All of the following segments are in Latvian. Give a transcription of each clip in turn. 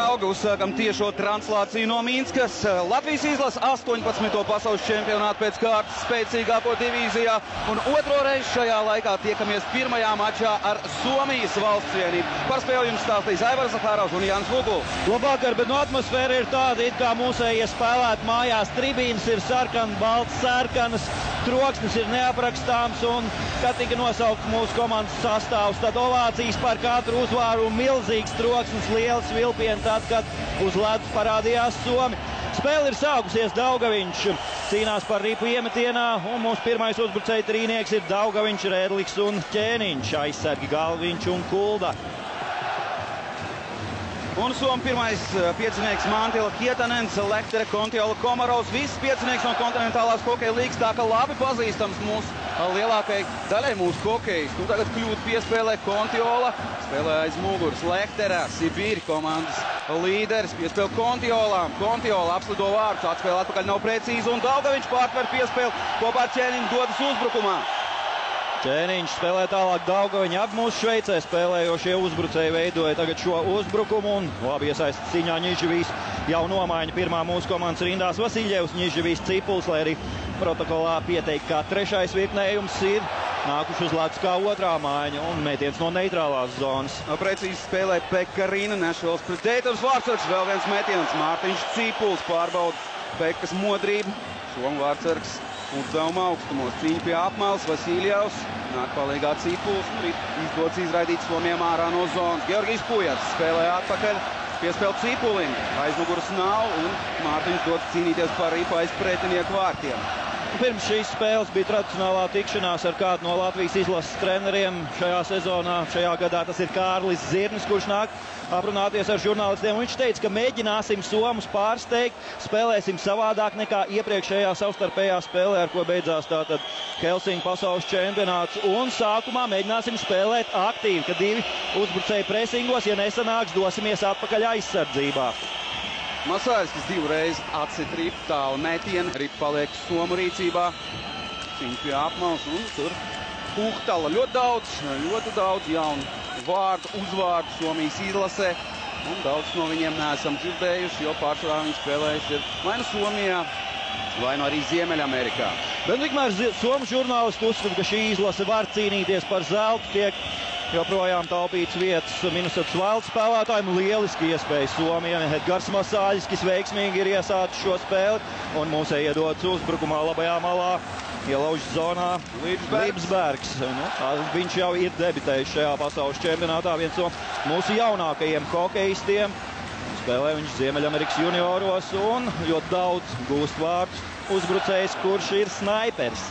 draugi, uzsākam tiešo translāciju no Minskas. Latvijas izlase 18. pasaules čempionātu pēc kārtas spēcīgāko divīzijā. Un otro reizi šajā laikā tiekamies pirmajā mačā ar Somijas valsts vienību. Par spēli jums stāstīs Aivars Zahārovs un Jānis Vuguls. Labvakar, bet no atmosfēra ir tāda, it kā mūsējie spēlētu mājās. Tribīnas ir balts sarkanas, troksnis ir neaprakstāms, un, kad tika nosaukts mūsu komandas sastāvs, tad ovācijas par katru uzvāru, milzīgs troksnis, liels vilpiens, tad, kad uz ledus parādījās Somi. Spēle ir sākusies, Daugaviņš cīnās par ripu iemetienā, un mūsu pirmais uzbrucēja trīnieks ir Daugaviņš, Rēdliks un Ķēniņš, aizsargi Galviņš un Kulda. Un Somu pirmais piecinieks Mantila Kietanens, Lektere, Kontiola, Komarovs, viss piecinieks no kontinentālās hokeja līgas, tā ka labi pazīstams mūsu lielākajai daļai mūsu hokejas. Nu tagad kļūt piespēlē Kontiola, spēlē aiz muguras Lekterā, Sibīri komandas līderis, piespēle Kontiolam. Kontiola apslido vārdus, atspēle atpakaļ nav precīzi, un Daugaviņš pārtver piespēli kopā ar Ķēniņu dodas uzbrukumā. Ķēniņš spēlē tālāk Daugaviņu, abi mūsu Šveicē spēlējošie uzbrucēji veidoja tagad šo uzbrukumu, un labi iesaistīts cīņā Ņiževijs jau nomaiņa pirmā mūsu komandas rindās Vasiļjevs, Ņiževijs, Cipuls, lai arī protokolā pieteikt, kā trešais virknējums ir nākuši uz ledus kā otrā maiņa un metiens no neitrālās zonas. Precīzi spēlē Pekarina, Nešvils pret Deitavs Vārtsargs, vēl viens metiens, Mārtiņš Cipuls pārbauda Pekas modrību, Somu Vārtsargs uzdevuma augstumos, cīņa pie apmales, Vasiļjevs, nāk palīgā Cipuls, izdodas izraidīt Somiem ārā no zonas. Georgijs Pujats spēlē atpakaļ, piespēl Cipulim, aizmuguras nav, un Mārtiņš dodas cīnīties par ripu aiz pretinieku vārtiem. Pirms šīs spēles bija tradicionālā tikšanās ar kādu no Latvijas izlases treneriem šajā sezonā. Šajā gadā tas ir Kārlis Zirnis, kurš nāk aprunāties ar žurnālistiem. Viņš teica, ka mēģināsim Somus pārsteigt, spēlēsim savādāk nekā iepriekšējā savstarpējā spēlē, ar ko beidzās tātad Helsiņu pasaules čempionāts. Un sākumā mēģināsim spēlēt aktīvi, ka divi uzbrucēji presingos, ja nesanāks, dosimies atpakaļ aizsardzībā. Masāļskis divreiz atsit ripu, tālu metienu, ripu paliek Somu rīcībā, cīņa pie apmales, un tur Puhtala ļoti daudz jaunu vārdu, uzvārdu Somijas izlasē, un daudz no viņiem neesam dzirdējuši, jo pārsvarā viņi spēlējuši ir vai nu Somijā, vai nu arī Ziemeļamerikā. Bet tikmēr Somu žurnālisti uzskata, ka šī izlase var cīnīties par zeltu, tiek joprojām taupīts vietas Minnesotas Wild spēlētājiem. Lieliski iespēja Somijam. Edgars Masāļskis veiksmīgi ir iesācis šo spēli, un mūsē iedodas uzbrukumā labajā malā, ielauž zonā Lībsbergs. Viņš jau ir debitējis šajā pasaules čempionātā, viens no mūsu jaunākajiem hokeistiem. Spēlē viņš Ziemeļamerikas junioros un ļoti daudz gūst vārdus uzbrucējs, kurš ir snaipers.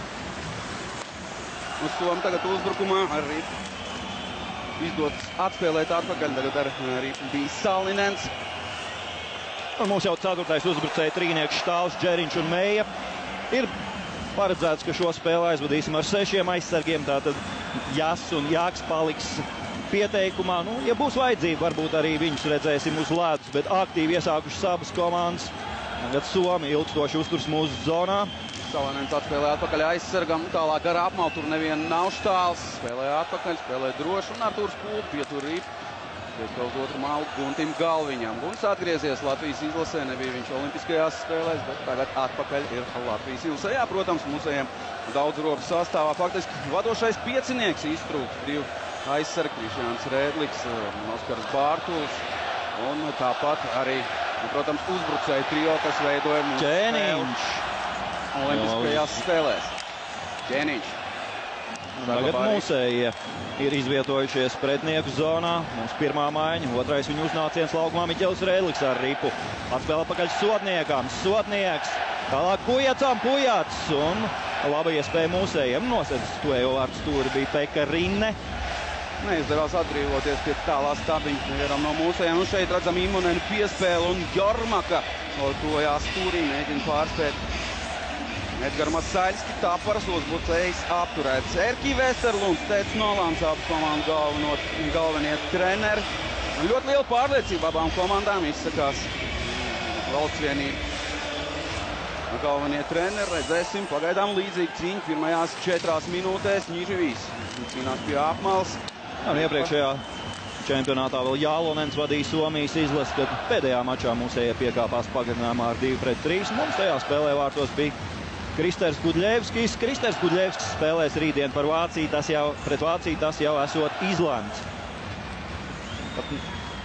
Uz Somu tagad uzbrukumā arī izdodas atspēlēt atpakaļ, tagad arī bija Salinens. Un mums jau ceturtais uzbrucēja trīnieks Štāls, Džeriņš un Meija. Ir paredzēts, ka šo spēli aizvadīsim ar 6 aizsargiem, tātad Jas un Jāks paliks pieteikumā. Ja būs vajadzība, varbūt arī viņus redzēsim uz ledus, bet aktīvi iesākušas abas komandas. Tagad Somi ilgstoši uzturs mūsu zonā. Salinens atspēlē atpakaļ aizsargam, tālāk ar apmalu, tur neviena nav Štāls, spēlē atpakaļ, spēlē droši, un Artūrs Pulk pietur ripu, piespēl uz otru malu Guntim Galviņam. Guns atgriezies Latvijas izlasē, nebija viņš olimpiskajās spēlēs, bet tagad atpakaļ ir Latvijas izlasē. Jā, protams, mūsējiem daudz robu sastāvā, faktiski vadošais piecinieks iztrūks, divi aizsargi, Krišjāns Rēdliks, Oskars Bārtuls, un tāpat arī, protams, uzbrucēju trio, kas veidoja mūsu Ķēniņš olimpiskajās spēlēs. Ķēniņš. Tagad mūsējie ir izvietojušies pretinieku zonā. Mums pirmā maiņa, otrais viņu uznāciens laukumā Miķels Rēdliks ar ripu. Atspēlē pakaļ Sotniekam, Sotnieks, tālāk Pujacam, Pujats, un laba iespēja mūsējiem nosedz tuvējo vārdu stūri bija Pekarine. Neizdevās atbrīvoties pie tālā stabiņa vienam no mūsējiem. Un šeit redzam Imunenu piespēli un Jormaka no tuvajā stūrī mēģina pārspēt Edgars Masāļski, Taparas uzbrucējs apturēts. Erki Vesterlunds, Tēts Nolāns, abu komandu galvenie treneri. Ļoti liela pārliecība abām komandām izsakās valsts vienība. Galvenie treneri, redzēsim, pagaidām līdzīgi cīņa pirmajās 4 minūtēs. Ņiževijs cīnās pie apmales. Iepriekšējā čempionātā vēl Jālonens vadīja Somijas izlasi, kad pēdējā mačā mūsējie piekāpās pagarinājumā ar 2-3. Mums tajā spēlē vārtos bija Kristers Gudļevskis. Kristers Gudļevskis spēlēs rītdien par Vāciju, pret Vāciju tas jau esot izlemts. Pat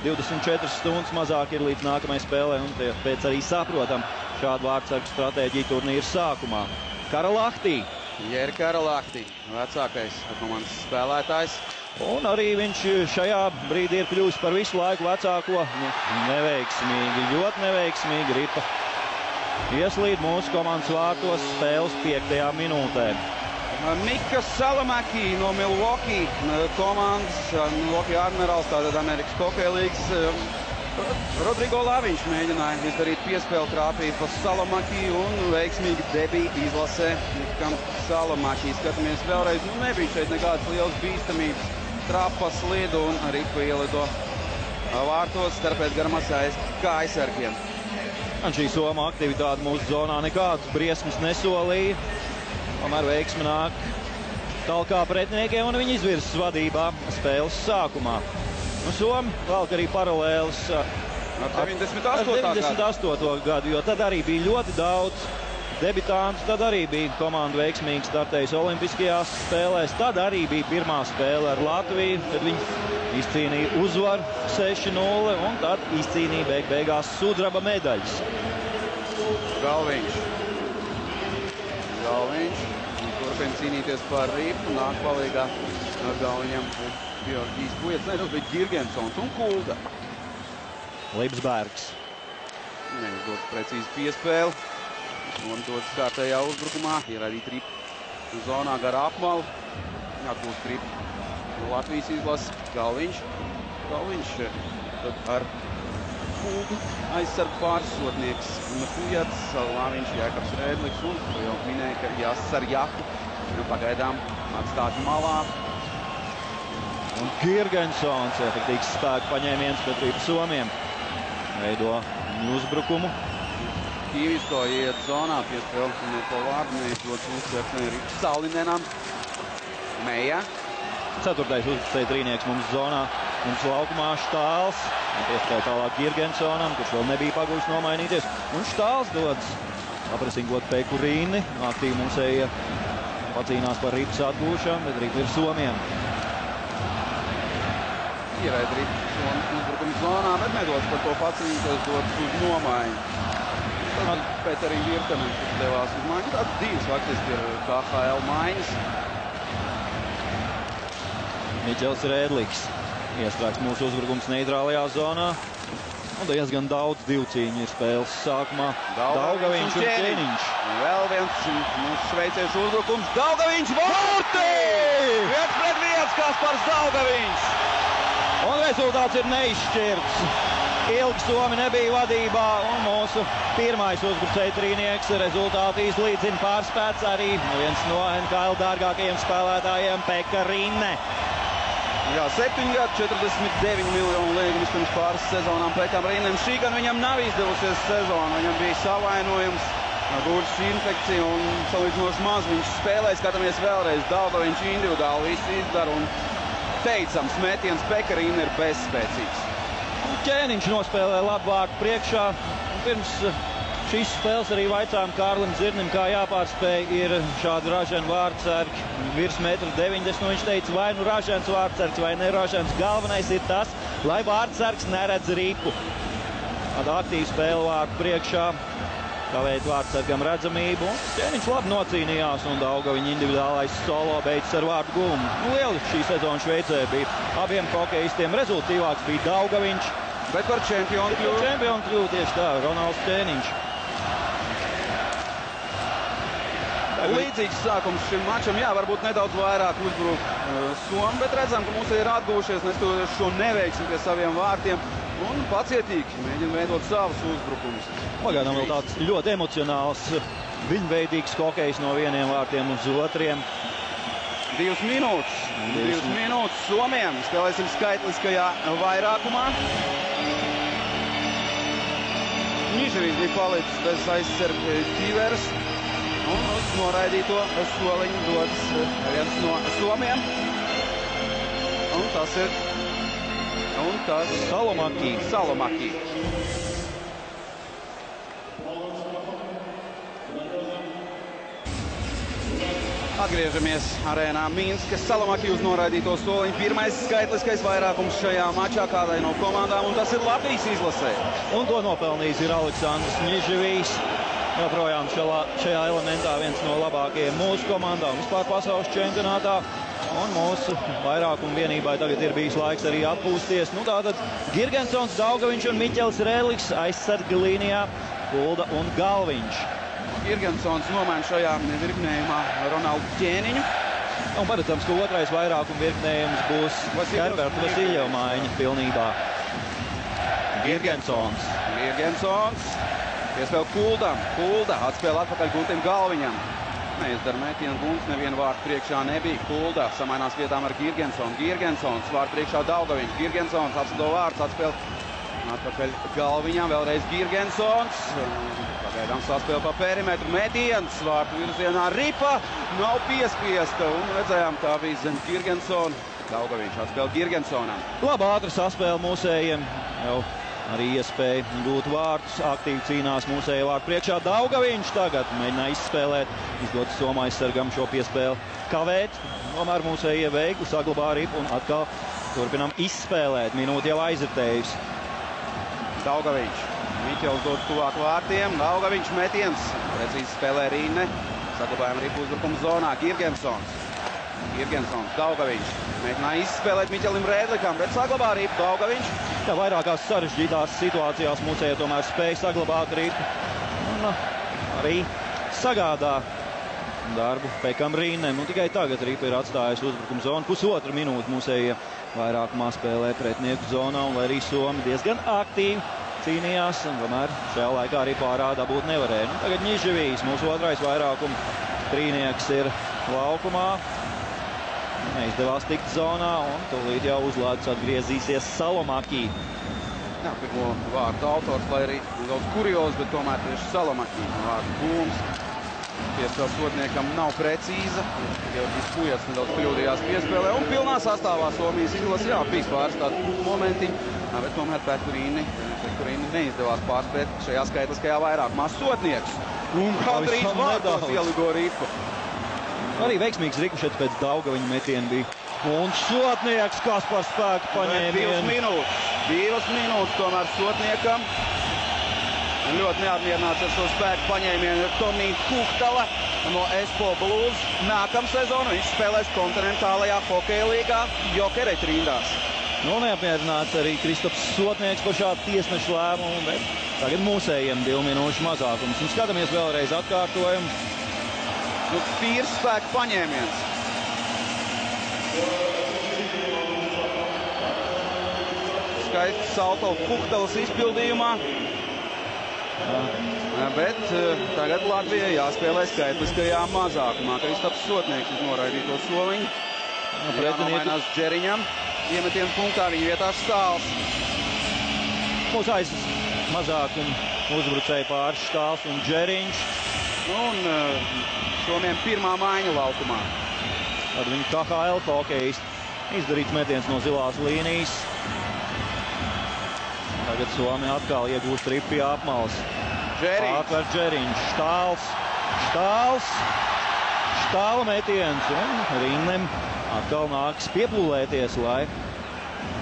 24 stundas mazāk ir līdz nākamajai spēlē, un pēc arī saprotam šādu vārdsargu stratēģiju turnīra sākumā. Karalahtī. Jēri Karalahtī, vecākais komandas spēlētājs. Un arī viņš šajā brīdī ir kļuvis par visu laiku vecāko. Neveiksmīgi, ļoti neveiksmīgi ripa ieslīd mūsu komandas vārtos spēles 5. minūtē. Mika Salamaki no Milwaukee komandas, Milwaukee Admirals, tātad Amerikas hokeja līgas. Rodrigo Laviņš mēģināja izdarīt piespēli, krāpīja pa Salamaki un veiksmīgi debīti izlasē Mikam Salamaki. Skatāmies vēlreiz, nebija šeit nekādas lielas bīstamības. Trapas lidu un ripa ielido vārtos, starpēc garmās kā aizsargiem. Un šī Soma aktivitāte mūsu zonā nekādas briesmas nesolīja. Tomēr veiksmi nāk talkā pretiniekiem un viņi izvirsas vadībā spēles sākumā. Somi valk arī paralēlis ar 98. gadu, jo tad arī bija ļoti daudz debitantu, tad arī bija komanda veiksmīgi startējusi olimpiskajās spēlēs, tad arī bija pirmā spēle ar Latviju, kad viņi izcīnīja uzvaru 6-0 un tad izcīnīja beigās sudraba medaļas. Galviņš. Turpina cīnīties par ripu, nāk palīgā Galviņam. Georgijs Puets, tas bija Girgensons un Kulda. Libsbergs. Neuzdodas precīzi piespēli. Un dodas kārtējā uzbrukumā. Ierādīt ripu zonā gar apmalu. Atgūst ripu Latvijas izlases. Galviņš ar Kuldu aizsargu pārsotnieks. Puets, Laviņš, Jēkabs Rēdliks un jau minēja, ka Jāsar Jaku pagaidām atstāt malā. Un Girgensons, efektīgs spēku paņēmiens pret ripu somiem. Veido uzbrukumu. Kīvisko iet zonā, piespēle neko vārdu, neizdodas uzsvērts ripu Salinenam. Meja. 4. uzbrucēja trīnieks mums zonā. Mums laukumā Štāls. Piespēle tālāk Girgensonam, kurš vēl nebija pagūs nomainīties. Un Štāls dodas aprasingot Peku Rīni. Aktīvi mums eja pacīnās par ripas atgūšanu, bet ripa ir somiem. Ierēd ripu uzbrukuma zonā, bet nedodas par to pacīnīties, dodas uz nomaiņu. Tad pēc arī Virtanen, kurš devās uz maiņu. Tāds divas faktiski ir KHL maiņas. Miķels Rēdliks iestrāks mūsu uzbrukums neitrālajā zonā. Un diezgan daudz divcīņu ir spēles sākumā. Daugaviņš un Ķēniņš. Vēl viens mūsu šveiciešu uzbrukums. Daugaviņš vārti! 1-1 Kaspars Daugaviņš. Un rezultāts ir neizšķirts. Ilgi Somi nebija vadībā un mūsu pirmais uzbrucēja trīnieks rezultātu izlīdzina pārspēts arī viens no NHL dārgākajiem spēlētājiem Pekka Rinne. Jā, 7 gadu, 49 miljonu līgumus pirms pāris sezonām Pekam Rinnem. Šī gan viņam nav izdevusies sezona, viņam bija savainojums, gūžas infekcija un salīdzinoši maz viņš spēlē. Skatāmies vēlreiz, Daugaviņš individuāli visu izdara un teicams metiens Pekka Rinne ir bezspēcīgs. Ķēniņš nospēlē labu vārtu priekšā. Pirms šīs spēles arī vaicājām Kārlim Zirnim, kā jāpārspēj ir šādi raženi vārtsargi virs 1,90 m. Viņš teica, vai nu ražens vārtsargs vai ne ražens. Galvenais ir tas, lai vārtsargs neredz ripu. Tāda aktīva spēle vārtu priekšā, kavēt vārtsargam redzamību. Ķēniņš labi nocīnījās un Daugaviņa individuālais solo beidzas ar vārtu guvumu. Lieli šī sezona Šveicē bija abiem hokejistiem. Rezultīvāks bija Daugaviņš. Bet par čempionu kļuvu. Čempionu kļuvu tieši tā, Ronalds Ķēniņš. Līdzīgs sākums šim mačam, jā, varbūt nedaudz vairāk uzbruk Somi, bet redzam, ka mums ir atgūšies, neskatoties šo neveiksmi pie saviem vārtiem un pacietīgi mēģina veidot savus uzbrukumus. Pagaidām vēl tāds ļoti emocionāls, viņveidīgs hokejs no vieniem vārtiem uz otriem. 2 minūtes Somiem. Spēlēsim skaitliskajā vairākumā. Niževīs bija palicis bez aizsarga Ķīveres. Un uz noraidīto soliņu dodas viens no Somiem. Un tas ir un tas Salomaki. Atgriežamies arēnā Minskas. Salomaki uz noraidīto soliņu. Pirmais skaitliskais vairākums šajā mačā kādai no komandām, un tas ir Latvijas izlasē. Un to nopelnījis ir Aleksandrs Ņiževijs. Joprojām šajā elementā viens no labākajiem mūsu komandām vispār pasaules čempionātā. Un mūsu vairākuma vienībai tagad ir bijis laiks arī atpūsties. Nu tātad Girgensons, Daugaviņš un Miķels Rēliks aizsarga līnijā, Kulda un Galviņš. Girgensons nomaina šajā virknējumā Ronaldu Ķēniņu. Un paredzams, ka otrais vairākuma virknējums būs Herberta Vasiļeva maiņa pilnībā. Girgensons. Piespēl Kuldam. Kulda atspēl atpakaļ Guntim Galviņam. Neizdara metienu, Gunts nevienu vārtu priekšā nebija. Kulda samainās vietām ar Girgensonu. Girgensons vārtu priekšā Daugaviņš. Girgensons apsado vārds, atspēl atpakaļ Galviņam. Vēlreiz Girgensons. Pagaidām saspēl pa perimetru. Metiens vārtu virzienā. Ripa nav piespiesta. Un redzējām, tā bija zem Girgensona. Daugaviņš atspēl Girgensonam. Labā ātra saspēle mūsējiem. Jau arī iespēja gūt vārtus. Aktīvi cīnās mūsēja vārtu priekšā. Daugaviņš tagad mēģina izspēlēt. Izdot Somā aizsargam šo piespēli kavēt. Tomēr mūsējie veikli saglabā ripu un atkal turpinam izspēlēt. Minūte jau aizritējusi. Daugaviņš. Miķels dod tuvāk vārtiem. Daugaviņš metiens. Precīzi spēlē Rīne. Saglabājam ripu uzbrukuma zonā. Girgensons. Daugaviņš. Mēģināja izspēlēt Miķelim Rēdlikam, bet saglabā ripu Daugaviņš. Jā, vairākās sarežģītās situācijās mūsēja tomēr spēja saglabāt ripu. Un arī sagādā darbu Pekam Rīnem. Un tikai tagad ripa ir atstājusi uzbrukuma zonu. Pusotra minūte mūsēja vairākumā spēlē pretinieku zonā. Un lai arī Somi diezgan aktīvi cīnījās, un tomēr šajā laikā arī pārā dabūt nevarēja. Nu, tagad Ņiževijs, mūsu otrais vairākuma trīnieks, ir laukumā. Neizdevās tikt zonā, un tūlīt jau uzlādus atgriezīsies Salomaki. Jā, pirmo vārtu autors, lai arī daudz kuriozi, bet tomēr tieši Salomaki vārtu būms. Piespēle sodniekam nav precīza. Georgijs Pujats nedaudz kļūdījās piespēlē, un pilnā sastāvā Somijas izlase, jā, bija pāris tādu momentiņu, bet tomēr Pekurīni neizdevās pārspēt šajā skaitliskajā vairākumā sodnieks. Un gandrīz vārtos ieligo ripu. Arī veiksmīgs rikušets pēc Daugaviņa metiena bija. Un sodnieks, kas par spēku paņēmienu. Divas minūtes tomēr sodniekam. Ļoti neapmierināts ar šo spēku paņēmienu ir Tomija Kuhtala no Espo Blues. Nākamā sezona viņš spēlēs kontinentālajā hokeja līgā Jokereļu rindās. Nu, neapmierināts arī Kristaps Sotnieks par šādu tiesnešu lēmumu, bet tagad mūsējiem 2 minūšu mazākums. Un skatāmies vēlreiz atkārtojumu. Nu, tīrs spēku paņēmiens. Skaists salto Kuhtalas izpildījumā. Bet tagad Latvijai jāspēlē skaitliskajā mazākumā. Kristaps Sotnieks uz noraidīto soliņu. Jānomainās Džeriņam. Iemetienu punktā viņa vietā Štāls. Mūsu aiz mazākumu uzbrucēja pāris Štāls un Džeriņš. Un Somiem pirmā maiņa laukumā. Ar viņu KHL hokejistu izdarīts metiens no zilās līnijas. Tagad Somi atkal iegūst ripu pie apmalas. Pārtver Džeriņš. Štāla metiens. Un Rīnem atkal nāks pieplūlēties, lai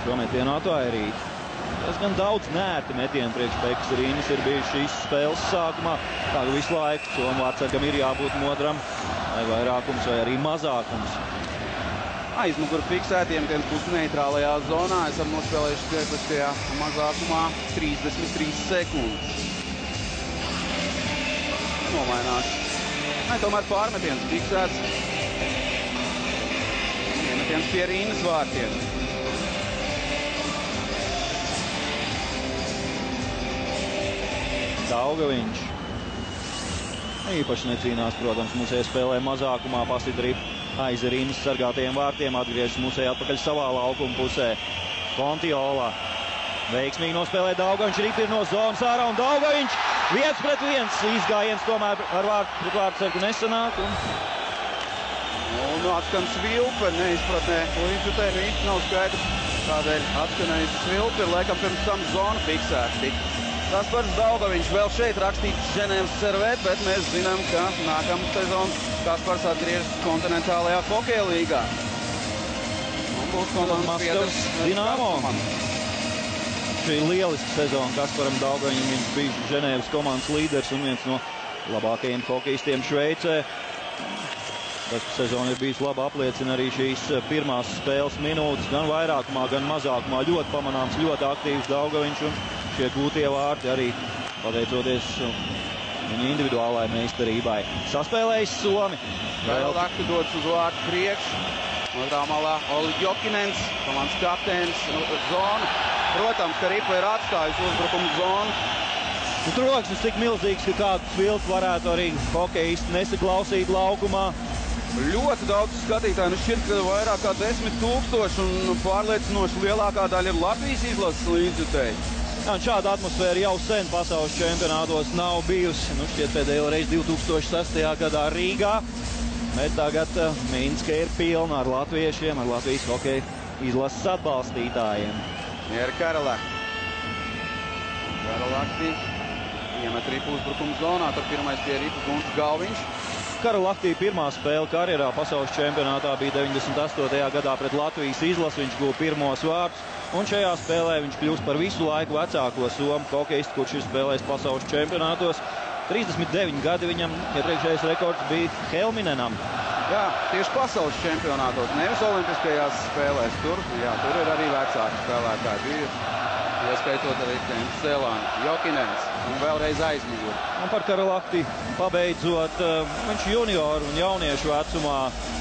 šo metienu atvairītu. Diezgan daudz nērti metienu priekš Pekas Rīnes ir bijuši šīs spēles sākumā. Tādu visu laiku Somu vārdsargam ir jābūt modram, vai vairākums, vai arī mazākums. Aizmuguri fiksētiem, tiem būs neitrālajā zonā. Esam nospēlējuši skaitliskajā mazākumā 33 sekundes. Nomainās. Tomēr pārmetiens fiksēts. Iemetiens pie Rīnes vārtiem. Daugaviņš. Īpaši necīnās, protams, mūsēja spēlē mazākumā, pasit ripu aiz Rīnes sargātajiem vārtiem, atgriežas mūsēja atpakaļ savā laukuma pusē. Kontiola veiksmīgi nospēlē Daugaviņš, ripa ir no zonas ārā un Daugaviņš 1-1. Izgājiens tomēr ar vārtu sargu nesanāk. Un atskan Svilpe, neizpratnē. Līdz te īsti nav skaidrs, Tādēļ atskanējis svilpi, ir laikam pirms tam zona fiksēta. Kaspars Daugaviņš vēl šeit rakstīts Ženēvas servēt, bet mēs zinām, ka nākamā sezona Kaspars atgriežas kontinentālajā hokeja līgā. Un būs komandas piedars Dinamo. Šī lieliska sezona Kasparam Daugaviņam, viņš bija Ženēvas komandas līderis un viens no labākajiem hokejistiem Šveicē. Tas sezona ir bijis labi, apliecina arī šīs pirmās spēles minūtes, gan vairākumā, gan mazākumā. Ļoti pamanāms, ļoti aktīvs Daugaviņš un šie gūtie vārti arī pateicoties viņa individuālajai meistarībai. Saspēlējis Somi. Vēl Lakti dodas uz vārtu priekš. Otrā malā Oli Jokinens, komandas kapteinis, zona. Protams, ka Ripa ir atstājusi uzbrukumu zonu. Troksnis tik milzīgs, ka kādu svilpu varētu arī hokejisti nesaklausīt laukumā. Ļoti daudz skatītāju, šķiet, ka vairāk kā 10 000 un pārliecinoši lielākā daļa ir Latvijas izlases līdzjutēji. Jā, šāda atmosfēra jau sen pasaules čempionātos nav bijusi. Šķiet pēdējo reizi 2006. gadā Rīgā, bet tagad Minska ir pilna ar latviešiem, ar Latvijas hokeja izlases atbalstītājiem. Ir Karalakti. Karalakti iemet Ripu uzbrukuma zonā, tad pirmais pie Ripu Gunts Galviņš. Karalaktī pirmā spēle karjerā pasaules čempionātā bija 98. gadā pret Latvijas izlasi. Viņš guva pirmos vārdus, un šajā spēlē viņš kļūst par visu laiku vecāko somu hokeistu, kurš ir spēlējis pasaules čempionātos. 39 gadi viņam iepriekšējais rekords bija Helminenam. Jā, tieši pasaules čempionātos, nevis olimpiskajās spēlēs. Tur ir arī vecāki spēlētāji bijuši. Ieskaitot arī Cēlāni, Jokinens un vēlreiz aizmuguri. Un par Karalakti pabeidzot, viņš junioru un jauniešu vecumā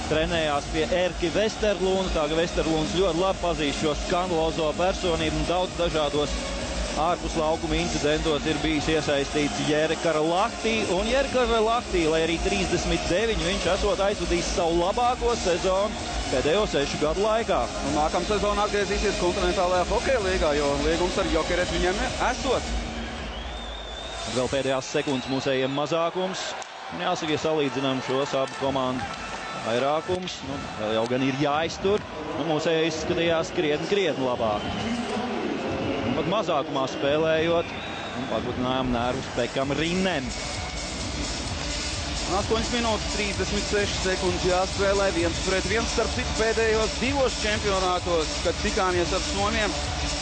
trenējās pie Erki Vesterlūna. Tā ka Vesterlūns ļoti labi pazīst šo skandalozo personību un daudz dažādos ārpus laukuma incidentos ir bijis iesaistīts Jere Karalakti. Un Jere Karalakti, lai arī 39, viņš esot aizvadījis savu labāko sezonu pēdējo 6 gadu laikā. Un nākamā sezona atgriezīsies kontinentālajā hokeja līgā, jo līgums ar Jokeretu viņam esot. Vēl pēdējās sekundes mūsējiem mazākums. Un jāsaka, ja salīdzinām šos abu komandu vairākums, vēl jau gan ir jāiztur. Mūsēji izskatījās krietni labāk. Un pat mazākumā spēlējot, pagudinājām nervus Pekam Rinnem. 8 minūtes 36 sekundes jāspēlē 1-1 starp citu pēdējos 2 čempionātos, kad tikāmies ar Somiem.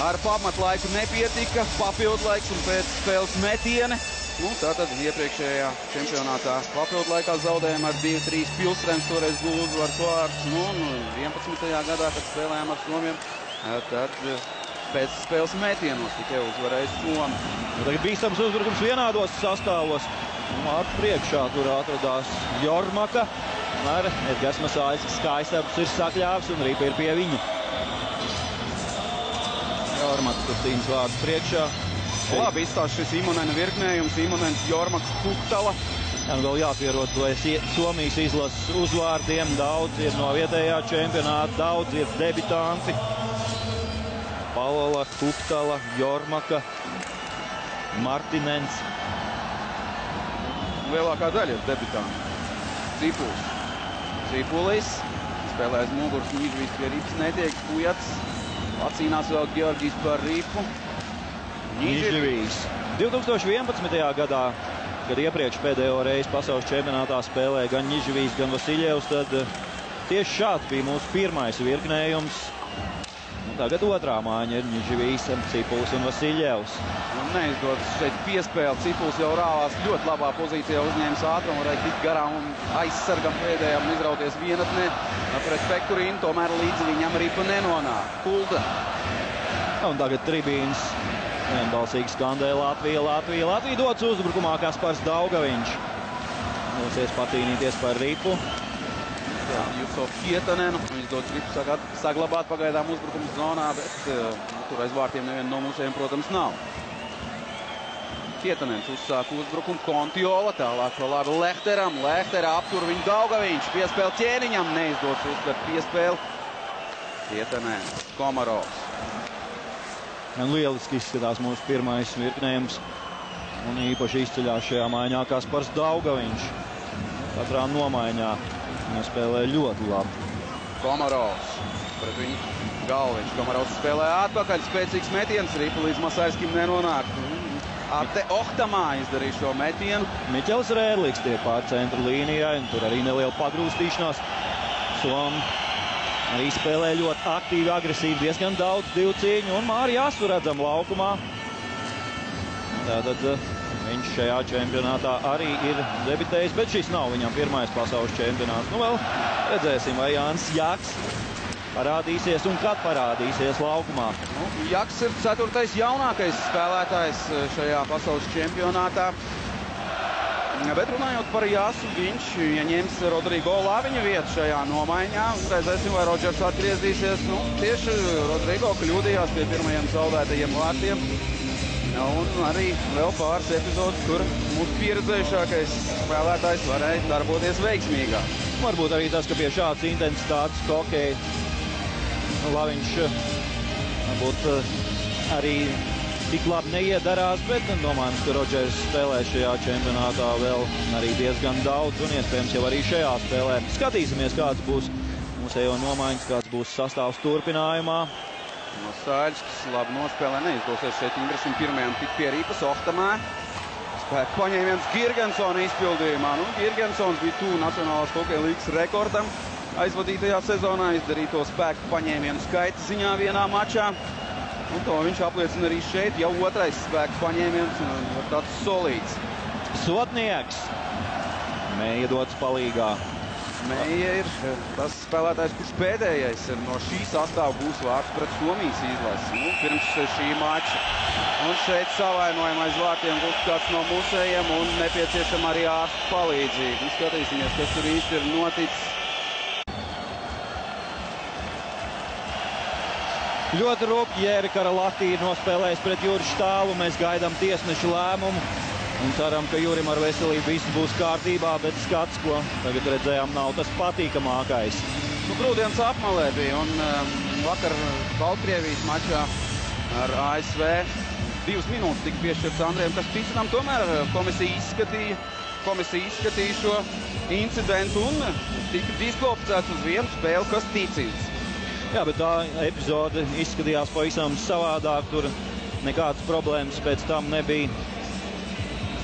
Ar pamatlaiku nepietika, papildlaiks un pēc spēles metiene. Tātad iepriekšējā čempionātā papildlaikā zaudējām ar 2-3 Pilstrēns, toreiz guva uzvaras vārdus. 11. gadā, kad spēlējām ar Somiem, tad pēc spēles metienos tikai uzvarēja Somi. Tagad bīstams uzbrukums vienādos sastāvos. Ar priekšā tur atradās Jormaka. Edgars Masāļskis skaistabs ir sakļāvs un Ripa ir pie viņa. Jormaka tur cīnas vārds priekšā. Labi izstāst šis Imonena virknējums. Imonens, Jormaks, Kuktala. Vēl jāpierod Somijas izlases uzvārdiem. Daudz ir no vietējā čempionāta, daudz ir debitanti. Palola, Kuktala, Jormaka, Martinens. Lielākā daļa ir debitanti. Cipulis. Spēlē aiz muguras, Nižvijs pie Ripas netiek. Kujats. Atcīnās vēl Georgijs par Ripu. Nižvijs. 2011. gadā, kad iepriekš pēdējo reizi pasaules čempionātā spēlēja gan Nižvijs, gan Vasiljevs, tad tieši šāds bija mūsu pirmais virknējums. Tagad otrā mājiņa ir Nižvijs, Cipulis un Vasiljevs. Neizdodas šeit piespēle. Cipulis jau rāvās ļoti labā pozīcijā, uzņēmis ātrumu, varēja tikt garām un aizsargam pēdējām un izrauties vienatnē. Pret Pekurīnu tomēr līdzi viņam Ripa nenonāk. Kulda. Un tagad tribīns vienbalsīgi skandē Latvija, Latvija. Latvija dodas uzbrukumā Kaspars Daugaviņš. Nosies pacīnīties par Ripu. Jusov Kietanenu. Viņš dodas Ripu saglabāt pagaidām uzbrukuma zonā, bet tur aiz vārtiem neviena no mūsējiem, protams, nav. Kietanens uzsāk uzbrukumu, Kontiola, tālāk vēl ar Lehteram. Lehtera aptur viņu Daugaviņš, piespēle ķēniņam, neizdodas uztvert piespēli. Kietanens, Komarovs. Lieliski izskatās mūsu pirmais virknējums. Un īpaši izceļās šajā maiņā Kaspars Daugaviņš. Katrā nomaiņā viņa spēlē ļoti labi. Komarovs pret viņu Galviņš. Komarovs spēlē atpakaļ. Spēcīgs metiens. Ripa līdz Masāļskim nenonāk. Arte Ohtamā izdarīja šo metienu. Miķels Rēdlīgs tiek pār centru līnijai. Tur arī neliela pagrūstīšanās. Somi arī spēlē ļoti aktīvi, agresīvi. Diezgan daudz divu cīņu. Un Māri Jāsu redzam laukumā. Tātad viņš šajā čempionātā arī ir debitējis, bet šis nav viņam pirmais pasaules čempionāts. Nu vēl redzēsim, vai Jānis Jaks parādīsies un kad parādīsies laukumā. Jaks ir 4. jaunākais spēlētājs šajā pasaules čempionātā. Bet runājot par Jāsu, viņš ieņems Rodrigo Laviņa vietu šajā nomaiņā. Redzēsim, vai Rodžers atgriezīsies. Tieši Rodrigo kļūdījās pie pirmajiem zaudētajiem vārtiem. Un arī vēl pāris epizodes, kur mūsu pieredzējušākais spēlētājs varēja darboties veiksmīgāk. Varbūt arī tas, ka pie šādas intensitātes hokeja Laviņš varbūt arī tik labi neiedarās, bet domājams, ka Rodžers spēlē šajā čempionātā vēl arī diezgan daudz un iespējams jau arī šajā spēlē. Skatīsimies, kāds būs mūsējo nomaiņas, kāds būs sastāvs turpinājumā. Masāļskis labi nospēlē, neizdosies šeit Ingrasim pirmajam tik pie Ripas Ohtamā. Spēku paņēmiens Girgensona izpildījumā. Girgensons bija tuvu Nacionālās hokeja līgas rekordam aizvadītajā sezonā, izdarīto spēku paņēmienu skaita ziņā vienā mačā. Un to viņš apliecina arī šeit, jau otrais spēku paņēmiens un tāds solīts. Sotnieks neiedots palīgā. Meija ir tas spēlētājs, kurš pēdējais no šī sastāva būs vārds pret Somijas izlasi. Pirms šī mača. Un šeit savainojam aiz vārtiem būs kāds no mūsējiem un nepieciešama arī ārstu palīdzība. Skatīsimies, kas tur īsti ir noticis. Ļoti rūpīgi Jēra Karalahtī ir nospēlējis pret Juris Štālu. Mēs gaidām tiesnešu lēmumu. Un ceram, ka Jurim ar veselību viss būs kārtībā, bet skats, ko tagad redzējām, nav tas patīkamākais. Grūdienas apmalē bija, un vakar Baltkrievijas mačā ar ASV 2 minūtes tika piešķirts Andrejam Kaspīcinam. Tomēr komisija izskatīja šo incidentu un tika diskvalificēts uz vienu spēli Kaspīcins. Jā, bet tā epizode izskatījās pavisam savādāk. Tur nekādas problēmas pēc tam nebija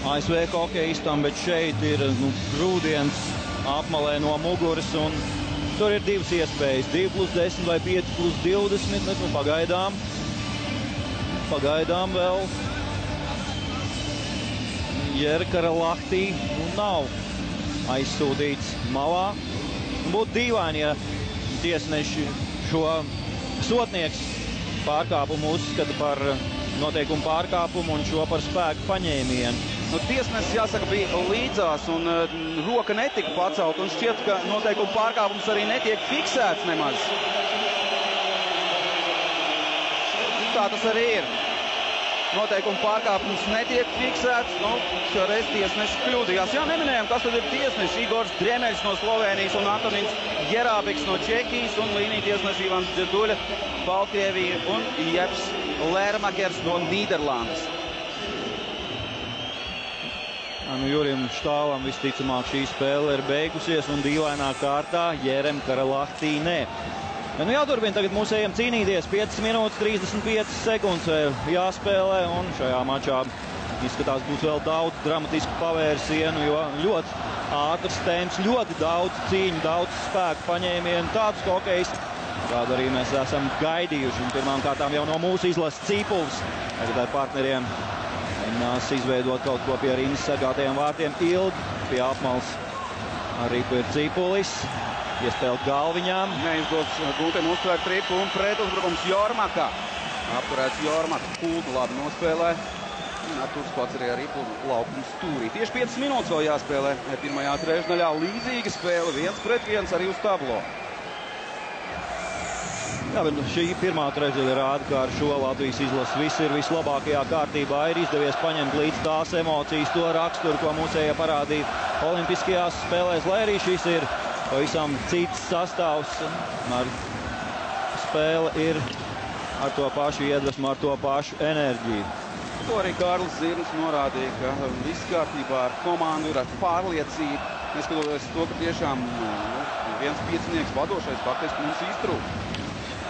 ASV hokeistam, bet šeit ir grūdienas apmalē no muguras, un tur ir divas iespējas, 2+10 vai 5+20, bet pagaidām vēl Jēra Karalahtī nav aizsūtīts malā. Būtu dīvaini, ja tiesneši šo sotnieks pārkāpumu uzskata par noteikumu pārkāpumu un šo par spēku paņēmienu. Tiesnesis, jāsaka, bija līdzās un roka netika pacelt un šķiet, ka noteikumu pārkāpums arī netiek fiksēts nemaz. Tā tas arī ir. Noteikumu pārkāpums netiek fiksēts. Šoreiz tiesnesis kļūdījās. Jā, neminējām, kas tad ir tiesnesis. Igors Driemeļs no Slovēnijas un Antonins Jerābiks no Čehijas un līnija tiesnesis Ivans Džeduļa, Baltkrievija un Jeps Lērmakers no Nīderlandes. Jurim Štālam visticamāk šī spēle ir beigusies un dīvainā kārtā Jēram Karalahtī nē. Jāturpina tagad mūsējiem cīnīties. 5 minūtes 35 sekundes vēl jāspēlē un šajā mačā izskatās būs vēl daudz dramatisku pavērsienu, jo ļoti ātrs temps, ļoti daudz cīņu, daudz spēku paņēmienu, tādus hokejus, kādu arī mēs esam gaidījuši. Un pirmām kārtām jau no mūsu izlases Cīpuls tagad ar partneriem mēģinās izveidot kaut ko pie rindas sagātajiem vārtiem. Ilgi pie apmals arī ir Cīpulis. Iespēle Galviņām. Neizdodas gūtiem uztvērt tripu un pretuzbrukums Jormaka. Apturēts Jormaka. Kuldu labi nospēlē. Arturs pats arī ar ripu laukumu stūrī. Tieši 5 minūtes vēl jāspēlē pirmajā trešdaļā. Līdzīga spēle 1-1 arī uz tablo. Jā, bet šī pirmā trešdaļa rāda, ka ar šo Latvijas izlasi viss ir vislabākajā kārtībā. Ir izdevies paņemt līdz tās emocijas, to raksturu, ko mūsējie parādīja olimpiskajās spēlēs, lai arī šis ir pavisam cits sastāvs. Spēle ir ar to pašu iedvesmu, ar to pašu enerģiju. To arī Kārlis Zirnis norādīja, ka viss kārtībā ar komandu ir ar pārliecību. Neskatoties to, ka tiešām viens piecinieks vadošais faktiski mums iztrūk.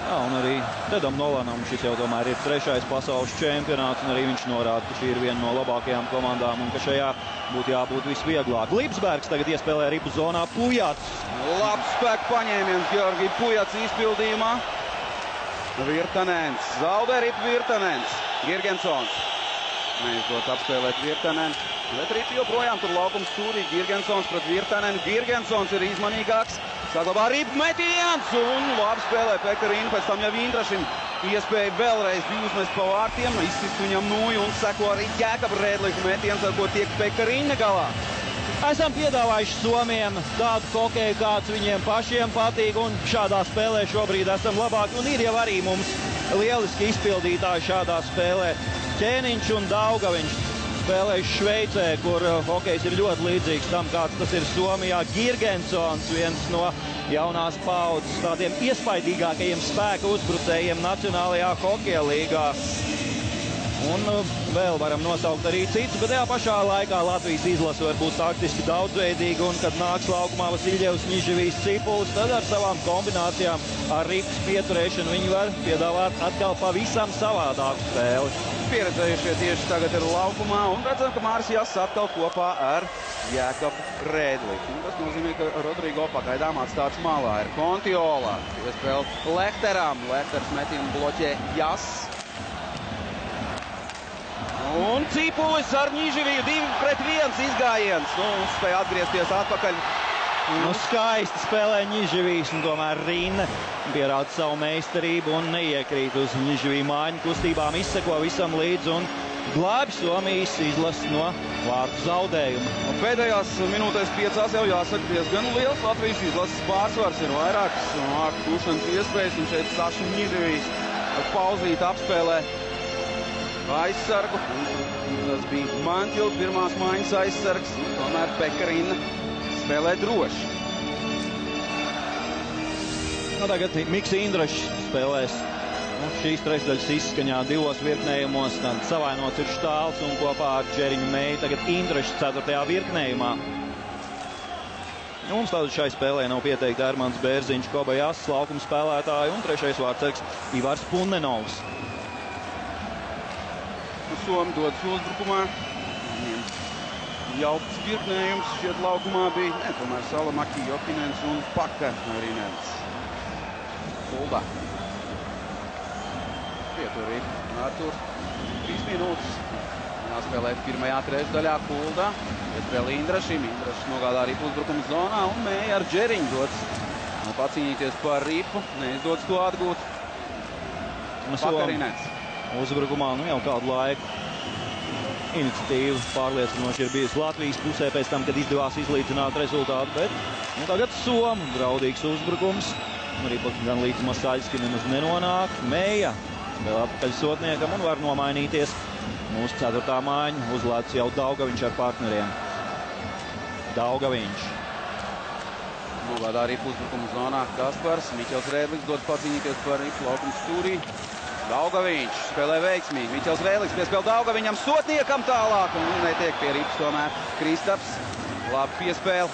Jā, un arī Tedam Nolanam šis jau tomēr ir 3. pasaules čempionāts, un arī viņš norāda, ka šī ir viena no labākajām komandām un ka šajā būtu jābūt visvieglāk. Lipsbergs tagad iespēlē ripu zonā Pujats. Labs spēku paņēmiens Georgi Pujats izpildījumā. Virtanens, zaudē ripu Virtanens. Girgensons. Neizdots apspēlēt Virtanen, bet ripu joprojām tur laukums stūrī. Girgensons pret Virtanen. Girgensons ir izmanīgāks. Saglabā ripu metiens un labi spēlē Pekarina. Pēc tam jau Indrašim iespēja vēlreiz divi uzmest pa vārtiem. Izsist viņam nūju un seko arī Jēkab Rēdliku metiens, ar ko tiek Pekarina galā. Esam piedāvājuši Somiem tādu hokeju, kāds viņiem pašiem patīk, un šādā spēlē šobrīd esam labāki. Un ir jau arī mums lieliski izpildītāji šādā spēlē. Ķēniņš un Daugaviņš spēlējuši Šveicē, kur hokejs ir ļoti līdzīgs tam, kāds tas ir Somijā. Girgensons, viens no jaunās paudzes tādiem iespaidīgākajiem spēka uzbrucējiem Nacionālajā hokeja līgā. Un vēl varam nosaukt arī citus, bet tajā pašā laikā Latvijas izlase var būt taktiski daudzveidīga, un kad nāks laukumā Vasiļevs, Niževijs, Cipulis, tad ar savām kombinācijām, ar ripas pieturēšanu viņi var piedāvāt atkal pavisam savādāku spēli. Pieredzējušie tieši tagad ir laukumā, un redzam, ka Māris Jass atkal kopā ar Jēkabu Rēdliku. Tas nozīmē, ka Rodrigo pagaidām atstāts malā. Ir Kontiola, iespēl Lehteram. Lehters metienu bloķē Jass. Un Cipulis ar Niževiju 2-1 izgājiens. Spēja atgriezties atpakaļ. Skaisti spēlē Niževijs, un tomēr Rinne pierāda savu meistarību un neiekrīt uz Niževiju mājiņu kustībām, izseko visam līdzi un glābi Somijas izlasi no vārtu zaudējuma. Pēdējās minūtēs 5 jau jāsaka diezgan liels Latvijas izlases pārsvars. Ir vairākas vārtu gūšanas iespējas, un šeit Saša Niževijs pauzīt apspēlē aizsargu. Tas bija Mantila pirmās mājas aizsargs, un tomēr Pekarina spēlē droši. Tagad Miks Indrašs spēlēs šīs trešdaļas izskaņā divos virknējumos. Tad savainots ir Štāls un kopā ar Džeriņu Meiju tagad Indrašs 4. virknējumā. Mums tādu šai spēlē nav pieteikti Ermans Bērziņš, Koba Jass, laukuma spēlētāji un 3. vārtsargs Ivars Punnenovs. Somi dodas uzbrukumā. Jauks virknējums šķiet laukumā bija. Tomēr Salamaki, Jokinens un Pakarinens. Kulda. Pieturī Artur. 3 minūtes. Jāspēlē pirmajā trešdaļā Kulda. Iespēl Indrašim. Indrašs nogādā ripu uzbrukuma zonā un Mēja ar Džeriņu dodas pacīnīties par ripu. Neizdodas to atgūt. Pakarinens. Uzbrukumā jau kādu laiku. Iniciatīva pārliecinoši ir bijusi Latvijas pusē pēc tam, kad izdevās izlīdzināt rezultātu, bet tagad Somu draudīgs uzbrukums. Arī gan līdz Masaļski nemaz nenonāk. Mēja vēl atpakaļ sotniekam un var nomainīties. Mūsu 4. mājiņa uzlēdz jau Daugaviņš ar partneriem. Daugaviņš. Nogādā ripu uzbrukuma zonā Kaspars. Miķels Rēdliks dod pacīnīties par ripu laukuma stūrī. Daugaviņš spēlē veiksmīgi. Miķels Rēdliks piespēl Daugaviņam, sotniekam tālāk. Un netiek pie ripas tomēr Kristaps. Labi piespēle.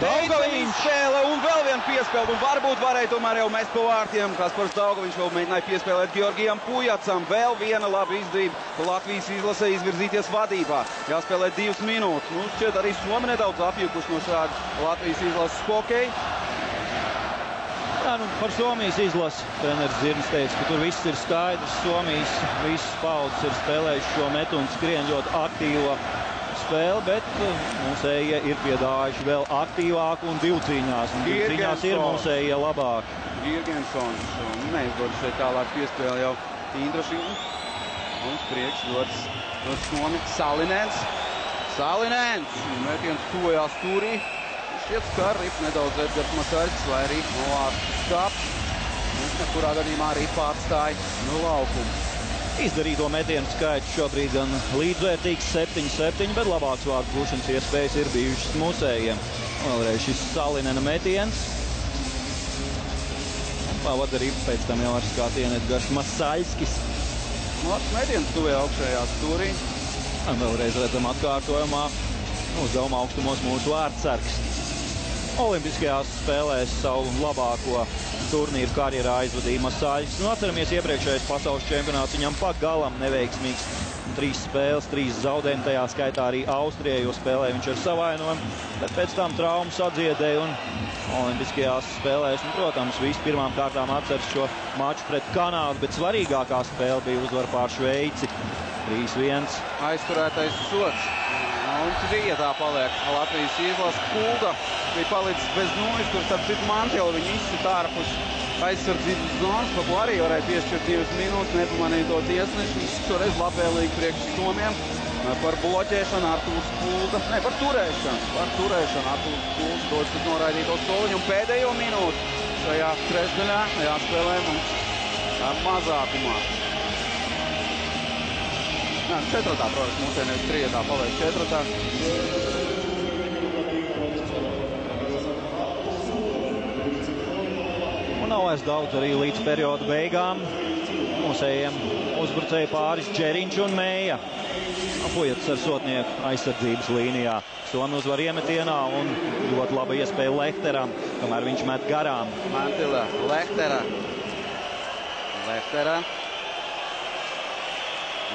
Daugaviņš spēle un vēl viena piespēle. Un varbūt varēja tomēr jau mest pa vārtiem. Kaspars Daugaviņš vēl mēģināja piespēlēt Georgijam Pujacam. Vēl viena laba izdevība Latvijas izlasē izvirzīties vadībā. Jāspēlē 2 minūtes. Šķiet arī Somi nedaudz apjukuši no šāda Latvijas izlases hokeja. Par Somijas izlasi treneris Zirnis teica, ka tur viss ir skaidrs. Somijas visas paudzes ir spēlējuši šo metu un skrien ļoti aktīvo spēli, bet mūsējie ir piedāvājuši vēl aktīvāku un divcīņās. Un divcīņās ir mūsējie labāki. Girgensons neizdodas šeit tālāk piespēle jau Indrašim. Un priekš dodas Somi Salinens. Salinens! Metiens tuvojās stūrī. Šķiet skar ripu nedaudz Edgars Masaļskis vai arī novārsts Skaps. Kurā gadījumā arī pārstāja no laukuma. Izdarīto metienu skaits šobrīd gan līdzvērtīgs 7-7, bet labāks vārdu gūšanas iespējas ir bijušas mūsējiem. Vēlreiz šis Salinena metiens. Un pavada ripu pēc tam jau ar skatienu Edgars Masaļskis. Labs metiens tuvē augšējā stūrī. Un vēlreiz redzam atkārtojumā uzdevuma augstumos mūsu vārtsargs. Olimpiskajās spēlēs savu labāko turnīru karjerā aizvadīja Masāļskis. Nu, atceramies, iepriekšējais pasaules čempionāts viņam pagalam neveiksmīgs. 3 spēles, 3 zaudējumi, tajā skaitā arī Austrijai, jo spēlēja viņš ar savainojumu, bet pēc tam traumas atdziedēja un olimpiskajās spēlēs. Un, protams, visi pirmām kārtām atceras šo maču pret Kanādu, bet svarīgākā spēle bija uzvara pār Šveici. 3-1. Aizturētais sots. Un vietā paliek Latvijas izlase. Kulda bija palicis bez nulles, kur starp citu Mantila viņu izsit ārpus aizsardzības zonas, pa ko arī varēja piešķirt 2 minūtes, nepamanīja to tiesneši. Šoreiz labvēlīgi priekš somiem par bloķēšanu Artūrs Kulda. Ne, par turēšanu Artūrs Kulda dodas uz noraidīto soliņu. Un pēdējo minūti šajā trešdaļā jāspēlē mums mazākumā. Nē, 4. protams, mums nevis 3. paliek 4. Un nav vairs daudz arī līdz perioda beigām. Mūsējiem uzbrucēja pāris Džeriņš un Mēja. Apujats ar sotnieku aizsardzības līnijā. Somi uzvar iemetienā un ļoti laba iespēja Lehteram, kamēr viņš met garām. Mantila, Lehtera.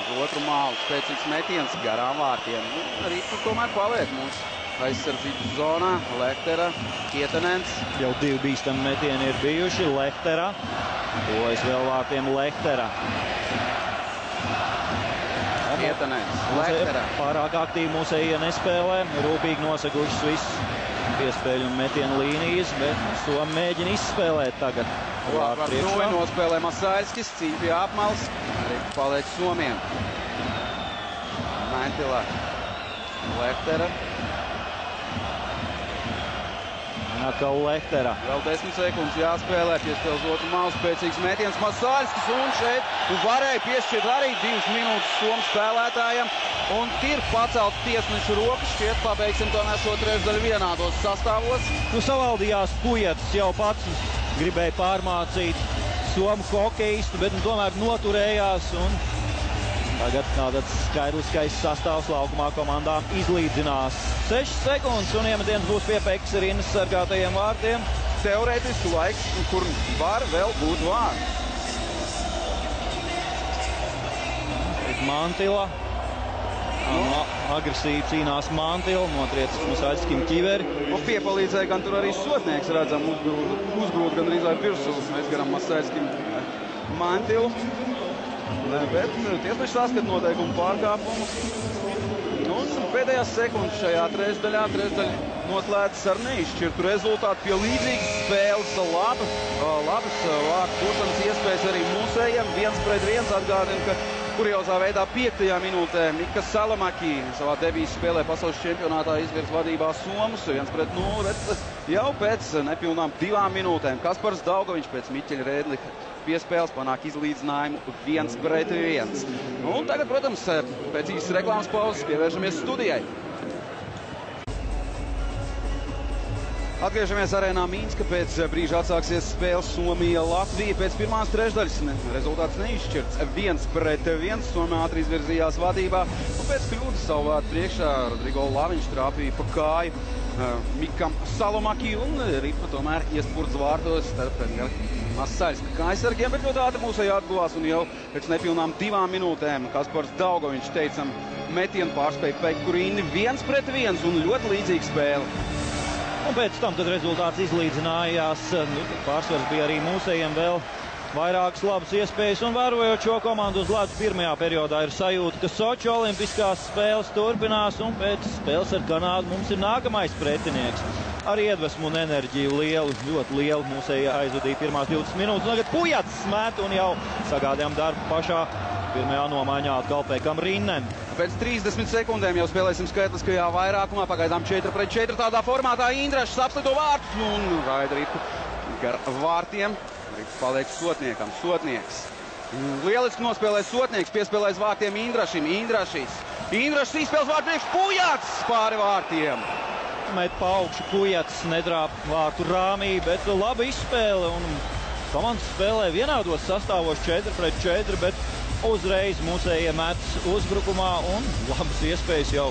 Uz otru mālu spēcīgs metiens garām vārtiem. Arī tomēr paliek mums aizsardzības zonā. Lehtera, Kietenens. Jau 2 bīstami metieni ir bijuši. Lehtera. Tuvojas vēl vārtiem Lehtera. Kietenens, Lehtera. Pārāk aktīvi mūsējie nespēlē. Rūpīgi nosegušas viss piespēļu un metienu līnijas, bet Somi mēģina izspēlēt tagad. Par nulli nospēlē Masāļskis, cīņa pie apmales. Arī paliek Somiem. Mantila, Lehtera. Atkal Lehtera. Vēl 10 sekundes jāspēlē, piespēles otru malu, spēcīgs metiens Masāļskis, un šeit varēja piešķirt arī 2 minūtes Somu spēlētājiem. Un ir pacelt tiesnešu rokas, šķiet pabeigsim tomēr šo trešdaļu vienādos sastāvos. Nu, savaldījās Pujats jau pats gribēja pārmācīt Somu hokeistu, bet tomēr noturējās. Un tagad tāds skaidriskais sastāvs laukumā komandām izlīdzinās. 6 sekundes un iemetiens būs pie Pekarinas sargātajiem vārtiem. Teorētiski laiks, kur var vēl būt vārds. Mantila. Agresīvi cīnās Mantila, notriecis Masāļskim ķiveri. Un piepalīdzēja gan tur arī sotnieks, redzam, uzgrūt gan arī virsū. Mēs garam Masāļskim Mantilu. Bet tiesneši saskat noteikumu pārkāpumus. Un pēdējās sekundes šajā trešdaļā. Trešdaļa noslēdzas ar neizšķirtu rezultātu pie līdzīgas spēles. Labas vārtu kursanas iespējas arī mūsējiem. 1-1 atgādina, ka kuriozā veidā 5. minūtē Mika Salamaki savā debijas spēlē pasaules čempionātā izvirs vadībā Somus 1-0, bet jau pēc nepilnām 2 minūtēm Kaspars Daugaviņš pēc Miķeļa Rēdliha piespēles panāk izlīdzinājumu 1-1. Un tagad, protams, pēc īsas reklāmas pauzes pievēršamies studijai. Atgriežamies arēnā Mīnska, pēc brīža atsāksies spēle Somija-Latvija. Pēc pirmās trešdaļas rezultāts neizšķirts 1-1. Somija ātri izvirzījās vadībā. Un pēc kļūdas savu vārtu priekšā Rodrigo Laviņš trāpīja pa kāju Mikam Salomaki un ritma tomēr iespurts vārtos starp Masāļska kājsargiem, bet ļoti ātri mūsēji atguvās un jau pēc nepilnām 2 minūtēm Kaspars Daugaviņš teicam metienu pārspēja Pekurini 1-1 un ļoti līdzīga spēle. Un pēc tam, kad rezultāts izlīdzinājās, pārsvars bija arī mūsējiem vēl vairākas labas iespējas. Un vērojot šo komandu uz ledus pirmajā periodā ir sajūta, ka Soči olimpiskās spēles turpinās un pēc spēles ar Kanādu mums ir nākamais pretinieks. Ar iedvesmu un enerģiju lielu, ļoti lielu mūsēji aizvadīja pirmās 20 minūtes. Un tagad Pujats met un jau sagādājām darbu pašā pirmajā nomaiņā atkal Pekarinim. Pēc 30 sekundēm jau spēlēsim skaitliskajā vairākumā. Pagaidām 4-4 tādā formātā. Indrašs apslito vārtus un raida ripu gar vārtiem. Rips paliek sotniekam. Sotnieks. Lieliski nospēlēs sotnieks. Piespēlēs vārtiem Indrašim. Indrašs izspēles vārtu priekš. Pujats pāri vārtiem. Met pa augšu Pujats, nedrāp vārtu rāmī, bet laba izspēle. Un komandas spēlē vienādos sastāvos 4-4, bet uzreiz mūsējie metas uzbrukumā un labas iespējas jau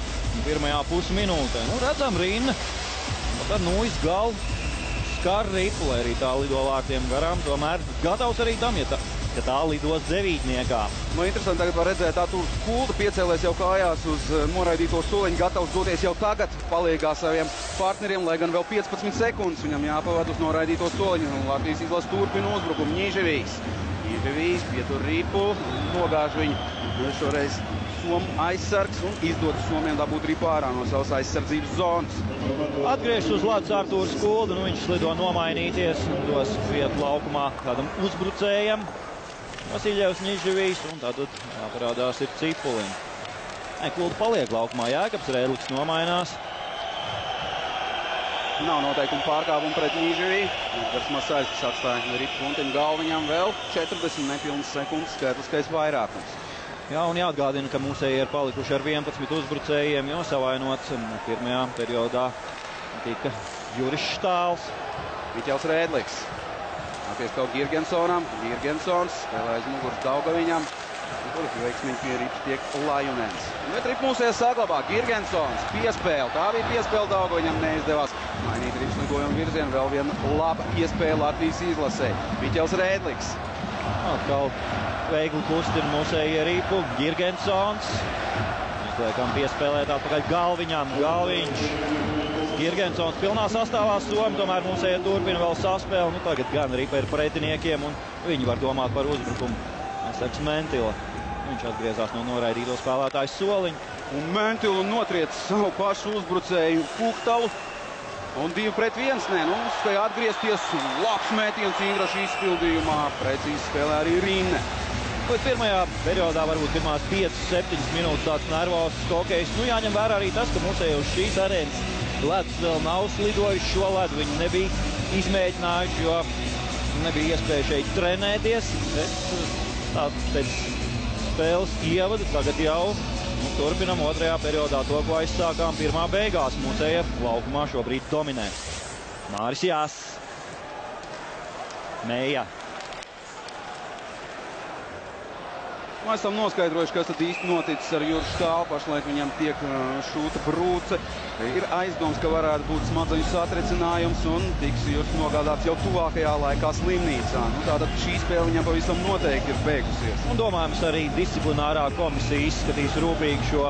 pirmajā pusminūtē. Nu, redzam, Rīna, tad nūjas galvu skar ripu, lai arī tā lido vārtiem garām. Tomēr gatavs arī tam, ja tā lidos devītniekā. Nu, interesanti tagad var redzēt, Artūrs Kulda piecēlēs jau kājās uz noraidīto soliņu, gatavs doties jau tagad palīgā saviem partneriem, lai gan vēl 15 sekundes viņam jāpavada uz noraidīto soliņu. Latvijas izlase turpina uzbrukumu. Ņīževijs pietur ripu, nogāž viņu šoreiz somu aizsargs un izdodas somiem dabūt ripu ārā no savas aizsardzības zonas. Atgriežas uz ledus Artūrs Kulda, viņš slido nomainīties un dos vietu laukumā kādam uzbrucējam. Vasiļevs Ņīževijs un tātad jāparādās ir Cipulim. Kulda paliek laukumā, Jēkabs Rēdliks nomainās. Nav noteikuma pārkāpuma pret Ņīževiju. Edgars Masāļs, kas atstāja ripu Guntim Galviņam, vēl 40 nepilnas sekundes skaitliskais vairākums. Jā, un jāatgādina, ka mūsēji ir palikuši ar 11 uzbrucējiem, jo savainots pirmajā periodā tika Juris Štāls. Miķels Rēdliks. Pieskau Girgensonam. Girgensons spēlē aiz muguras Daugaviņam. Tur veiksmīgi pie rips tiek Lajunens. Bet ripu mūsēs saglabā. Girgensons piespēle. Tā bija piespēle Daugaviņam, neizdevās mainīt rips lidojumu virzienu. Vēl viena laba iespēja Latvijas izlasē. Miķels Rēdliks. Atkal veikli kustina mūsēji ripu. Girgensons. Izliekam piespēlēt atpakaļ Galviņam. Galviņš. Girgensons pilnā sastāvā somi, tomēr mūsēji turpina vēl saspēli. Nu, tagad gan ripa ir pretiniekiem un viņi var domāt par uzbrukumu. Aizsargs Mentila. Viņš atgriezās no noraidīto spēlētāju soliņu. Un Mentila notriec savu pašu uzbrucēju Puktalu. Un 2-1. Nu, spēja atgriezties. Labs mētiens Ingraša izpildījumā. Precīzi spēlē arī Rinne. Bet pirmajā periodā varbūt pirmās 5-7 minūtes tāds nervozs hokejs. Nu, jāņem vērā arī tas, ka mūsēji uz šīs arēnas ledus vēl nav slidojuši. Šo ledu viņi nebija izmēģinājuši, jo nebija iespēja šeit trenēties. Bet pēc spēles ievada tagad jau turpinam otrajā periodā to, ko aizsākām pirmā beigās. Mūsēji laukumā šobrīd dominē. Māris Jāss. Meija. Mēs esam noskaidrojuši, kas tad īsti noticis ar Juru Štālu. Pašlaik viņam tiek šūta brūce. Ir aizdoms, ka varētu būt smadzeņu satricinājums un tiks Juris nogādāts jau tuvākajā laikā slimnīcā. Nu, tātad šī spēle viņam pavisam noteikti ir beigusies. Un domājams, arī disciplinārā komisija izskatīs rūpīgi šo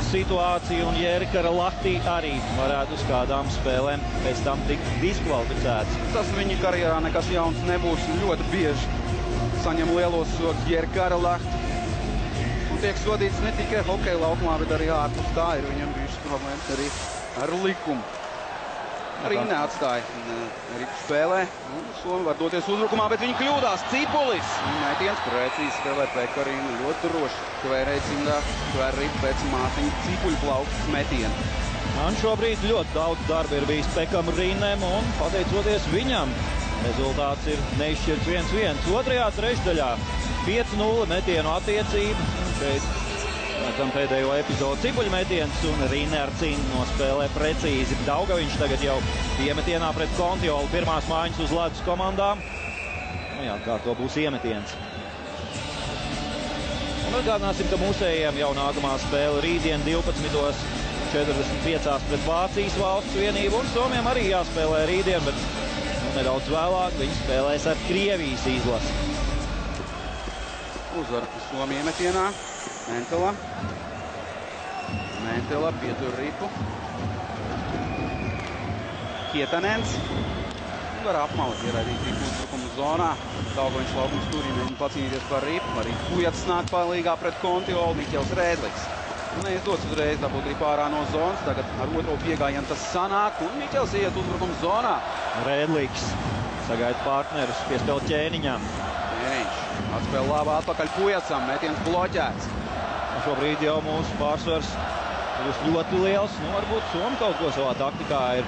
situāciju un Jērkara Lahtī arī varētu uz kādām spēlēm pēc tam tikt diskvalificēts. Tas viņa karjerā nekas jauns nebūs. Ļoti bieži saņem lielos sokus Jērkara Lahti. Tiek sodīts ne tikai hokeja laukumā, bet arī ārpus tā ir viņam bijušas problēmas arī ar likumu. Arī neatstāja ripu spēlē. Somi var doties uzbrukumā, bet viņi kļūdās. Cipulis. Mētiens precīzi spēlē Pekarīnu. Ļoti droši kvērēja cimdā. Kvēr ripu pēc Mārtiņa Cipuļu plaukstas metienu. Man šobrīd ļoti daudz darba ir bijis Pekam Rīnem un pateicoties viņam rezultāts ir neizšķirts 1-1. Otrajā trešdaļā 5-0 metienu attiecība. Šeit redzam pēdējo epizodu Cipuļu metiens un Rīne ar cīnu nospēlē precīzi. Daugaviņš tagad jau iemetienā pret Kontiolu. Pirmās mājiņas uz ledus komandām. Nu jā, kā to būs iemetiens. Un atgādināsim, ka mūsējiem jau nākamā spēle rītdien 12:45 pret Vācijas valsts vienību. Un Somiem arī jāspēlē rītdien, bet nedaudz vēlāk viņi spēlēs ar Krievijas izlasi. Uzvar Somija iemetienā. Mentila pietur ripu. Kietanens. Var apmali ieraidīt ripu uzbrukumu zonā. Daugaviņš laukums turī mēģina pacīnīties par ripu. Arī Kujats nāk palīgā pret Kontiolu. Miķels Rēdliks. Neizdots uzreiz dabūt ripu ārā no zonas. Tagad ar otro piegājienu tas sanāk. Un Miķels iet uzbrukumu zonā. Rēdliks sagaida partnerus piespēl Ķēniņam. Ķēniņš atspēl labā atpakaļ Kujatsam. Metiens bloķēts. Šobrīd jau mūsu pārsvars ir ļoti liels. Nu, varbūt Somi kaut ko savā taktikā ir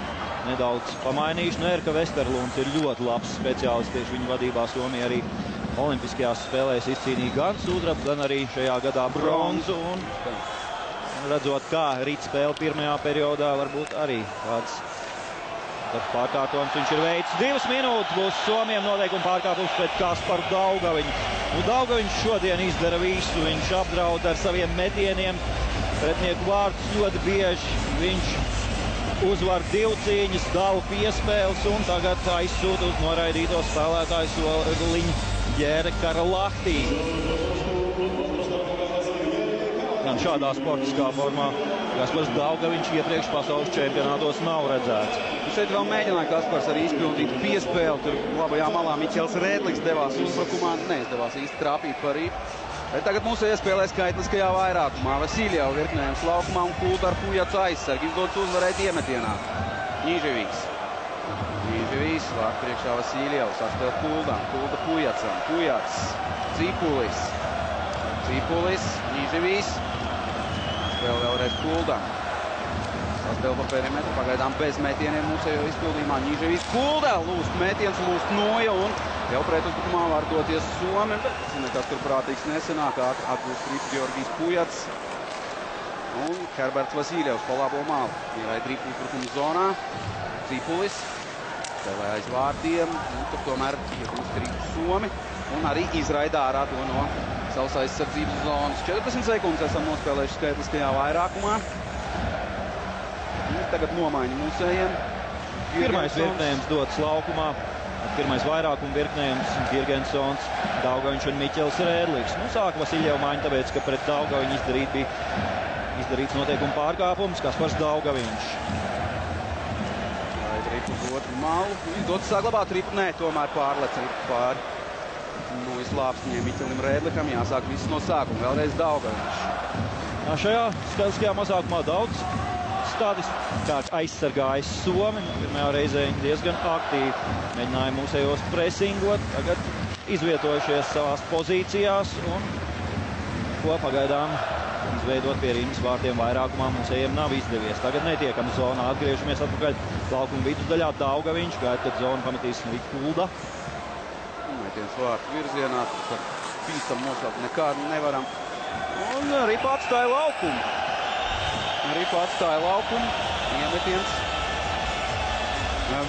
nedaudz pamainījuši. Nu, Erika Vesterlunds ir ļoti labs speciālists tieši viņa vadībā. Somija arī olimpiskajās spēlēs izcīnīja gan sudrabu, gan arī šajā gadā bronzu. Un redzot, kā rīt spēle pirmajā periodā, varbūt arī kāds pārkārtojums viņš ir veicis. 2 minūtes būs Somiem noteikuma pārkārtums pret Kasparu Daugaviņu. Nu, Daugaviņš šodien izdara visu. Viņš apdraud ar saviem metieniem pretinieku vārdus ļoti bieži. Viņš uzvar 2 cīņas, dala piespēles un tagad aizsūta uz noraidīto spēlētāju soliņu Jēra Karalahtī. Gan šādā sportiskā formā Kaspars Daugaviņš iepriekš pasaules čempionātos nav redzēts. Šeit vēl mēģināja Kaspars arī izpildīt piespēli. Tur labajā malā Miķels Rēdlis devās uzbrukumā, neizdevās īsti trāpīt par ripu. Bet tagad mūsu iespēlē skaitliskajā vairākumā. Vasiljeva virknējums laukumā un Kulda ar Pujats aizsargi. Izdodas uzvarēt iemetienā. Ņīževīks. Ņīževīks, vārds priekšā Vasiljevs, atspēl Kuldam. Kulda Pujatsam. Pujats. Cipulis. Cipulis. Ņīževīks. Spēl vēlreiz Kuldam. Saspēl pa perimetru, pagaidām bez metieniem mūsējo izpildījumā. Ņīževīks. Kulda lūst metiens, lūst Noja un jau pretuzbrukumā var doties Somi, bet nekas tur prātīgs nesenāk. Atgūst ripu Georgijs Pujats un Herberts Vasiljevs pa labo malu. Ieraid ripu uzbrukumu zonā. Cipulis spēlē aiz vārtiem, un tur tomēr iegūst ripu Somi un arī izraida ārā to no savas aizsardzības zonas. 14 sekundes esam nospēlējuši skaitliskajā vairākumā. Tagad nomaiņa mūsējiem. Pirmais virknējums dots laukumā. Pirmais vairākuma virknējums Girgensons, Daugaviņš un Miķels Rēdlis. Sāka Vasiljeva maiņa, tāpēc, ka pret Daugaviņu izdarīts noteikuma pārkāpums. Kaspars Daugaviņš. Laid ripu uz otru malu. Izdodas saglabāt ripu. Nē, tomēr pārlec ripu pāri. No izlāpsņiem Miķelim Rēdlikam jāsāk viss no sākuma. Vēlreiz Daugaviņš. Šajā skaitliskajā mazākumā daudz stādis kāds aizsargājis Somi. Pirmajā reizē viņi diezgan aktīvi mēģināja mūsējos presingot. Tagad izvietojušies savās pozīcijās un ko pagaidām izveidot pie rindas vārtiem vairākumā mūsējiem nav izdevies. Tagad netiekam zonā. Atgriežamies atpakaļ laukuma vidusdaļā. Daugaviņš gaida, kad zonu pametīs Kulda. Metiens vārtu virzienā. Par pīstam nosaukt nekādu nevaram. Un ripa atstāja laukumu. Ripa atstāja laukumu. Iemetiens.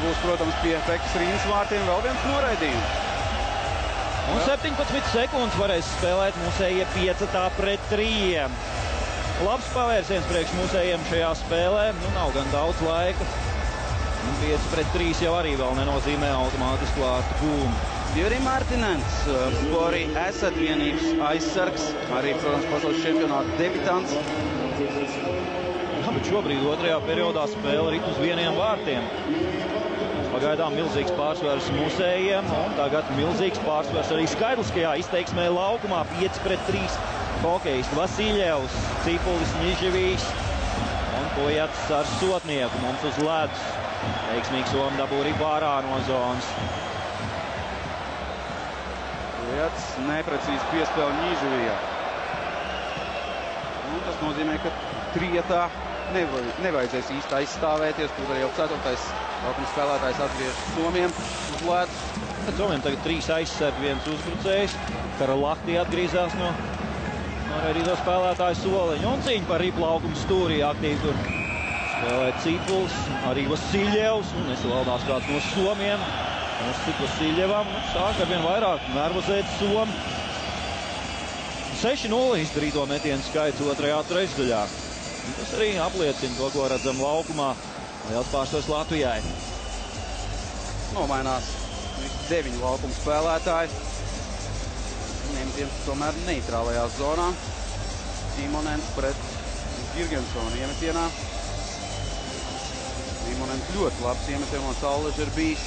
Būs, protams, pie Pekas rindas vārtiem vēl viens noraidījums. Un 17 sekundes varēs spēlēt mūsējie 5-3. Labs pavērsiens priekš mūsējiem šajā spēlē. Nav gan daudz laika. 5-3 jau arī vēl nenozīmē automātisku vārtu gūmu. Juri Martinens, Bori esat vienības aizsargs. Arī, protams, pasaules čempionāta debitants. Bet šobrīd otrajā periodā spēle rit uz vieniem vārtiem. Pagaidām milzīgs pārsvars mūsējiem, un tagad milzīgs pārsvars arī skaitliskajā izteiksmē laukumā. 5-3 hokejisti Vasiljevs, Cipulis, Ņīževīks un Pujats ar sotnieku mums uz ledus. Veiksmīgi Somi dabū ripu ārā no zonas. Pujats neprecīzi piespēle Ņīževijā. Tas nozīmē, ka trietā nevajadzēs īsti aizstāvēties. Tur arī jau 4. laukuma spēlētājs atgriežas Somiem uz ledus. Somiem tagad 3 aizsargi, 1 uzbrucējs. Karalahtī atgriezās no noraidīto spēlētāju soliņu. Un cīņa par ripu laukumu stūrī aktīvi tur spēlē Cipulis, arī Vasiljevs. Un nesavaldās kāds no Somiem. Uzsit Vasiljevam. Sāk ar vien vairāk nervozēt Somi. 6-0 izdarīto metienu skaits otrajā trešdaļā. Tas arī apliecina to, ko redzam laukumā. Liels pārsvars Latvijai. Nomainās 9 laukuma spēlētāji. Iemetiens tomēr neitrālajā zonā. Simonens pret Girgensonu iemetienā. Simonens ļoti labs iemetienos Allaži ir bijis.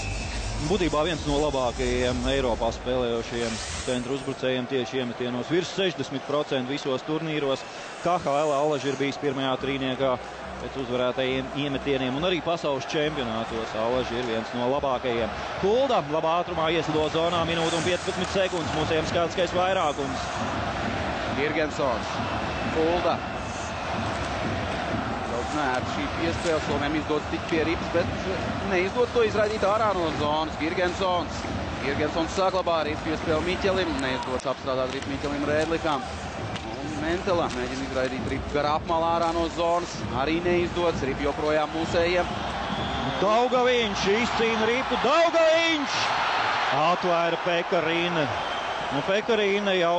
Būtībā viens no labākajiem Eiropā spēlējošiem centru uzbrucējiem tieši iemetienos. Virs 60% visos turnīros. KHL Allaži ir bijis pirmajā trīniekā pēc uzvarētajiem iemetieniem un arī pasaules čempionātos. Allaži ir viens no labākajiem. Kulda labā ātrumā ieslido zonā, minūte un 15 sekundes. Mūsējiem skaitliskais vairākums. Girgensons. Kulda. Nē, šī piespēle Somiem izdodas tik pie ripas, bet neizdodas to izraidīt ārā no zonas. Girgensons. Girgensons saglabā ripu piespēli Miķelim. Neizdodas apstrādāt ripu Miķelim Rēdlikam. Un Mentela mēģina izraidīt ripu garā apmalā ārā no zonas. Arī neizdodas. Ripu joprojām mūsējiem. Daugaviņš izcīna ripu. Daugaviņš! Atvēra Pekarīna. Pekarīna jau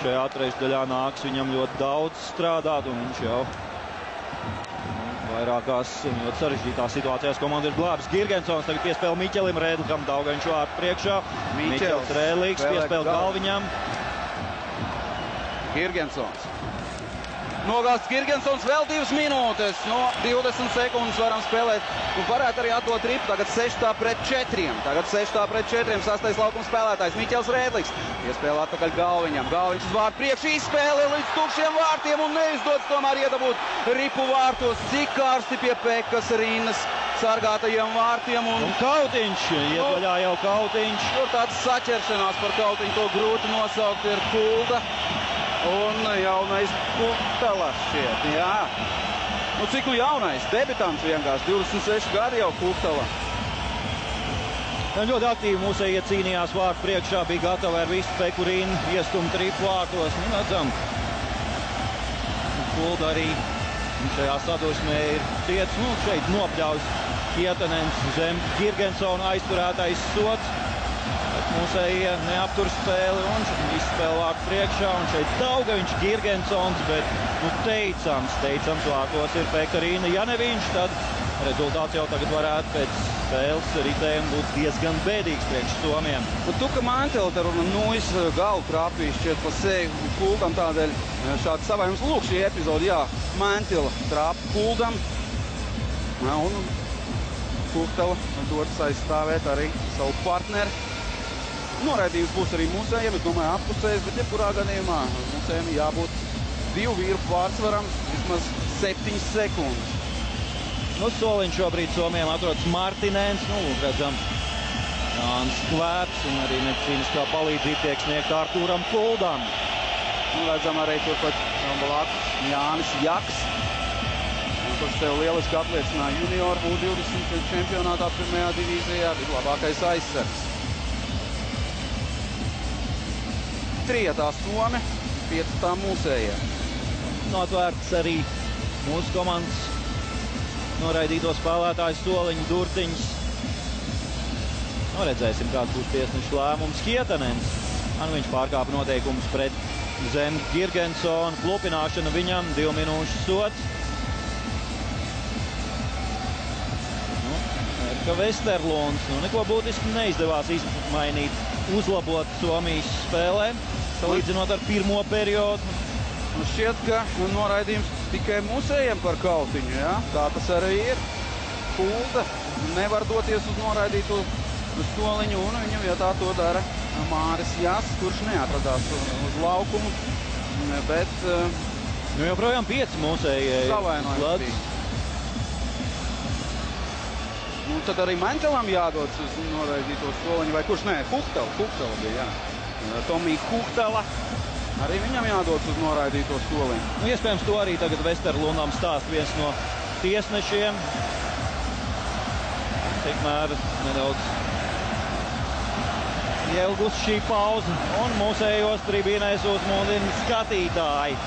šajā trešdaļā nāks viņam ļoti daudz strādāt, un viņš jau Vairākās ļoti sarežģītās situācijās komanda ir glābis. Girgensons tagad piespēle Miķelim Rēdlikam, Daugaņš vārtu priekšā. Miķels Rēdliks piespēle Galviņam. Girgensons. Nogāsts Girgensons vēl 2 minūtes. No 20 sekundes varam spēlēt. Un varētu arī atdot ripu. Tagad 6-4. Sastais laukums spēlētājs Miķels Rēdliks. Iespēle atpakaļ Galviņam. Galviņš uz vārtu priekšu izspēle līdz tukšiem vārtiem un neizdodas tomēr iedabūt ripu vārtos. Cik karsti pie Pekas rinnas sargātajiem vārtiem. Un Kautiņš, iedvaļā jau Kautiņš. Tur tāds saķeršanās par Kautiņu, to grūti nosaukt, ir Kulda. Un jaunais Kuhtala šķiet, jā. Nu, cik jaunais? Debitants vienkārši, 26 gadi jau Kuhtala. Ļoti aktīvi mūsējie cīnījās vārtu priekšā, bija gatavi ar visu Peku rinnu iestumt ripu vārtos. Nu, redzam, Kulda arī šajā sadursmē ir tiec. Nu, šeit nopļaus Kietenens zem Girgensona aizturētais sots. Mūsējie neaptur spēli un izspēle vārtu priekšā. Un šeit Daugaviņš, Girgensons, bet nu, teicams vārtos ir Peka Rīna. Ja ne viņš, tad rezultāts jau tagad varētu pēc spēles ritēm būt diezgan bēdīgs priekš Somiem. Un Tuka Mantela un Nuis galvu trāpīja šķiet pa seju Kuldam, tādēļ šādi savājums. Lūk, šī epizode, jā, Mantela trāpa Kuldam. Un Kuhtala dodas aizstāvēt arī savu partneri. Noraidījums būs arī mūsējiem, es domāju, apusējis, bet jebkurā gadījumā mūsējiem jābūt 2 vīru pārsvaram vismaz 7 sekundes. Nu, soliņš šobrīd Somijam atrodas Martinens, nu, redzam, Jānis Kvēps un arī medicīniskā palīdzība tiek sniegta Artūram Kuldam. Nu, redzam arī turpat blakus Jānis Jaks, kurš tev lieliski apliecināja junioru U20 čempionātā 1. divīzijā, bija labākais aizsargs. 3 Somi, 5 mūsējiem. Notvērts arī mūsu komandas noraidīto spēlētāju soliņu durtiņus. Nu, redzēsim, kāds būs tiesneša lēmums. Kietenens, viņš pārkāpa noteikumus pret zem Girgensonu. Klupināšana viņam, 2 minūšu sots. Nu, Erika Vesterlunds, nu, neko būtiski neizdevās izmainīt, uzlabot Somijas spēlē, salīdzinot ar pirmo periodu. Šķiet, ka noraidījums tikai mūsējiem par Kautiņu, jā? Tā tas arī ir. Kulda nevar doties uz noraidīto soliņu, un viņa vietā to dara Māris Jas, kurš neatradās uz laukumu, bet nu, joprojām 5 mūsējie savainojums bija. Nu, tad arī Mantelam jādodas uz noraidīto soliņu, vai kurš nē? Kuhtala bija, jā. Tomija Kuhtala. Arī viņam jādodas uz noraidīto soliņu. Nu, iespējams, to arī tagad Vesterlundam stāst viens no tiesnešiem. Tikmēr nedaudz ilgus šī pauze, un mūsējos tribīnēs uzmundina skatītāji.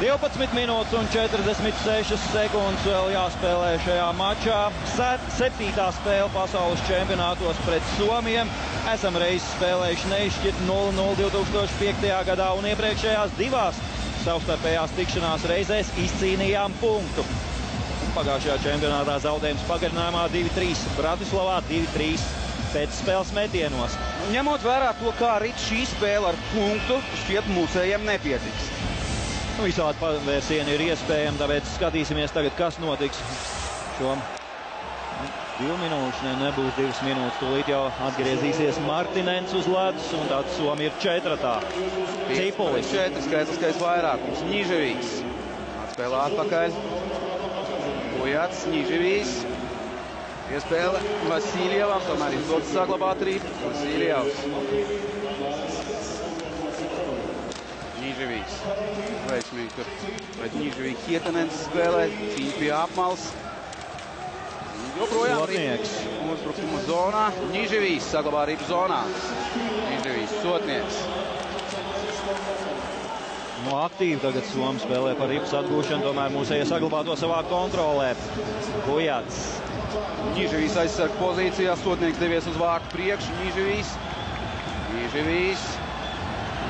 12 minūtes un 46 sekundes vēl jāspēlē šajā mačā. 7. spēle pasaules čempionātos pret Somiem. Esam reiz spēlējuši neizšķirt 0-0 2005. gadā un iepriekšējās 2 savstarpējās tikšanās reizēs izcīnījām punktu. Un pagājušajā čempionātā zaudējums pagarinājumā 2-3. Bratislavā 2-3 pēc spēles metienos. Ņemot vērā to, kā rit šī spēle ar punktu, šķiet mūsējiem nepietiks. Nu, visādi pavērsieni ir iespējami, tāpēc skatīsimies tagad, kas notiks šo 2 minūšu, nebūs 2 minūtes. Tūlīt jau atgriezīsies Martinens uz ledus, un tāds Somi ir 4. Cipulis. 4 skaitliskais vairākums. Ņiževijs. Atspēlē atpakaļ. Bujats, Ņiževijs. Iespēle Vasiljevam, tomēr izdodas saglabāt rītu. Vasiljevs. Ņiževijs. Veiksmīgi tur pret Ņiževiju Kietenens spēlē. Cīņa pie apmales. Joprojām Sotnieks. Uzbrukuma zonā. Ņiževijs saglabā ripu zonā. Ņiževijs, Sotnieks. Nu, aktīvi tagad Somi spēlē par ripas atgūšanu, tomēr mūsējie saglabā to savā kontrolē. Bujats. Ņiževijs aizsarg pozīcijā. Sotnieks devies uz vārtu priekšu. Ņiževijs.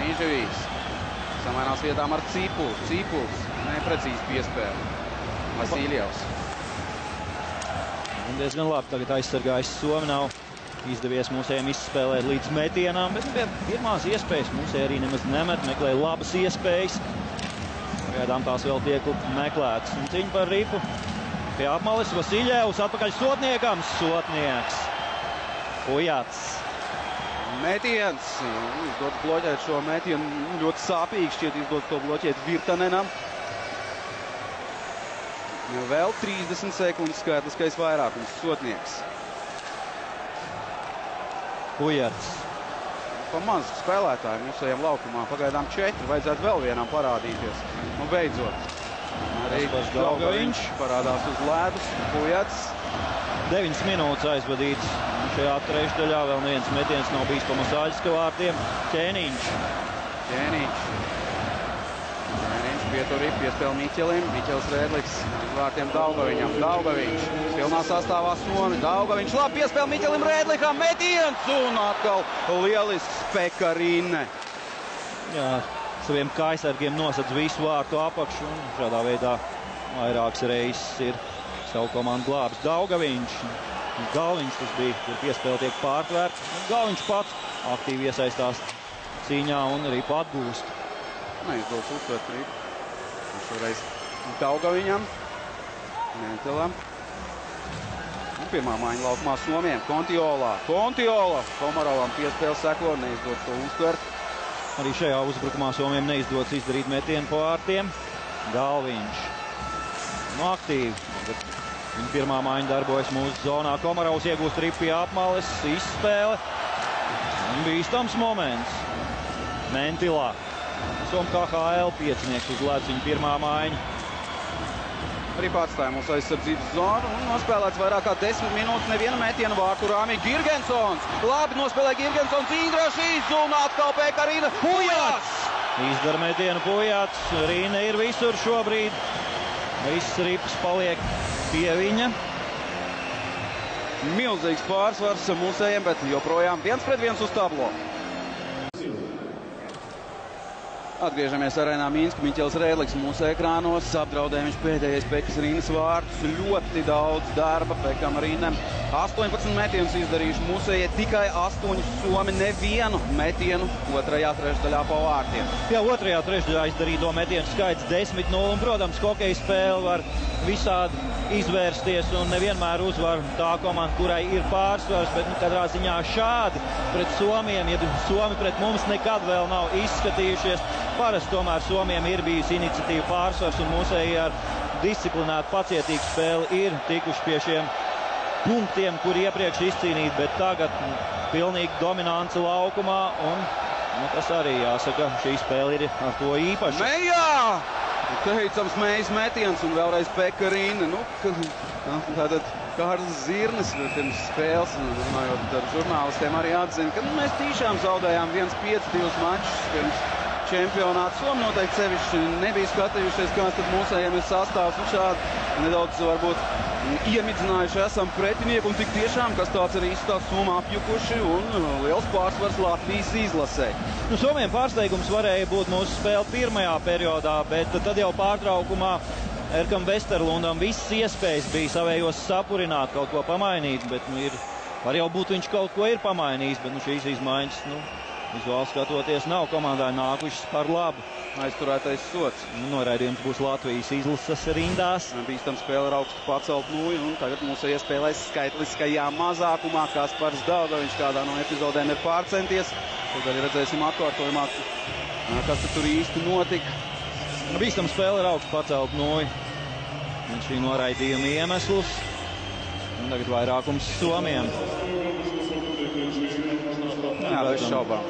Ņiževijs. Samainās vietām ar Cipuls. Neprecīzi piespēle. Vasiljevs. Un diezgan labi tagad aizsargājis Somi. Nav izdevies mūsējiem izspēlēt līdz metienām, bet pie pirmās iespējas mūsēji arī nemaz nemet, meklē labas iespējas. Pagaidām tās vēl tiek meklētas. Un cīņa par ripu pie apmales. Vasiljevs atpakaļ Sotniekam. Sotnieks. Pujats. Metiens. Izdodas bloķēt šo metienu. Ļoti sāpīgi šķiet izdodas to bloķēt Virtanenam. Vēl 30 sekundes skaitliskais vairākums. Sotnieks. Pujats. Pa maz spēlētāji mūsējiem laukumā. Pagaidām 4. Vajadzētu vēl vienam parādīties. Nu, beidzot. Arī Daugaviņš parādās uz ledus. Pujats. 9 minūtes aizvadīts. Šajā trešdaļā vēl neviens metiens nav bijis pa Masāļska vārtiem. Ķēniņš. Ķēniņš pieturī, piespēl Miķelim. Miķels Rēdliks uz vārtiem Daugaviņam. Daugaviņš pilnā sastāvā Somi. Daugaviņš labi piespēl Miķelim Rēdlikam. Metiens un atkal lielisks Pekarine. Jā, saviem kājsargiem nosedz visu vārtu apakšu un šādā veidā vairākas reizes ir savu komandu glābis. Daugaviņš. Galviņš tas bija, kur piespēle tiek pārtvērts. Galviņš pats aktīvi iesaistās cīņā un arī atgūst. Neizdodas uztvert ripu. Šoreiz Daugaviņam. Mentelam. Un pirmā maiņa laukumā Somiem. Kontiola. Komarovam piespēle seko, neizdodas to uztvert. Arī šajā uzbrukumā Somiem neizdodas izdarīt metienu pa vārtiem. Galviņš. Nu, aktīvi. Viņa pirmā maiņa darbojas mūsu zonā. Komarovs iegūst ripu pie apmales. Izspēle. Un bīstams moments. Mentilā. Somu KHL piecinieks uz ledus viņa pirmā maiņa. Arī pārstāja mūsu aizsardzības zonu un nospēlēts vairāk kā 10 minūtes neviena metiena vārtu rāmī. Girgensons. Labi nospēlē Girgensons. Indrašīs un atkal Pekarina. Pujats! Izdara metienu Pujats. Rīne ir visur šobrīd. Viss rips paliek pie viņa. Milzīgs pārsvars mūsējiem, bet joprojām 1-1 uz tablo. Atgriežamies arēnā Minska. Miķels Rēdliks mūsu ekrānos. Apdraudējums pēdējais Pekas Rīnes vārtus. Ļoti daudz darba Pekam Rīnem. 18 metienus izdarījuši mūsējie, tikai 8 Somi, nevienu metienu otrajā trešdaļā pa vārtiem. Jā, otrajā trešdaļā izdarīto metienu skaits 10-0. Un, protams, hokeja spēle var visādi izvērsties un nevienmēr uzvar tā komanda, kurai ir pārsvars, bet katrā ziņā šādi pret Somiem, ja Somi pret mums nekad vēl nav izskatījušies. Parasti tomēr Somiem ir bijusi iniciatīva pārsvars un mūsēji ar disciplinētu pacietīgu spēli ir tikuši pie šiem punktiem, kur iepriekš izcīnīt, bet tagad pilnīgi dominance laukumā un tas arī jāsaka, šī spēle ir ar to īpaša. Mejā! Teicams Mejas metiens un vēlreiz Pekarine. Tātad Kārlis Zirnis pirms spēles, runājot ar žurnālistiem, arī atzina, ka mēs tiešām zaudējām 1-5 mačus pirms čempionāta. Somi noteikti sevišķi nebija skatījušies, kāds tad mūsējiem ir sastāvs un šādi nedaudz varbūt iemidzinājuši esam pretinieku un tik tiešām, kas tāds arī izstāsts Somi apjukuši un liels pārsvars Latvijas izlasē. Somiem pārsteigums varēja būt mūsu spēle pirmajā periodā, bet tad jau pārtraukumā Erkam Vesterlundam visas iespējas bija savējos sapurināt, kaut ko pamainīt, bet var jau būt viņš kaut ko ir pamainījis, bet šīs izmaiņas, vizuāli skatoties, nav komandai nākušas par labu. Aizturētais sots. Noraidījums būs Latvijas izlases rindās. Bīstam spēle ar augstu pacelt nūju un tagad mūsu iespēlēs skaitliskajā mazākumā. Kaspars Daugaviņš kādā no epizodēm ir pārcenties. Tad arī redzēsim atkārtojumā, kas tur īsti notika. Bīstam spēle ar augstu pacelt nūju. Un šī noraidījuma iemesls. Un tagad vairākums Somiem. Jā, bez šaubām.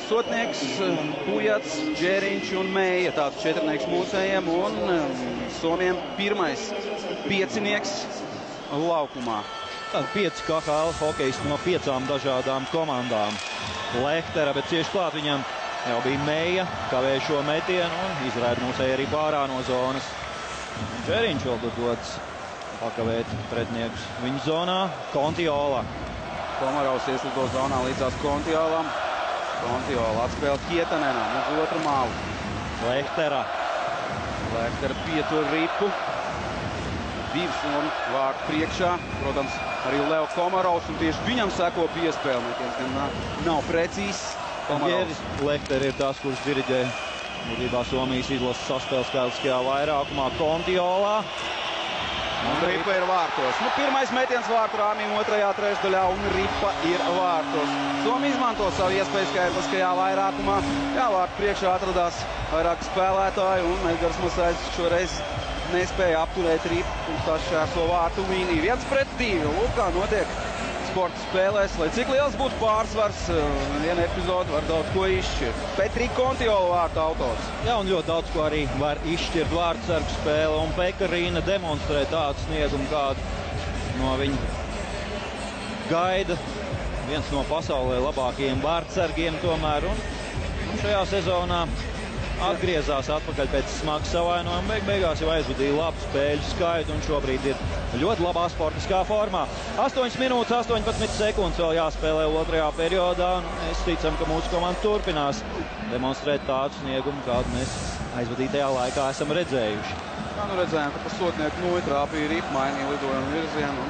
Sotnieks, Pujats, Džeriņš un Meja. Tāds četrnieks mūsējiem un Somiem pirmais piecinieks laukumā. Tātad 5 KHL hokejisti no 5 dažādām komandām. Lehtera, bet cieši klāt viņam jau bija Meja, kavēja šo metienu un izraida mūsēji arī pārā no zonas. Džeriņš vēl dodas pakavēt pretniekus viņa zonā. Kontiola. Komarovs ieslido zonā līdzās Kontiolam. Kontiola atspēle Kietanenam uz otru malu. Lehtera. Lehtera pietur ripu. 2 somi vārtu priekšā. Protams, arī Leo Komarovs, un tieši viņam seko piespēle. Metiens gan nav precīzs. Lehtera ir tas, kurš diriģē būtībā Somijas izlases saspēles skaitliskajā vairākumā Kontiolā. Un ripa ir vārtos. Pirmais metiens vārtu rāmīm otrajā trešdaļā, un ripa ir vārtos. Somija izmanto savu iespēju skaitliskajā vairākumā. Jā, vārtu priekšā atradās vairāki spēlētāji, un Edgars Masāļs šoreiz nespēja apturēt ripu, un tas šķērso vārtu līniju. 1-2. Lūk, kā notiek sporta spēlēs. Lai cik liels būtu pārsvars, viena epizode var daudz ko izšķirt. Petri Kontiola vārtu autors. Jā, un ļoti daudz ko arī var izšķirt vārtsargu spēle, un Pekarīna demonstrē tādu sniegumu, kādu no viņa gaida. Viens no pasaulē labākajiem vārtsargiem tomēr, un šajā sezonā atgriezās atpakaļ pēc smagas savainojuma. Beigās jau aizvadīja labu spēļu skaitu un šobrīd ir ļoti labā sportiskā formā. 8 minūtes, 18 sekundes vēl jāspēlē otrajā periodā. Mēs ticam, ka mūsu komanda turpinās demonstrēt tādu sniegumu, kādu mēs aizvadītajā laikā esam redzējuši. Jā, redzējām, ka pa sotnieku noju trāpīja ripu, mainīja lidojumu virzienu un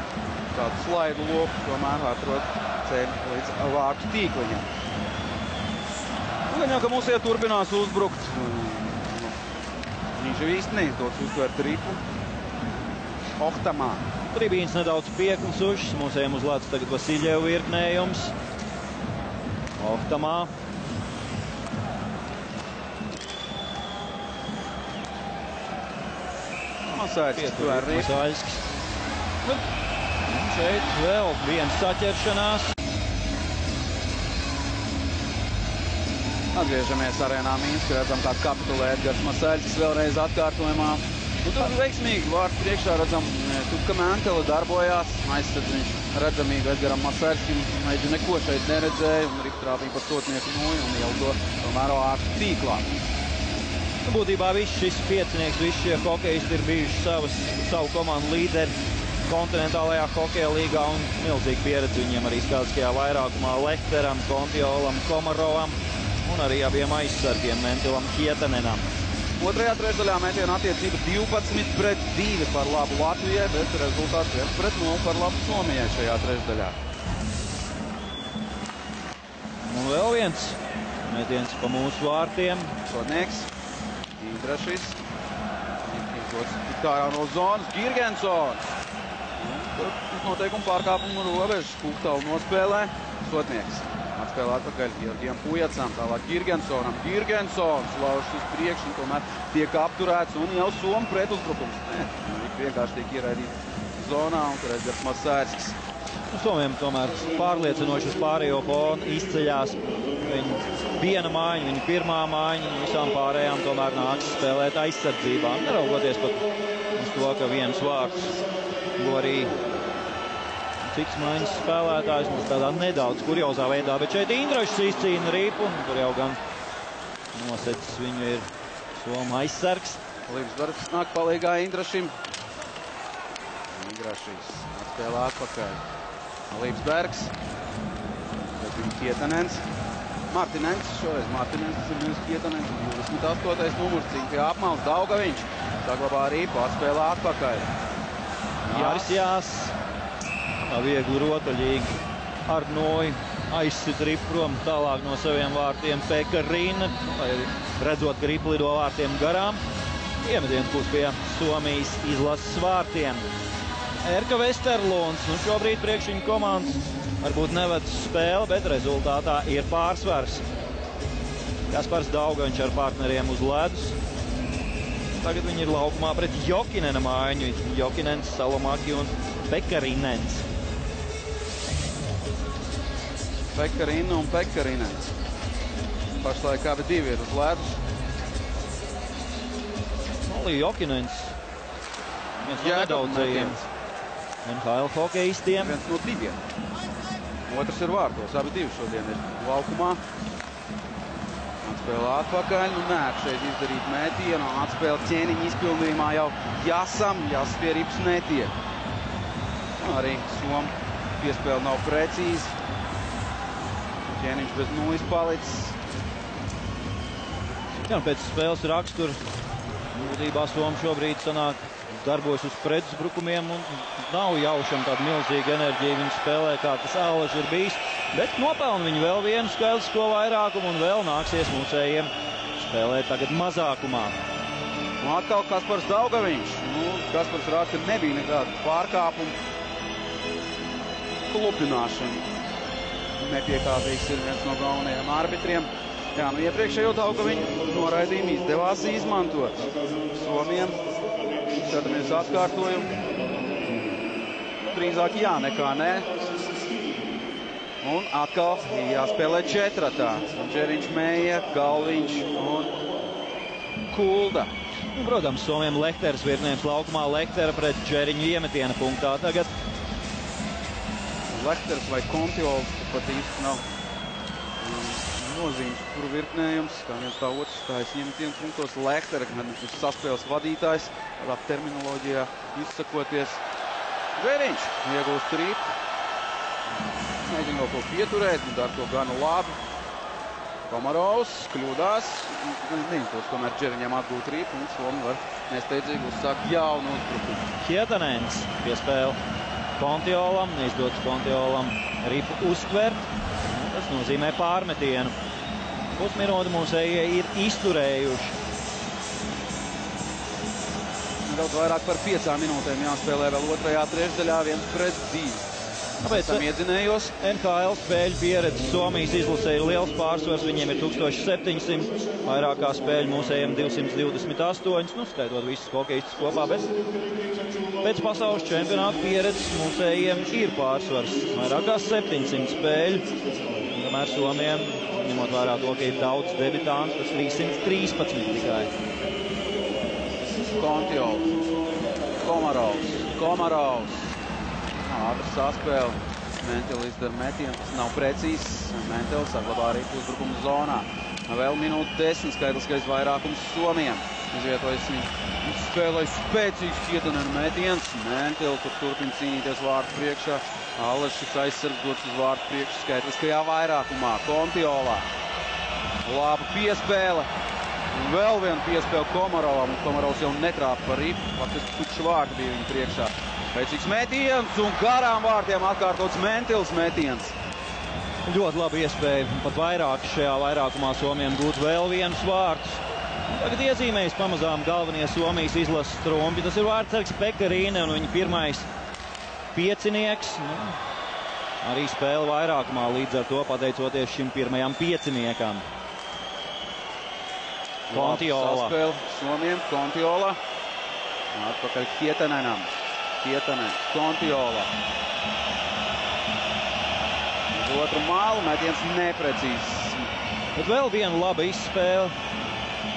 tādu slaidu loku tomēr atrod ceļu līdz vārtu tīkliņam. Gan jau, ka mums turpinās uzbrukt. Viņš jau īsti neizdodas uztvert ripu. Ohtamā. Tribīns nedaudz pieklusušas. Mūsējiem uz ledus tagad Vasiļevu virknējums. Ohtamā. Masāļskis tver ripu. Masāļskis. Šeit vēl viens saķeršanās. Atgriežamies arēnā Mīnska, redzam, kā kapitulē Edgars Masāļskis vēlreiz atkārtojumā. Tur veiksmīgi vārds priekšā redzam, Tuka Mentele darbojās. Aizsadz viņš redzamību Edgaram Masāļskim. Meģi neko šeit neredzēja un ripu trāpīja pa sotnieku noju un ieldo tomēr vārtu tīklā. Būtībā viss šis piecinieks, visi šie hokeisti ir bijuši savu komandu līderi kontinentālajā hokeja līgā un milzīgi pieredzi viņiem arī skaitliskajā vairākumā Lehteram, Kontiolam, Komarovam un arī abiem aizsargiem Mentelam, Hietanenam. Otrajā trešdaļā metiena attiecība 12-2 par labu Latvijai, bet rezultāts 1-0 par labu Somijai šajā trešdaļā. Un vēl viens metiens pa mūsu vārtiem. Sotnieks, Indrašis, izdots ārā no zonas, Girgensons. Noteikuma pārkāpumu robežas, Kuktalu nospēlē, Sotnieks. Atspēlē atpakaļ Georgijam Pujacam, tālāk Girgensonam. Girgensons laužas uz priekšu un tomēr tiek apturēts un jau Somu pretuzbrukums. Viņš vienkārši tiek ieraidīts zonā un tur Edgars Masāļskis. Somiem tomēr pārliecinoši uz pārējo fonu izceļās. Viņa viena mājiņa, viņa pirmā mājiņa, visām pārējām tomēr nāks spēlēt aizsardzībā. Neraugoties pat uz to, ka viens vārds arī cits maiņas spēlētājs mums tādā nedaudz kuriozā veidā, bet šeit Indrašs izcīna ripu, tur jau gan nosecis viņu ir Soma aizsargs. Līvsbergs nāk palīgā Indrašim. Indrašis atspēlē atpakaļ. Līvsbergs, bet viņa Hietanens. Martinens, šoreiz Martinens, tas ir viņus Hietanens, 28. numurs, cīņa pie apmales, Daugaviņš. Saglabā ripu, atspēlē atpakaļ. Jāris Jās. Viegli rotaļīgi ar noju aizsit ripu prom tālāk no saviem vārtiem Pekarīna. Redzot, ka ripa lido vārtiem garām, iemetiens būs pie Somijas izlases vārtiem. Erka Vesterlons, šobrīd priekš viņa komandas varbūt neved spēle, bet rezultātā ir pārsvars. Kaspars Daugaviņš ar partneriem uz ledus. Tagad viņi ir laukumā pret Jokinena mājiņu. Jokinens, Salomaki un Pekarinens. Pekarina un Pekarinens. Pašlaik abi divi ir uz ledus. Oli Jokinens. Viens no nedaudzajiem NHL hokeistiem. Viens no diviem. Otrs ir vārtos. Abi divi šodien ir laukumā. Atspēlē atpakaļ. Nāk šeit izdarīt mētienu. Atspēle ķēniņa izpildījumā jau Jāsam. Jās pie rips netiek. Arī Somu piespēle nav precīzi. Ķēniņš bez nulles palicis. Jā, pēc spēles rakstura Būtībā Somi šobrīd sanāk darbojas uz pretuzbrukumiem un nav jaušam tāda milzīga enerģija viņu spēlē, kā tas Allaži ir bijis. Bet nopelna viņi vēl vienu skaitlisko vairākumu un vēl nāksies mūsējiem spēlēt tagad mazākumā. Un atkal Kaspars Daugaviņš. Kaspars rāda, ka nebija nekāda pārkāpuma. Klupināšana. Nepiekāpīgs ir viens no galvenajiem arbitriem. Jā, iepriekšējo Daugaviņu noraidījumu izdevās izmantot Somiem. Skatāmies atkārtojumu. Drīzāk jā nekā nē. Un atkal jāspēlē četratā. Džeriņš, Meija, Galviņš un Kulda. Protams, Somiem Lehters vietnējums laukumā. Lehtera pret Džeriņu iemetiena punktā tagad. Lehters vai Kontiols pat īsti nav nozīmes, kuru virknējums, kā viens tā otrs, tā es iemetienu punktos. Lehtera, gan ir saspēles vadītājs, tādā terminoloģijā izsakoties. Džeriņš iegūst trīpu. Mēģina vēl to pieturēt, un dar to gana labi. Komarovs kļūdās. Neizdos, tomēr Džeriņam atgūt trīpu, un Somi var nesteidzīgi uzsākt jaunu uzbrukumu. Hietanens piespēle Kontiolam, neizdots Kontiolam ripu uztvert. Tas nozīmē pārmetienu. Pusminūti mūsējie ir izturējuši. Daudz vairāk par 5 minūtēm jāspēlē vēl otrajā trešdaļā 1-2. Kāpēc iedzinējos? NHL spēļu pieredze Somijas izlasē ir liels pārsvars. Viņiem ir 1700, vairākā spēļu mūsējiem 228, skaitot visus hokejistus kopā, bet pēc pasaules čempionāta pieredzes mūsējiem ir pārsvars. Vairākā 700 spēļu, kamēr Somiem, ņemot vērā to, ka ir daudz debitāns, tas 313 tikai. Kontiols, Komarovs. Ātrs saspēle. Mentelis izdara metienu, tas nav precīzs. Mentelis saglabā arī uzbrukuma zonā. Vēl minūte 10, skaitliskais vairākums Somiem. Izvietojas viņi spēlēja spēcīgs Hietanena metiens. Mentelis turpina cīnīties vārtu priekšā. Allažs šis aizsargs dots uz vārtu priekšu skaitliskajā vairākumā. Kontiolā. Laba piespēle. Un vēl viena piespēle Komarovam. Komarovs jau netrāpa par ripu. Faktiski tukšs vārti bija viņa priekšā. Pēcīgs metiens un garām vārtiem atkārtots Mentelis metiens. Ļoti labi iespēja pat vairāk šajā vairākumā Somiem gūt vēl vienus vārtus. Tagad iezīmējas pamazām galvenie Somijas izlases trumpi. Tas ir vārtsargs Pekka Rīne un viņa pirmais piecinieks. Arī spēle vairākumā līdz ar to pateicoties šim pirmajam pieciniekam. Kontiola. Saspēle Somiem, Kontiola. Atpakaļ Hietanenam. Hietanens, Kontiola. Uz otru malu metiens neprecīzs. Bet vēl viena laba izspēle.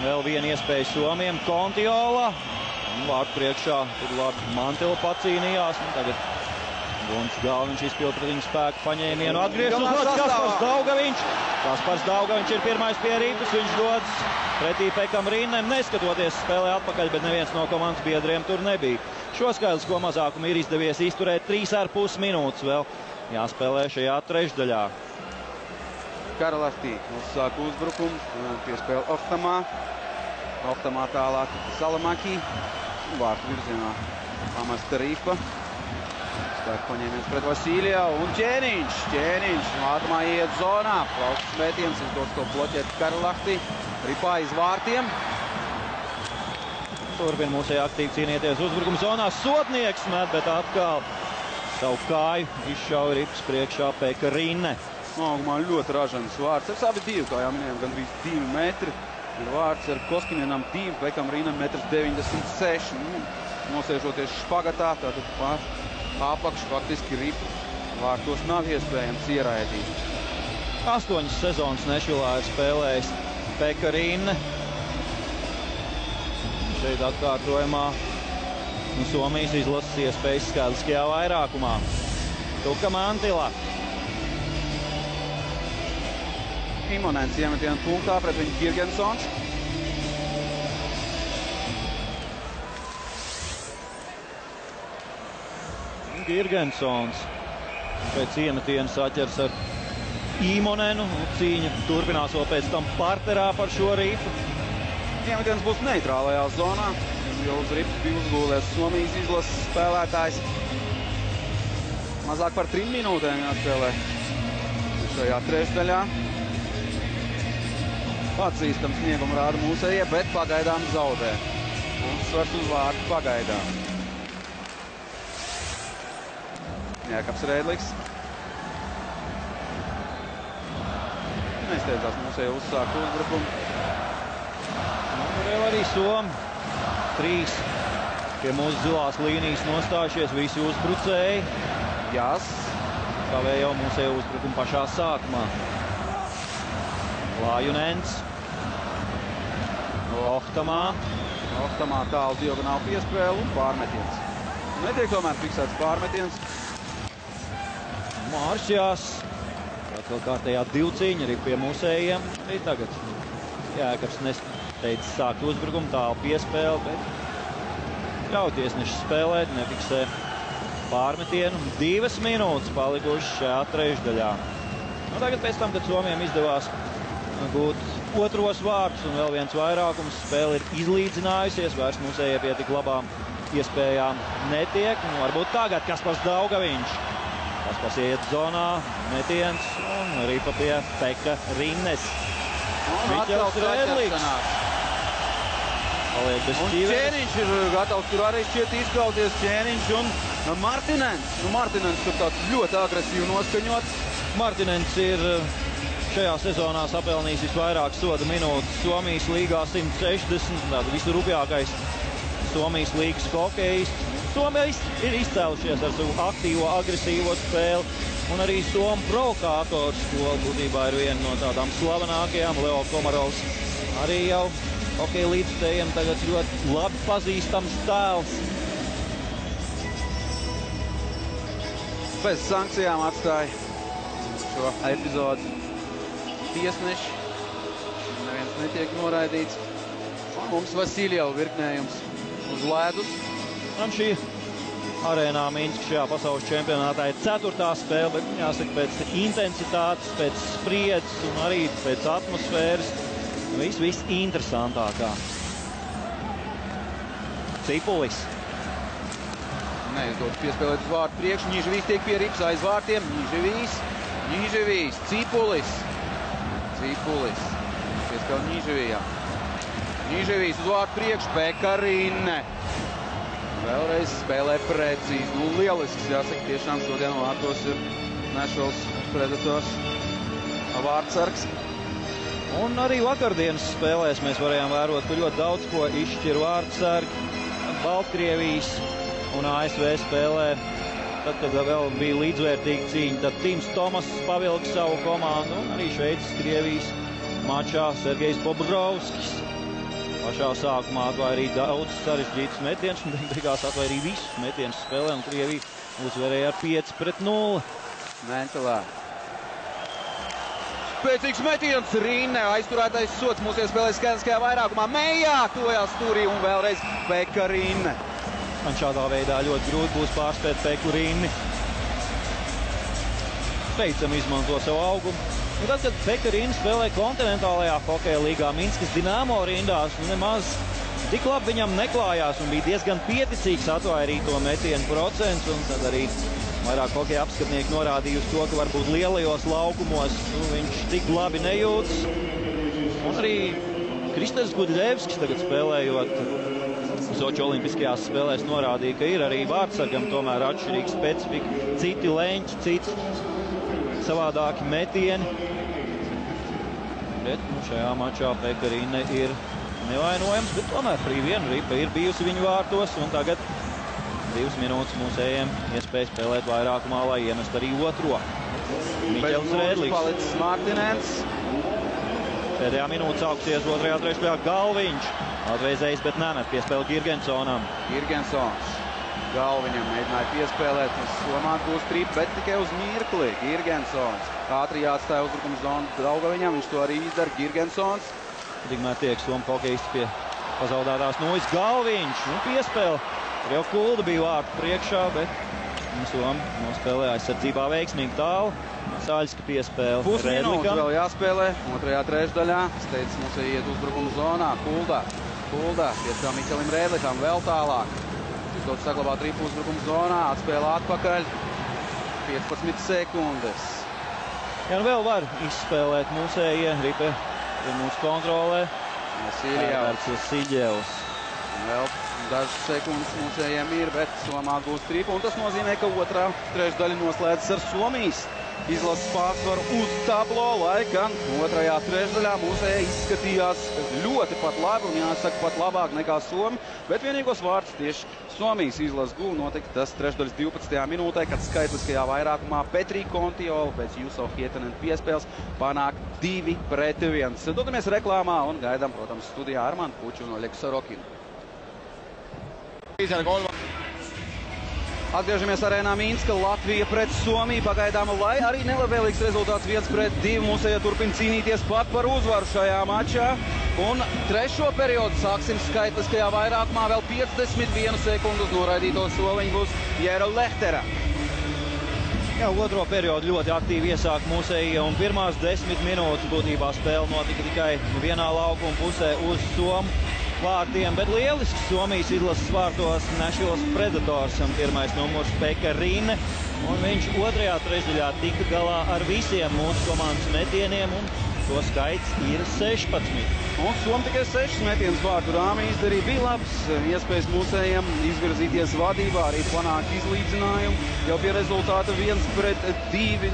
Vēl viena iespēja Somiem, Kontiola. Vārtu priekšā tur labi Mantila pacīnījās. Tagad Guns Galviņš izpild pret viņu spēku paņēmienu. Atgriez uz lods Kaspars Daugaviņš. Kaspars Daugaviņš ir pirmais pie rīpus. Viņš dodas pretī Pekam Rīnem, neskatoties spēlē atpakaļ, bet neviens no komandas biedriem tur nebija. Šo skaitlisko mazākumu ir izdevies izturēt 3,5 minūtes vēl jāspēlē šajā trešdaļā. Karalahtī uzsāk uzbrukumu, piespēle Ohtamā. Ohtamā tālāk Salamaki. Vārtu virzienā pamesta ripa. Spēku paņēmiens pret Vasīlijā un Ķēniņš. Ķēniņš ātrumā iet zonā. Plauksts metiens, izdos to bloķēt Karalahtī. Ripā iz vārtiem. Turpina mūsēji aktīvi cīnīties uzbrukuma zonā. Sotnieks met, bet atkal savu kāju izšauja rips priekšā Pekka Rīne. Augumā ļoti ražanas vārds. Ar abi divi, kā jau minējām, gandrīz 2 metri. Ir vārds ar Koskiņenam 2, Pekam Rīnam 1,96 m. Nosēžoties špagatā, tātad apakš faktiski ripu. Vārtos nav iespējams ieraidīt. 8 sezonas Nešvilā ir spēlējis Pekka Rīne. Šeit atkārtojumā Somijas izlases iespējas skaitliskajā vairākumā. Tuka Mantila. Imonens iemetienu punktā pret viņu Girgensons. Girgensons pēc iemetiena saķers ar Imonenu. Cīņa turpinās vēl pēc tam parterā par šo ripu. Iemetiens būs neitrālajā zonā, jo uz ripas bija uzgūlies Somijas izlases spēlētājs. Mazāk par 3 minūtēm jāspēlē šajā trešdaļā. Atzīstams sniegumu rāda mūsējie, bet pagaidām zaudē. Uzsvars uz vārdu pagaidām. Jākaps Rēdliks. Nesteidzās mūsējie uzsākt uzbrukumu. Un vēl arī Somi. 3 pie mūsu zilās līnijas nostājušies visi uzbrucēji. Jās. Kavēja jau mūsējo uzbrukumu pašā sākumā. Lājunens. Ohtamā. Ohtamā tālu diagonālu piespēlu un pārmetiens. Netiek tomēr fiksēts pārmetiens. Māršjās. Vēl kārtējā divcīņa arī pie mūsējiem. Arī tagad Jākaps nesteidzas sākt uzbrukumu, tālu piespēli, bet ļauj tiesneši spēlēt, nefiksē pārmetienu. 2 minūtes palikušas šajā trešdaļā. Nu, tagad pēc tam, kad Somijam izdevās gūt otros vārdus un vēl viens vairākums, spēle ir izlīdzinājusies, vairs mūsējie pie tik labām iespējām netiek. Nu, varbūt tagad Kaspars Daugaviņš. Kaspars iet zonā, metiens un ripa pie Peka Rinnes. Miķels Rēdliks. Paliek bez Un ķīveres. Ķēniņš ir gatavs tur arī šķiet izkauties. Ķēniņš un Martinens. Nu, Martinens tur tāds ļoti agresīvi noskaņots. Martinens ir šajā sezonā sapelnījis visvairāk soda minūtes Somijas līgā 160. Tāda visurupjākais Somijas līgas hokejists. Somijas ir izcēlušies ar savu aktīvo, agresīvo spēli. Un arī Somu provokātoru skola būtībā ir viena no tādām slavenākajām. Leo Komarovs arī jau hokeja līdzstējiem tagad ļoti labi pazīstams tēls. Bez sankcijām atstāja šo epizodu tiesneši. Neviens netiek noraidīts. Un mums Vasiljeva virknējums uz ledus. Un šī arēnā Minska šajā pasaules čempionātā ir 4. spēle, bet jāsaka pēc intensitātes, pēc spriedzes un arī pēc atmosfēras viss interesantākā. Cipulis. Neizdod piespēlēt uz vārdu priekšu. Ņiževīs tiek pie rips aiz vārtiem. Ņiževīs, Cipulis. Piespēl Ņiževijam. Ņiževīs uz vārdu priekšu, Peka Rinne. Vēlreiz spēlē precīzi. Nu, lielisks, jāsaka, tiešām šodien vārtos ir Nashvilles Predators vārdsargs. Un arī vakardienas spēlēs mēs varējām vērot, ka ļoti daudz ko izšķir vārdsargi. Baltkrievijas un ASV spēlē, tad, kad vēl bija līdzvērtīga cīņa, tad Tims Tomas pavilka savu komandu, un arī Šveices Krievijas mačā Sergejs Bobrovskis. Pašā sākumā atvairīja daudz sarežģītus metienus, un beigās atvairīja visus metienus spēlē, un Krievija uzvarēja ar 5-0. Mentelē. Spēcīgs metiens, Rinne, aizturētais sots mūsu iespēlē skaidriskajā vairākumā. Mejā tojās stūrī un vēlreiz Peka Rinne. Un šādā veidā ļoti grūti būs pārspēt Peku Rinni. Beidzam izmanto savu augumu. Un tad, kad Peka Rinne spēlē kontinentālajā hokeja līgā Minskas Dinamo rindās, nemaz tik labi viņam neklājās un bija diezgan pieticīgs atvairīto metienu procents. Un tad arī vairāk hokeja apskatnieki norādīja uz to, ka varbūt lielajos laukumos viņš tik labi nejūtas. Un arī Kristers Gudļevskis tagad spēlējot Soči olimpiskajās spēlēs norādīja, ka ir arī vārdsargam tomēr atšķirīga specifika, citi leņķi, citi savādāki metieni. Bet šajā mačā Peka Rinne ir nevainojams, bet tomēr viena ripa ir bijusi viņu vārtos, un tagad 2 minūtes mūsējiem iespēja spēlēt vairākumā, lai iemest arī otro. Miķels Rēdliks. Palicis Martinens. Pēdējā minūte sākusies otrajā trešdaļā Galviņš. Atveizējis, bet nemet piespēli Girgensonam. Girgensons. Galviņam mēģināja piespēlēt, domāt būs trips, bet tikai uz mirkli. Girgensons. Ātri jāatstāja uzbrukums zonu Daugaviņam, viņš to arī izdara. Girgensons. Tikmēr tiek Somu hokejisti pie pazaudētās nulles. Galviņš, un piespēle. Tur jau Kulda bija vārtu priekšā, bet Somu nospēlē aizsardzībā veiksmīgi tālu. Sāļska piespēle. Pusminūte vēl jāspēlē. Otrajā trešdaļā Steidz mums iet uzbrukuma zonā. Kulda piespēl Miķelim Rēdlikam vēl tālāk. Izdodas saglabāt ripu uzbrukuma zonā. Atspēlē atpakaļ. 15 sekundes. Jā, nu vēl var izspēlēt mūsējie. Ripe ir mūsu kontrolē. Siļevs. Vēl dažas sekundes mūsējiem ir, bet Somā atgūst tripu. Un tas nozīmē, ka otrā trešdaļa noslēdzas ar Somijas izlases pārsvaru uz tablo, lai gan otrajā trešdaļā mūsēji izskatījās ļoti pat labi un jāsaka pat labāk nekā Somi, bet vienīgos vārds tieši Somijas izlases guva notika tas trešdaļas 12. minūtē, kad skaitliskajā vairākumā Petrī Kontiola pēc Jusov Hietanen piespēles panāk 2-1. Dodamies reklāmā un gaidām, protams, studijā Armandu Puču un Oļegu Sorokinu. Atgriežamies arēnā Mīnska, Latvija pret Somiju. Pagaidām, lai arī nelabvēlīgs rezultāts 1-2, mūsējie turpina cīnīties pat par uzvaru šajā mačā. Un trešo periodu sāksim skaitliskajā vairākumā. Vēl 51 sekundu uz noraidīto soliņu būs Jēra Lehtera. Jā, otro periodu ļoti aktīvi iesāk mūsējie un pirmās 10 minūtes būtībā spēle notika tikai vienā laukuma pusē uz Somu vārtiem, bet lielisks Somijas izlases vārtos Nashvilles Predators un pirmais numurs Pekka Rinne. Un viņš otrajā trešdaļā tika galā ar visiem mūsu komandas metieniem un to skaits ir 16. Un Somi tikai 6 metienus vārtu rāmī izdarīja. Bija labs iespējas mūsējiem izvirzīties vadībā, arī panākt izlīdzinājumu. Jau pie rezultāta 1-2,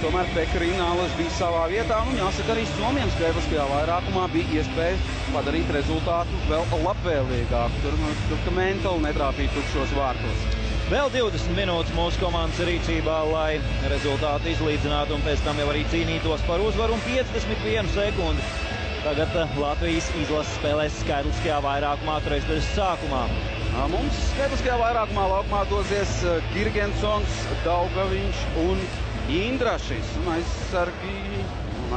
tomēr Pekka Rinālis bija savā vietā. Un jāsaka, arī Somiem skaitliskajā vairākumā bija iespēja padarīt rezultātu vēl labvēlīgāku. Tur ka Mentāli netrāpīja tukšos vārtos. Vēl 20 minūtes mūsu komandas rīcībā, lai rezultātu izlīdzinātu un pēc tam jau arī cīnītos par uzvaru un 51 sekundi. Tagad Latvijas izlases spēlēs skaitliskajā vairākumā trešdaļas sākumā. Mums skaitliskajā vairākumā laukumā dosies Girgensons, Daugaviņš un Indrašis. Un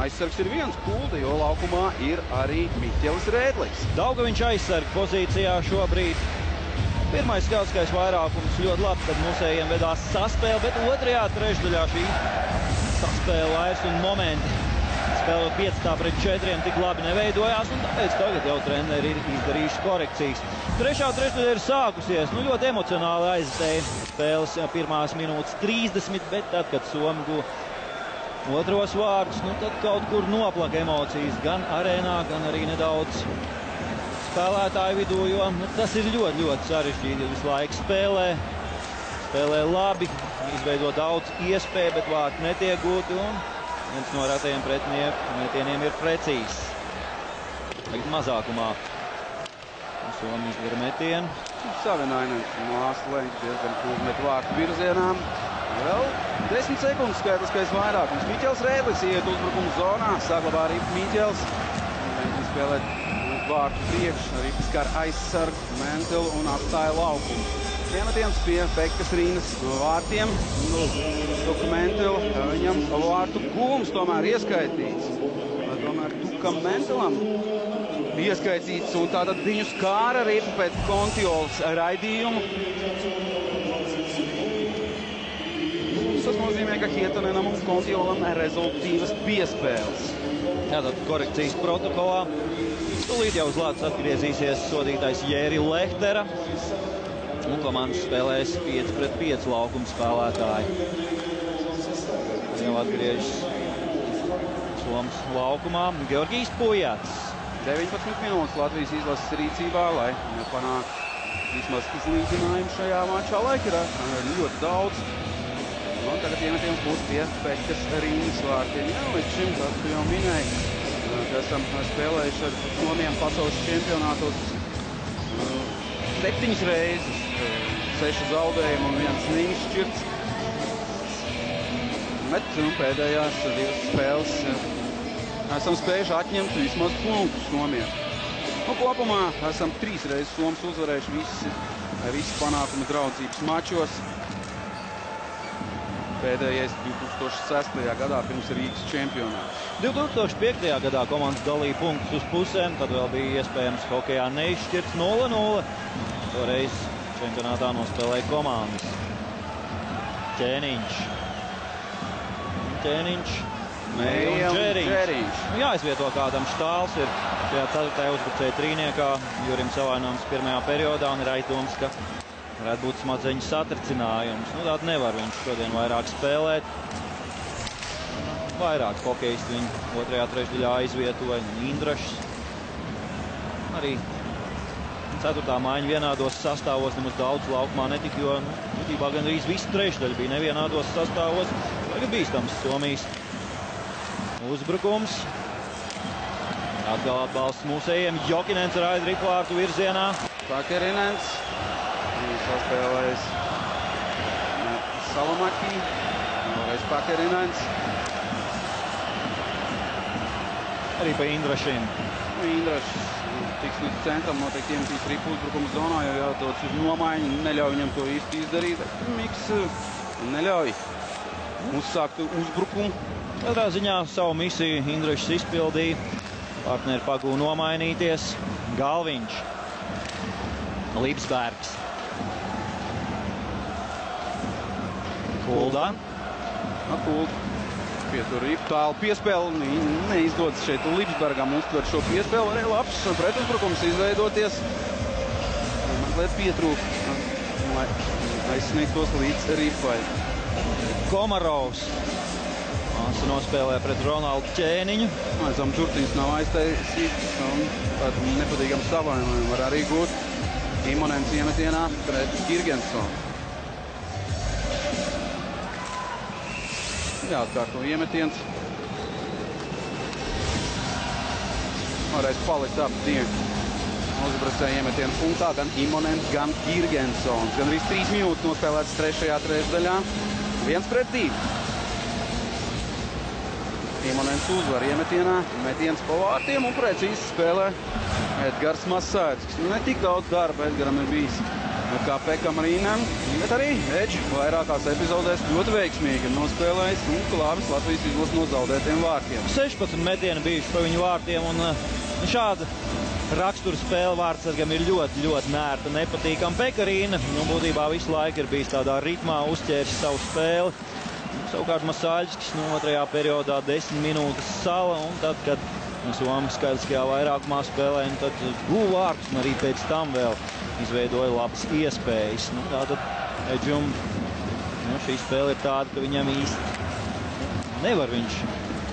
aizsargs ir viens Kulda, jo laukumā ir arī Miķelis Rēdliks. Daugaviņš aizsarga pozīcijā šobrīd. Pirmais skaitliskais vairākums ļoti labi, kad mūsējiem vedās saspēle, bet otrajā trešdaļā šī saspēle vairs un momenti spēlot 5-4 tik labi neveidojās, un tāpēc tagad jau treneri ir izdarījuši korekcijas. Trešā trešdaļa ir sākusies, ļoti emocionāli aiztēja spēles pirmās minūtes 30, bet tad, kad Somi guva otros vārdus, tad kaut kur noplaka emocijas gan arēnā, gan arī nedaudz spēlētāju vidū, jo tas ir ļoti, ļoti sarežģīti. Visu laiku spēlē labi, izveido daudz iespēju, bet vārti netiek gūti, un viens no retajiem pretinieku metieniem ir precīzs. Tagad mazākumā Somi izdara metienu. Savinainens no Āsleņa diezgan kūri met vārtu virzienām. Vēl 10 sekundes skaitliskais vairākums. Miķels Rēdliks iet uzbrukuma zonā, saglabā arī Miķels. Viņš spēlē vārtu priekš, arī skar aizsargu Mentelu un atstāja laukumu. Iemetiens pie Pekkas Rīnas vārtiem. Mentela, viņam vārtu gūms tomēr ieskaitīts. Tomēr Tukam Mentelam ieskaitīts, un tātad viņu skāra ripa pēc Kontiolas raidījumu. Tas nozīmē, ka Hietanenam un Kontiolam rezultīvas piespēles. Tātad korekcijas protokolā. Tūlīt jau uz lācis atgriezīsies sodītājs Jēri Lehtera. Un komandas spēlēs 5-5 laukuma spēlētāji. Jau atgriežas Somas laukumā Georgijs Pujats. 19 minūtes Latvijas izlases rīcībā, lai nepanāktu vismaz izlīdzinājumu šajā mačā. Laika ir ļoti daudz. Un tagad iemetiens būs pie Pekkas Rīnas vārtiem. Jā, līdz šim, kā tu jau minēji, ka esam spēlējuši ar Somiem pasaules čempionātos 7 reizes, 6 zaudējumi un 1 nīšķirts. Bet pēdējās 2 spēles esam spējuši atņemt vismaz punktus Somiem. Kopumā esam 3 reizes Somas uzvarējuši visi panākumi draudzības mačos. Pēdējais 2006. gadā pirms Rīgas čempionāts. 2005. gadā komandas dalīja punktus uz pusēm, tad vēl bija iespējams hokejā neizšķirts 0-0. Toreiz čempionātā nospēlēja komandas. Ķēniņš. Ķēniņš, Meija un Džeriņš. Jāizvieto kādam Štāls ir šajā 4. uzbrucēja trīniekā. Jurim savainojums pirmajā periodā un ir aizdoms, ka varētu būt smadzeņu satricinājums. Nu, tātad nevar viņš šodien vairāk spēlēt. Vairāk hokejisti viņu otrajā trešdaļā aizvietoja. Indrašs. Arī 4. maiņa vienādos sastāvos nemaz daudz laukumā netika, jo būtībā gandrīz visu trešdaļu bija nevienādos sastāvos. Tagad bīstams Somijas uzbrukums. Atkal atbalsts mūsējiem. Jokinens ar aizriplārtu virzienā. Pakarinens. Viņš saspēlējas Salamakī. Vēlreiz Pakarinens. Arī pa Indrašiem. Indrašs tiks līdz centram, noteikti iemetīs ripu uzbrukuma zonā, jo jādodas uz nomaiņu. Neļauj viņam to īsti izdarīt. Miks neļauj uzsākt uzbrukumu. Katrā ziņā savu misiju Indrašs izpildīja. Partneri pagū nomainīties. Galviņš. Lībsbergs. Kulda. Kulda. Pietur ripu tālu piespēli. Neizdodas šeit Lībsbergam uztvert šo piespēli. Arī labs pretuzbrukums izveidoties. Mazliet pietrūk, lai aizsniegtos līdz ripai. Komarovs. Nospēlē pret Ronaldu Ķēniņu. Zem turtiņas nav aiztaisīts un tādu nepatīkamu savainojumu var arī gūt Imonens iemetienā pret Girgensonu. Jāatkārto iemetiens. Varēs palikt ap dienu uzbrucēju iemetienu punktā gan Imonens, gan Girgensons. Gan arī 3 minūtes nospēlēts trešajā trešdaļā. 1-2. Imonens uzvar iemetienā, metiens pa vārtiem un precīzi spēlē Edgars Masārskis. Ne tik daudz darba Edgaram ir bijis kā Pekam Rīnam, bet arī Edž vairākās epizodēs ļoti veiksmīgi nospēlējis un glābis Latvijas izlases no zaudētiem vārtiem. 16 metieni bijuši pa viņu vārtiem un šāda rakstura spēle vārtsargam ir ļoti, ļoti nērta, nepatīkama. Peka Rīna, būtībā visu laiku ir bijis tādā ritmā, uzķēris savu spēli. Savukārt Masāļskis otrajā periodā 10 minūtes sala, un tad, kad Somi skaidriskajā vairākumā spēlē, tad guva vārtus, un arī pēc tam vēl izveidoja labas iespējas. Tātad Edžum šī spēle ir tāda, ka viņam īsti nevar viņš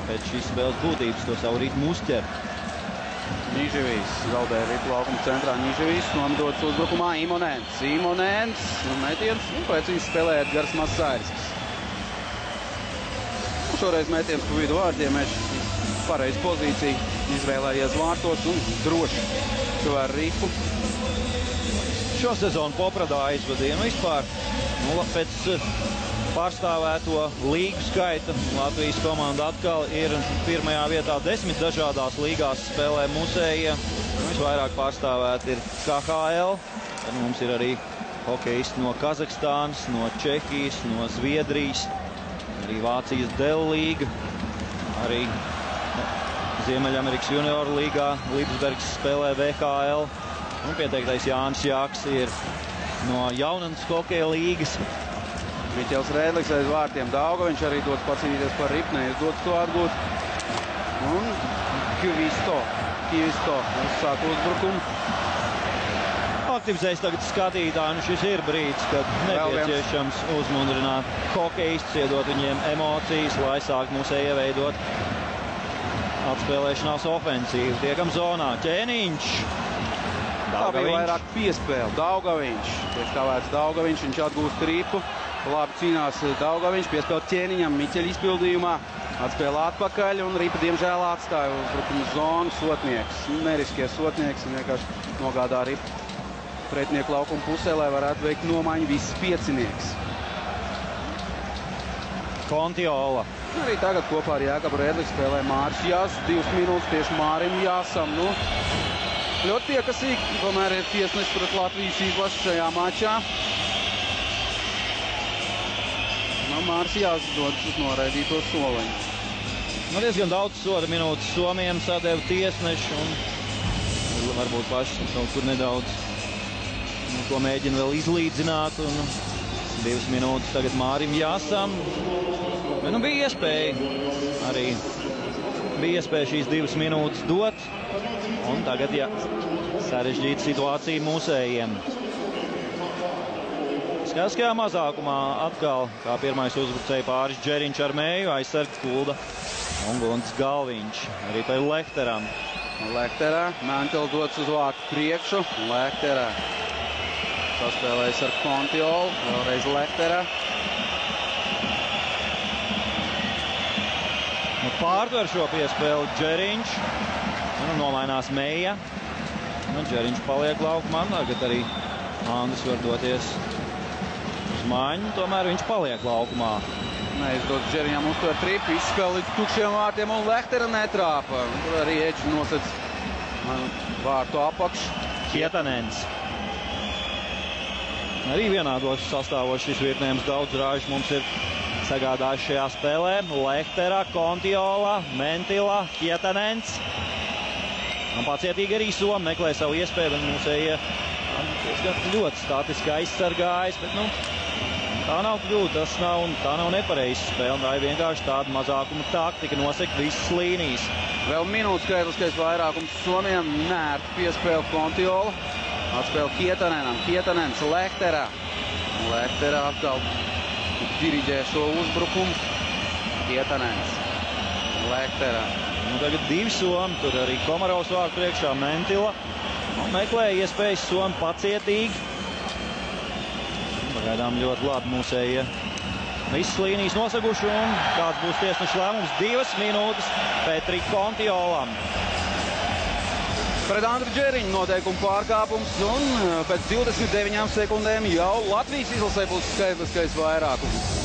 pēc šīs spēles būtības to savu ritmu uzķert. Niževijs zaudēja ripu laukuma centrā. Niževijs nomedots uzbrukumā Imonens. Imonens metiens, un precīzi spēlē Edgars Masārskis. Šoreiz metiens pa vidu vārtiem, pareizi pozīciju izvēlējies vārtos un droši svēr ripu. Šo sezonu Popradā aizvadīja vispār pēc pārstāvēto līgu skaita. Latvijas komanda atkal ir pirmajā vietā 10 dažādās līgās spēlē musējie. Visvairāk pārstāvēti ir KHL. Tad mums ir arī hokejisti no Kazahstānas, no Čehijas, no Zviedrijas. Arī Vācijas Dell līga, arī Ziemeļamerikas junioru līgā Lībsbergs spēlē VKL. Un pieteiktais Jānis Jāks ir no Jaunandas hokeja līgas. Miķels Rēdliks aiz vārtiem Daugaviņš arī dodas pacīnīties par ripu, neizdodas to atgūt. Un Kvisto uzsāk uzbrukumu. Aktivizēs tagad skatītāji, šis ir brīdis, kad nepieciešams uzmundrināt hokejistus, iedot viņiem emocijas, lai sāk mūs ieveidot atspēlēšanās ofensīvu. Tiekam zonā. Ķēniņš. Tā bija vairāk piespēle. Daugaviņš. Tiek kavēts Daugaviņš, viņš atgūst ripu. Labi cīnās Daugaviņš, piespēle Ķēniņam, Miķeļa izpildījumā. Atspēle atpakaļ un ripa diemžēl atstāja uzbrukuma zonu Sotnieks. Neriskie Sotnieks un vienkārši nogādā ripu pretinieku laukuma pusē, lai varētu veikt nomaiņu viss piecinieks. Kontiola. Arī tagad kopā ar Jākabu Rēdliku spēlē Māris Jāss. 2 minūtes tieši Mārim Jāsam. Ļoti piekasīgi, tomēr ir tiesnesis pret Latvijas izlasi šajā mačā. Māris Jāss dodas uz noraidīto soliņu. Diezgan daudz soda minūtes Somijam sadeva tiesneši un varbūt paši kaut kur nedaudz ko mēģina vēl izlīdzināt un 2 minūtes tagad Mārim Jāsam. Bet nu bija iespēja arī. Bija iespēja šīs 2 minūtes dot. Un tagad, ja sarežģīta situācija mūsējiem. Skaidriskajā mazākumā atkal kā pirmais uzbrucēja pāris Džeriņš ar mēju, aizsargs Kulda un Gunts Galviņš. Arī par Lehteram. Lehterā, Mentila dots uz vārtu priekšu. Lehterā saspēlējas ar Kontiolu, vēlreiz Lehterā. Nu, pārtver šo piespēli Džeriņš. Nu, nomainās Meija. Nu, Džeriņš paliek laukumā. Tagad arī Andris var doties uz mājiņu. Tomēr viņš paliek laukumā. Neizdodas Džeriņam uztver tripu, izspēl līdz tukšiem vārtiem un Lehtera netrāpa. Tur arī Eģi nosec vārtu apakš. Kietanens. Arī vienādos sastāvos šis virknējums daudz rāžu mums ir sagādājuši šajā spēlē. Lehtera, Kontiola, Mentila, Kietanens. Un pacietīgi arī Somi meklē savu iespēju, bet mūsējie ļoti statiski aizsargājas, bet nu, tā nav kļūda, tā nav nepareizs spēle, tā ir vienkārši tāda mazākuma taktika, nosekt visas līnijas. Vēl minūtes skaitliskais vairākums Somijam, nērti piespēle Kontiola, atspēle Kietanenam, Kietanens Lehterā. Lehterā atkal diriģē šo uzbrukumu, Kietanens Lehterā. Nu, tagad 2 Somi, tur arī Komarovs vārtu priekšā Mentila. Meklēja iespējas Somi pacietīgi. Pagaidām ļoti labi mūsējie visas līnijas nosaguši un kāds būs tiesneša lēmums 2 minūtes Petri Kontiolam. Pret Andru Džeriņu noteikumu pārkāpums un pēc 29 sekundēm jau Latvijas izlasē būs skaitliskais vairākums.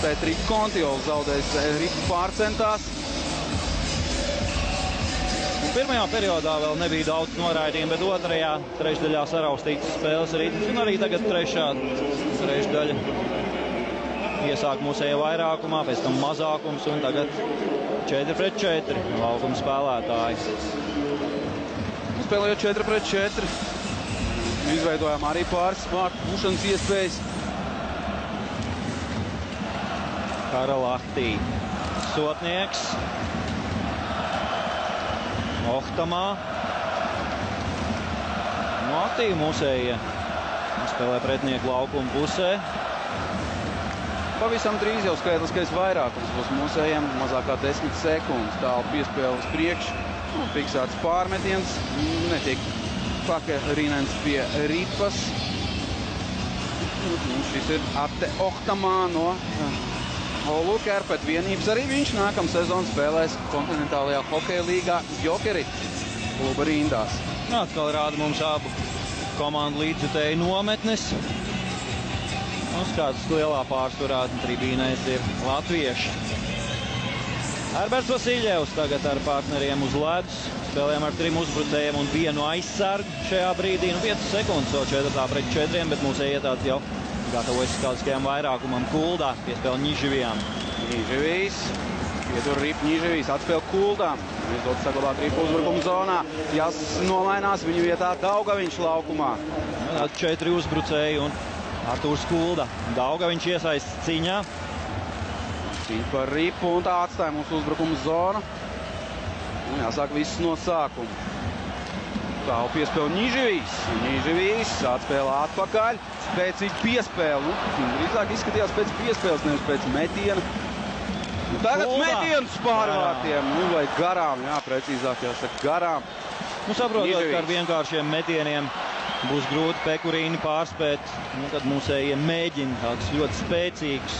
Petri Kontiola zaudēs ripu pārcentās. Pirmajā periodā vēl nebija daudz noraidījumu, bet otrajā trešdaļā saraustītas spēles ritms. Un arī tagad trešā trešdaļa iesāk mūsēja vairākumā, pēc tam mazākums un tagad 4-4 laukuma spēlētāji. Spēlējot 4-4, izveidojām arī pāris vārtu pušanas iespējas. Karalahtī, Sotnieks. Ohtamā. Matī mūsējie spēlē pretinieku laukuma pusē. Pavisam drīz jau skaitliskais vairākums būs mūsējiem, mazākā 10 sekundes. Tālu piespēles priekš, fiksēts pārmetiens, netiek Pakarinens pie ripas. Šis ir Arte Ohtamā no Olu Kērpet vienības. Arī viņš nākam sezonu spēlēs kontinentālajā hokeja līgā Jokerit kluba rindās. Atkal rāda mums abu komandu līdzjutēju nometnes. Un skats lielā pārsvarā tribīnēs ir latvieši. Herberts Vasiļevs tagad ar partneriem uz ledus. Spēlējam ar 3 uzbrucējiem un 1 aizsargu šajā brīdī. 5 sekundes vēl 4-4, bet mūsēji ietāds jau gatavojas skaidriskajam vairākumam Kuldā, piespēle Ņiživijam. Ņiživijs, pietur ripu Ņiživijs, atspēle Kuldām. Izdod saglabāt ripu uzbrukuma zonā. Jās nomainās viņu vietā Daugaviņš laukumā. 4 uzbrucēji un Artūrs Kulda. Daugaviņš iesaist ciņā. Cīņa par ripu un tā atstāja mūsu uzbrukuma zonu. Un jāsāk viss no sākuma. Tālu piespēle Ņiživijs. Ņiživijs atspēle atpakaļ. Spēcīgi piespēle. Drīzāk izskatījās pēc piespēles, nevis pēc metiena. Tagad metiens pārvārtiem. Vai garām, jā, precīzāk jāsaka garām. Saprotot, ka ar vienkāršiem metieniem būs grūti Pekurīni pārspēt. Tad mūsējie mēģina tāds ļoti spēcīgs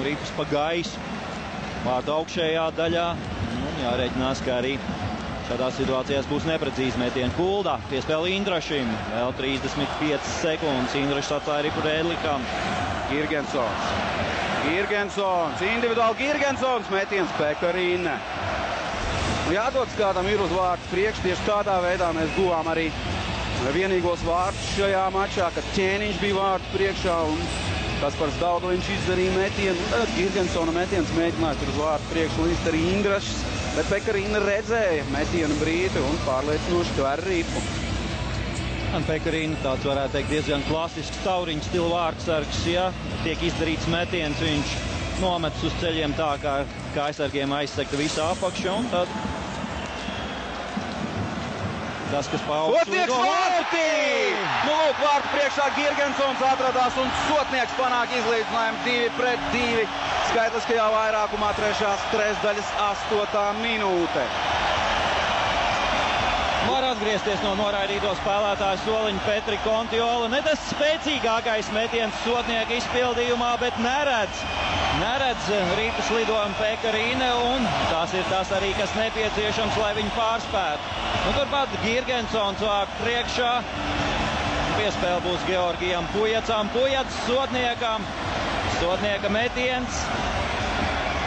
rips pa gaisu. Vārtu augšējā daļā. Jārēķinās, ka arī šādās situācijās būs neprecīzi metieni. Kuldā piespēle Indrašim. Vēl 35 sekundes. Indrašs atstāja ripu Rēdlikam. Girgensons. Individuāli Girgensons. Metiens Pekarīne. Jādodas kādam ir uz vārtu priekš. Tieši tādā veidā mēs guvām arī vienīgos vārtus šajā mačā, kad Ķēniņš bija vārtu priekšā un Kaspars Daugaviņš izdarīja metienu. Tagad Girgensona metiens mēģināja tur uz vārtu priekšu līdz arī Indrašs. Bet Pekarīna redzēja metienu brīdi un pārliecinoši tver ripu. Pekarīna, tāds varētu teikt diezgan klasisks tauriņu stila vārdsargs, ja tiek izdarīts metiens, viņš nometas uz ceļiem tā, kā aizsargiem aizsekta visa apakša, un tad tas, kas paaugs Sotnieks vārti! Nu, lūk, vārtu priekšā Girgensons atradās un Sotnieks panāk izlīdzinājumu 2-2 skaitliskajā vairākumā trešās trešdaļas 8. minūte. Var atgriezties no noraidīto spēlētāju soliņa Petri Kontiola. Ne tas spēcīgākais metiens Sotnieka izpildījumā, bet neredz ripas lidojumu Pekarīne, un tas ir tas arī, kas nepieciešams, lai viņu pārspētu. Un turpat Girgensons vāk priekšā. Piespēle būs Georgijam Pujacam. Pujats Sotniekam. Sotnieka metiens.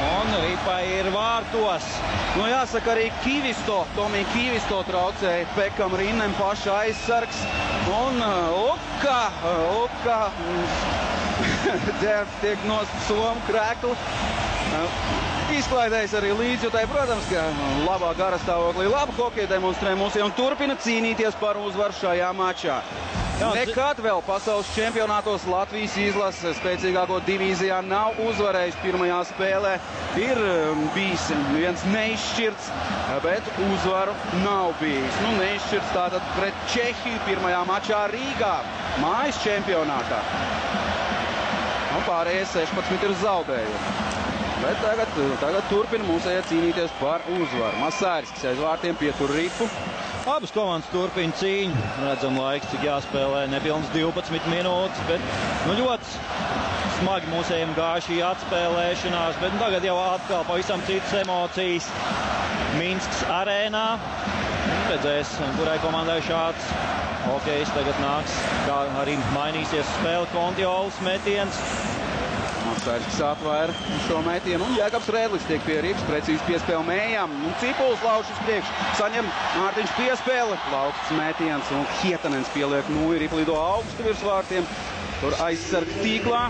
Un ripa ir vārtos. Nu, jāsaka, arī Tomija Kivisto traucēja Pekam Rinnem paša aizsargs. Un Uka dzērs tiek nost somu krekli. Izklaidējis arī līdzjutēji, protams, ka labā garastāvoklī labu hokeju demonstrē mūsu un turpina cīnīties par uzvaru šajā mačā. Nekad vēl pasaules čempionātos Latvijas izlase spēcīgāko divīzijā nav uzvarējis pirmajā spēlē. Ir bijis viens neizšķirts, bet uzvaru nav bijis. Nu, neizšķirts tātad pret Čehiju pirmajā mačā Rīgā, mājas čempionātā. Nu, pārējie 16 ir zaudējumi. Bet tagad turpina mūsējie cīnīties par uzvaru. Masāriskis aiz vārtiem pietur ripu. Abas komandas turpina cīņu. Redzam laiks, cik jāspēlē, nepilnas 12 minūtes, bet ļoti smagi mūsējiem gāja šī atspēlēšanās, bet tagad jau atkal pavisam citas emocijas Minskas arēnā. Redzēs, kurai komandai šāds hokejs tagad nāks, kā arī mainīsies spēle Kontiolas metiens. Masāriskis atvaira šo metienu, un Jēkabs Rēdlis tiek pie rips, precīzi piespēle mējām. Cipuls lauž uz priekšu, saņem Mārtiņš piespēle, plauksts metiens, un Hietanens pieliek nūju, ripa lido augstu virs vārtiem, tur aizsarga tīklā,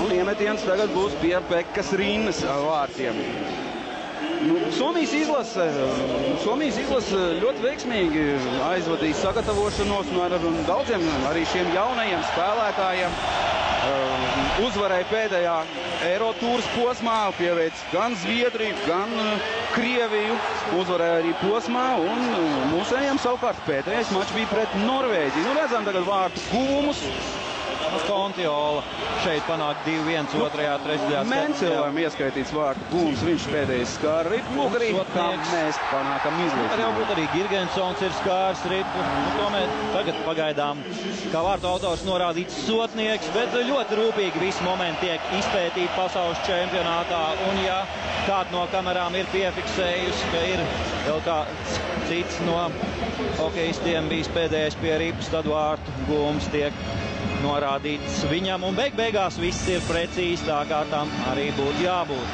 un iemetiens tagad būs pie Pekas Rinnes vārtiem. Nu, Somijas izlase ļoti veiksmīgi aizvadīja sagatavošanos, un ar daudziem arī šiem jaunajiem spēlētājiem uzvarēja pēdējā Eirotūras posmā, pieveic gan Zviedriju, gan Krieviju, uzvarēja arī posmā, un mūsējiem savukārt pēdējais mačs bija pret Norvēģiju. Nu, redzam tagad vārtu guvumus. Kontiola šeit panāk 2-1 otrajā, trešajā. Mencelam ieskaitīts vārtu gūms, viņš pēdējais skāra ripu. Lūk arī, kā mēs panākam izlīdzinājumu. Varbūt arī Girgensons ir skārs ripu. Tomēr tagad pagaidām, kā vārtu autors norādīts Sotnieks, bet ļoti rūpīgi visi momenti tiek izpētīti pasaules čempionātā. Un ja kāda no kamerām ir piefiksējusi, ka ir vēl kāds cits no hokejistiem bijis pēdējais pie ripas, tad vārtu gūms tiek norādīts viņam, un beigās viss ir precīzi tā, kā tam arī būtu jābūt.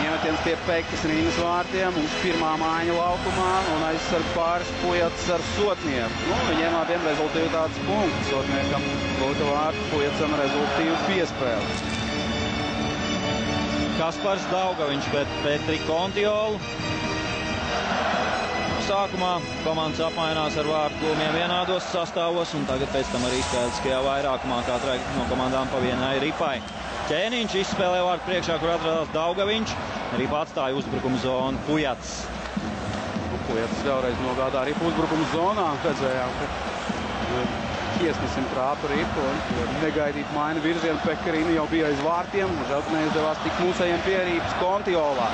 Iemetiens pie Pekas Rinnes vārtiem, uz pirmā mājiņa laukumā, un aizsarg pāris Pujats ar Sotnieku. Nu, viņiem abiem rezultīvitātes punkts. Sotniekam būtu vārtu, Pujatsam rezultīvu piespēli. Kaspars Daugaviņš pret Petri Kontiolu. Sākumā komandas apmainās ar vārtu gūmiem vienādos sastāvos, un tagad pēc tam arī skaitliskajā vairākumā katrai no komandām pa vienai ripai. Ķēniņš izspēlē vārtu priekšā, kur atradās Daugaviņš, arī atstāja uzbrukuma zonu Pujats. Pujats vēlreiz nogādā ripu uzbrukuma zonā, redzējām, ka Kiesnesim trāpa ripu un negaidīt maina virzienu. Pekarīna jau bija aiz vārtiem, žēl, ka neizdevās tik mūsējiem pierīpas Kontiolā.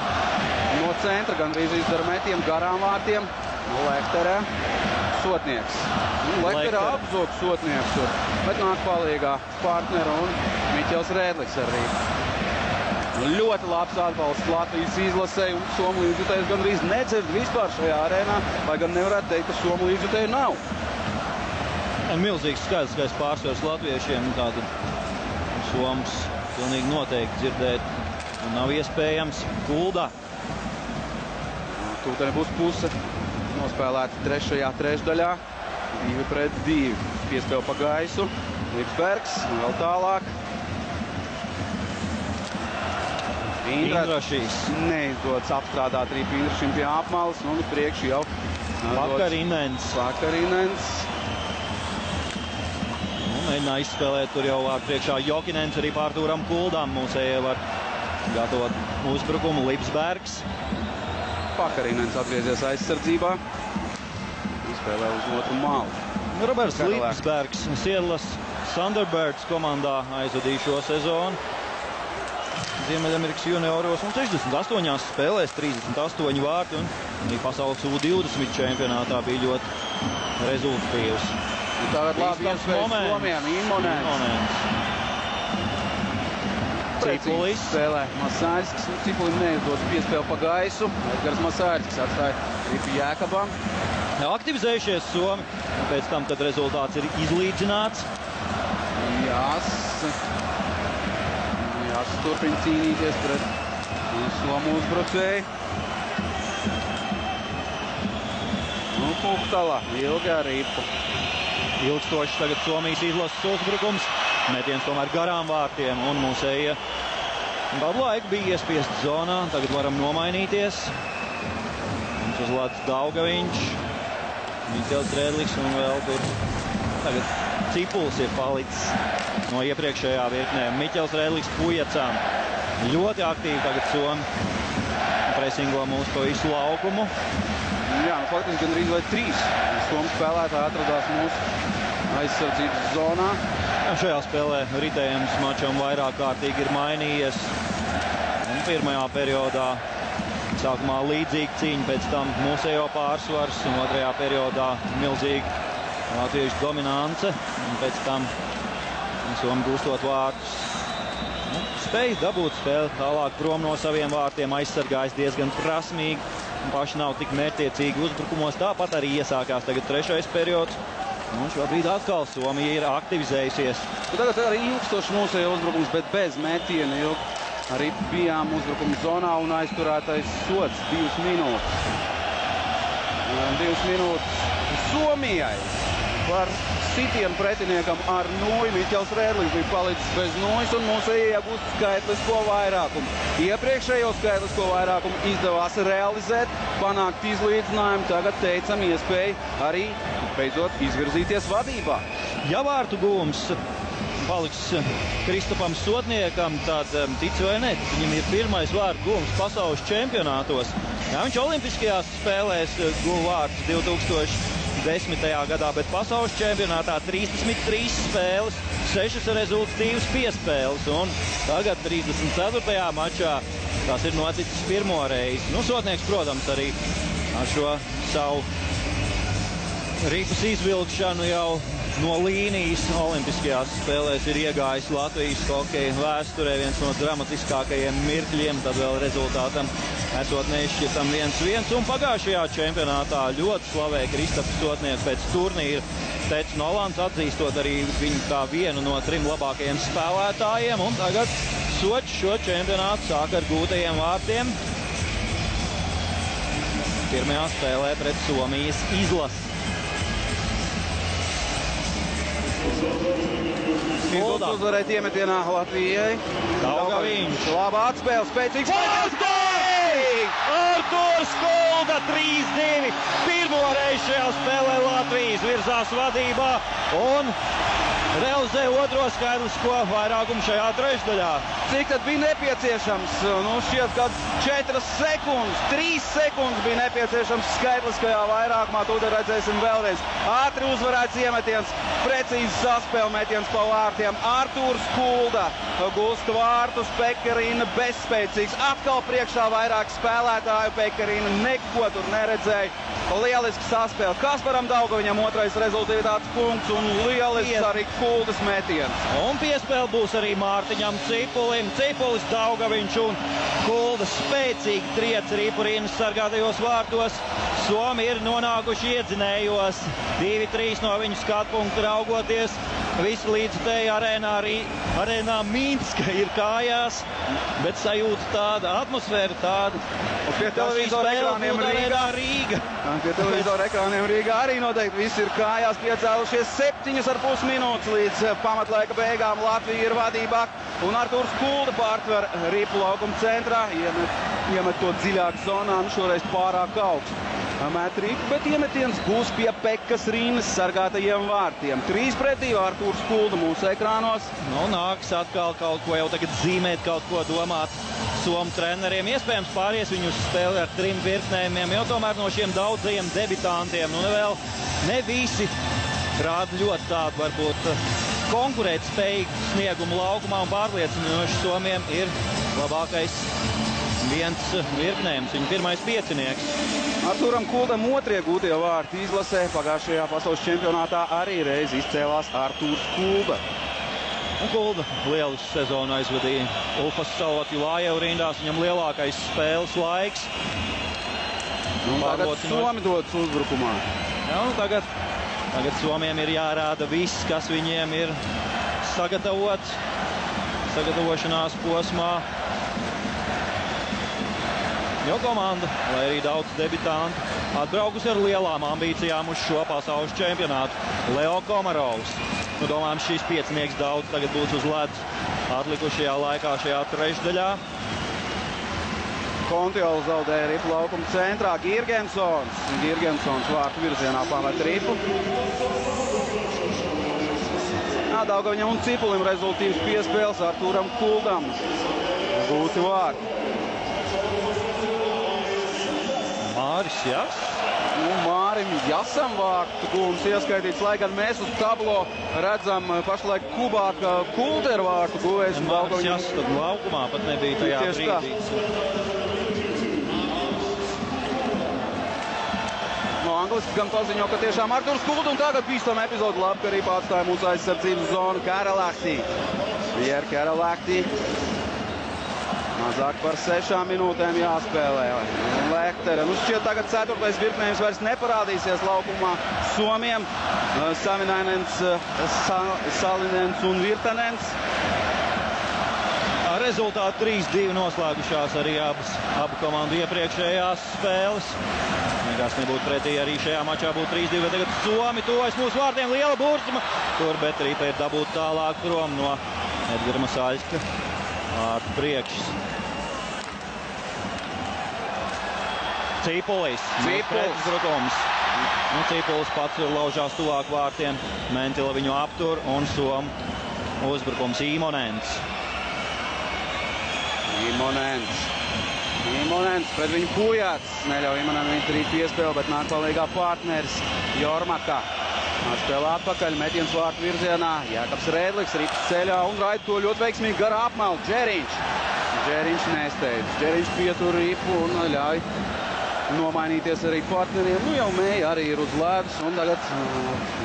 No centra gandrīz izdara metienu garām vārtiem. Lehterē Sotnieks. Lehterē apzog Sotnieks, bet nāk palīgā partnera un Miķels Rēdlis arī. Ļoti labs atbalsts Latvijas izlasē, un Somu līdzjutējs gandrīz nedzird vispār šajā arēnā, lai gan nevarētu teikt, ka Somu līdzjutēju nav. Milzīgs skaidrs pārsvars latviešiem, tātad Somus pilnīgi noteikti dzirdēt un nav iespējams Kuldā. Tūteni būs puse nospēlēta trešajā trešdaļā, 2-2. Piespēle pa gaisu, Lipsbergs, vēl tālāk. Indrašīs. Neizdodas apstrādāt arī Indrašim pie apmalas, un priekšu jau Pakarinens. Mēģināja izspēlēt tur jau vārdu priekšā Jokinens, arī Artūram Kuldam. Mūsējie var gatavot uzbrukumu. Lipsbergs. Pakarinens atgriezies aizsardzībā. Izspēlē uz otru malu. Roberts Lipsbergs, Siedlas Thunderbirds komandā aizvadīja šo sezonu. Ziemeļamerikas junioros un 68 spēlēs 38 vārti un arī pasaules U20 čempionātā bija ļoti rezultatīvs. Tagad labi iespējas Somiem, Immonents. Cipulis spēlē Masāļskis, Cipulim neizdodas piespēle pa gaisu. Edgars Masāļskis atstāja Ripi Jēkabam. Aktivizējušies Somi, pēc tam, kad rezultāts ir izlīdzināts. Jāsis turpina cīnīties pret Somu uzbrucēju. Puhtala, ilgā Ripu. Ilgstošs tagad Somijas izlases uzbrukums. Metiens tomēr garām vārtiem un mūsējie gadu laiku bija iespiest zonā. Tagad varam nomainīties. Mums uzlāds Daugaviņš, Miķels Rēdlis un vēl tur tagad Cipuls ir palicis no iepriekšējā virknē. Miķels Rēdlis Pujacām. Ļoti aktīvi tagad Somi presingo mūsu to visu laukumu. Jā, faktiski gandrīz vai 3 Somu spēlētāji atradās mūsu aizsardzības zonā. Šajā spēlē ritējums mačam vairāk kārtīgi ir mainījies. Un pirmajā periodā sākumā līdzīga cīņa, pēc tam mūsējo pārsvars un otrajā periodā milzīga latviešu dominance. Un pēc tam Somi gūstot vārtus. Spēja dabūt spēli tālāk prom no saviem vārtiem, aizsargājas diezgan prasmīgi. Paši nav tik mērķtiecīgi uzbrukumos, tāpat arī iesākās tagad trešais periods. Un šobrīd atkal Somija ir aktivizējusies. Tagad arī ilgstošs mūsējo uzbrukums, bet bez metiena, jo arī bijām uzbrukuma zonā un aizturētais sots 2 minūtes. 2 minūtes Somijai par sitienu pretiniekam ar 0. Miķels Rēdlis bija palicis bez 0 un mūsējie iegūst skaitlisko vairākumu. Iepriekšējo skaitlisko vairākumu izdevās realizēt, panākt izlīdzinājumu. Tagad teicam iespēju arī beidzot izvirzīties vadībā. Ja vārtu gūms paliks Kristupam Sotniekam, tad tic vai ne, viņam ir pirmais vārtu gūms pasaules čempionātos. Jā, viņš olimpiskajās spēlēs guva vārtus 2010. gadā, bet pasaules čempionātā 33 spēles, 6 rezultatīvas piespēles. Un tagad 34. mačā tas ir noticis pirmo reizi. Sotnieks, protams, arī ar šo savu ripas izvilkšanu jau no līnijas olimpiskajās spēlēs ir iegājis Latvijas hokeja vēsturē, viens no dramatiskākajiem mirkļiem, tad vēl rezultātam esot neizšķirtam 1-1. Un pagājušajā čempionātā ļoti slavēja Kristaps Sotnieks pēc turnīra. Teica Nolans, atzīstot arī viņu kā vienu no 3 labākajiem spēlētājiem. Un tagad Soči šo čempionātu sāk ar gūtajiem vārtiem. Pirmajā spēlē pret Somijas izlasi. Izdodas uzvarēt iemetienā Latvijai. Daugaviņš. Labā atspēle, spēcīgs metiens. Artūrs Kulda 3-2. Pirmo reizi šajā spēlē Latvijas virzās vadībā un realizē otro skaitlisko vairākumu šajā trešdaļā. Cik tad bija nepieciešams? Šķiet, kad 4 sekundes, 3 sekundes bija nepieciešams skaitliskajā vairākumā. Tūdien redzēsim vēlreiz. Ātri uzvarēts iemetiens, precīzi saspēle metiens pa vārtiem. Artūrs Kulda gulst vārtus, Pekarina bezspēcīgs. Atkal priekšā vairāk spēlētāju, Pekarina neko tur neredzēja. Lieliski saspēle. Kasparam Daugaviņam otrais rezultāts punkts un lielisks arī Kuldas metiens. Un piespēle būs arī Mārtiņam Cipulim. Cipulis, Daugaviņš un Kulda spēcīgi triec Ripurinas sargātajos vārtos. Somi ir nonākuši iedzinējos. 2-3 no viņu skatu punktu raugoties. Visi līdzutēji arēnā Mīnska ir kājās, bet sajūta tāda, atmosfēra tāda. Un pie televizora ekrāniem Rīga. Pie televizora ekrāniem Rīgā arī noteikti visi ir kājās, piecēlušies 7,5 minūtes līdz pamatlaika beigām. Latvija ir vadībā un Artūrs Kulda pārtver Ripu laukuma centrā, iemet to dziļāk zonā, šoreiz pārāk augstu. met ripu, bet iemetiens būs pie Pekas Rīnas sargātajiem vārtiem. 3-2 Artūrs Kulda mūsu ekrānos. Nu, nāks atkal kaut ko jau tagad zīmēt, kaut ko domāt somu treneriem. Iespējams pāries viņu uz spēli ar 3 virknējumiem, jo tomēr no šiem daudzajiem debitantiem, nu vēl ne visi rāda ļoti tādu varbūt konkurēt spējīgu sniegumu laukumā un pārliecinoši somiem ir labākais viens virknējums, viņa pirmais piecinieks. Artūram Kuldam 2. gūtie vārti izlasē. Pagājušajā pasaules čempionātā arī reiz izcēlās Artūrs Kulda. Un Kulda lielu sezonu aizvadīja Ufas Salvati Lājau rindās, viņam lielākais spēles laiks. Tagad Somi dodas uzbrukumā. Jā, tagad Somiem ir jārāda viss, kas viņiem ir sagatavots sagatavošanās posmā. Jo komanda, lai arī daudz debitantu, atbraukusi ar lielām ambīcijām uz šo pasaules čempionātu. Leo Komarovs. Nu, domājam, šis piecinieks daudz tagad būs uz ledus atlikušajā laikā šajā trešdaļā. Kontiola zaudēja ripu laukuma centrā. Girgensons vārtu virzienā pamet ripu. Daugaviņam un Cipulim rezultīvs piespēles Artūram Kuldam. Gūti vārti. Māris Jas. Mārim Jasam vārtu gūms ieskaitīts, lai gan mēs uz tablo redzam pašlaik Kubāka Kulderu vārtu guvējs. Māris Jas tad laukumā pat nebija tajā brīdī. No angliski gan paziņo, ka tiešām Artūrs Kulda un tagad bīstam epizodu labi, ka arī pārstāja mūsu aizsardzības zonu Karalahti. Pierre Karalahti. Mazāk par 6 minūtēm jāspēlē. Lehtere. Nu šķiet tagad 4. virknējums vairs neparādīsies laukumā Somiem. Savinainens, Salinens un Virtanens. Rezultāti 3-2 noslēgušās arī abu komandu iepriekšējās spēles. Nekas nebūtu pretī arī šajā mačā būtu 3-2, bet tagad Somi tuvojas mūsu vārdiem, liela burzma. Tur, bet Rīpa ir dabūt tālāk prom no Edgara Masaļska vārtu priekšs. Cipulis. Pretuzbrukums. Cipulis pats laužās tuvāk vārtiem. Mentila viņu aptur un Somu uzbrukums Imonents. Imonents pret viņu Pujāts. Neļauj Imonentam viņu darīt piespēli, bet nāk palīgā partneris Jormaka. Spēlē atpakaļ, metiens vārtu virzienā. Jākabs Rēdliks, Rips ceļā un raida to ļoti veiksmīgi garā apmalu. Džeriņš nesteidz. Džeriņš pietur Ripu un ļauj nomainīties arī partneriem. Nu jau Mēja arī ir uz ledus un tagad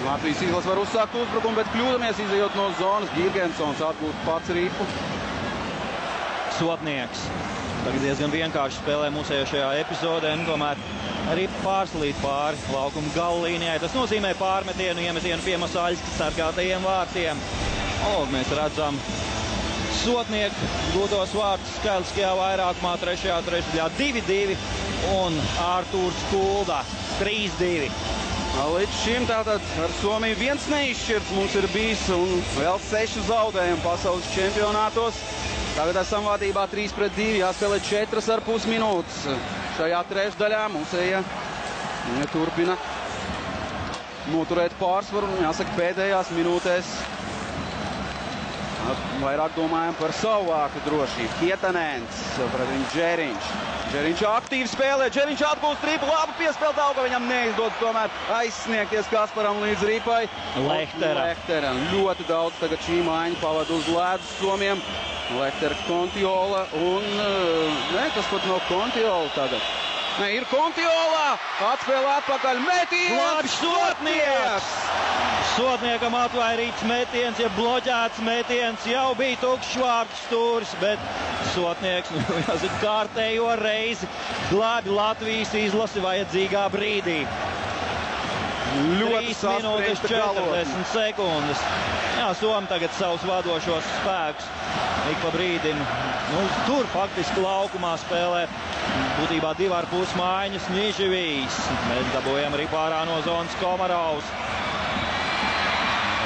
Latvijas izlase var uzsākt uzbrukumu, bet kļūdamies izejot no zonas. Girgensons atgūt pats Ripu. Sotnieks. Tagad diezgan vienkārši spēlē mūsējā šajā epizodē, un tomēr arī pārslīt pāri laukuma gallīnijai. Tas nozīmē pārmetienu, iemetienu pie Masaļska sargātajiem vārtiem. Mēs redzam Sotnieku gūtos vārtus skaitliskajā vairākumā trešajā trešdaļā 2-2 un Artūrs Kulda 3-2. Līdz šim tātad ar Somiju viens neizšķirts mums ir bijis un vēl 6 zaudējumi pasaules čempionātos. Tagad esam vadībā 3-2, jāspēlē 4,5 minūtes. Šajā trešdaļā mūsējie turpina noturēt pārsvaru. Jāsaka, pēdējās minūtēs vairāk domājam par savu vārtu drošību. Kietanens, pret viņu Džeriņš. Džeriņš aktīvi spēlē, Džeriņš atgūst ripu, labu piespēli Dauga, viņam neizdodas tomēr aizsniegties Kasparam līdz ripai. Lehtera. Ļoti daudz tagad šī maiņa pavada uz ledus Somiem. Lehtera, Kontiola un... tas pat nav Kontiola tagad. Ir Kontiola! Atspēlē atpakaļ metiens! Sotnieks! Sotniekam atvairīts metiens, ja bloķēts metiens, jau bija tukšs vārtu stūris, bet Sotnieks, kārtējo reizi glābi Latvijas izlasi vajadzīgā brīdī. Ļoti 3 minūtes 40 sekundes. Somi tagad savus vadošos spēkus ik pa brīdim. Tur faktiski laukumā spēlē būtībā 2,5 maiņas Niživijs. Mēs dabūjam arī pārā no zonas Komarovs.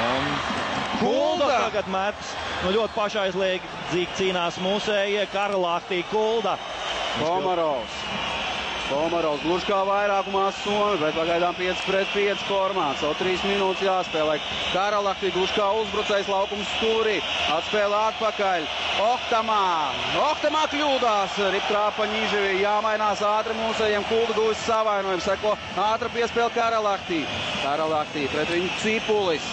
Un Kulda tagad met. Ļoti pašaizliedzīgi cīnās mūsējie Karalahti Kulda. Komarovs. Komarovs gluži kā vairākumā Somi, bet pagaidām 5-5 formāts. Vēl 3 minūtes jāspēlē. Karalahtī gluži kā uzbrucējs laukums stūrī. Atspēlē atpakaļ. Ohtamā kļūdās. Riptrāpa Ņiževi jāmainās ātri mūsējiem. Kulda guvis savainojumu. Seko ātra piespēle Karalahtī. Karalahtī pret viņu Cipulis.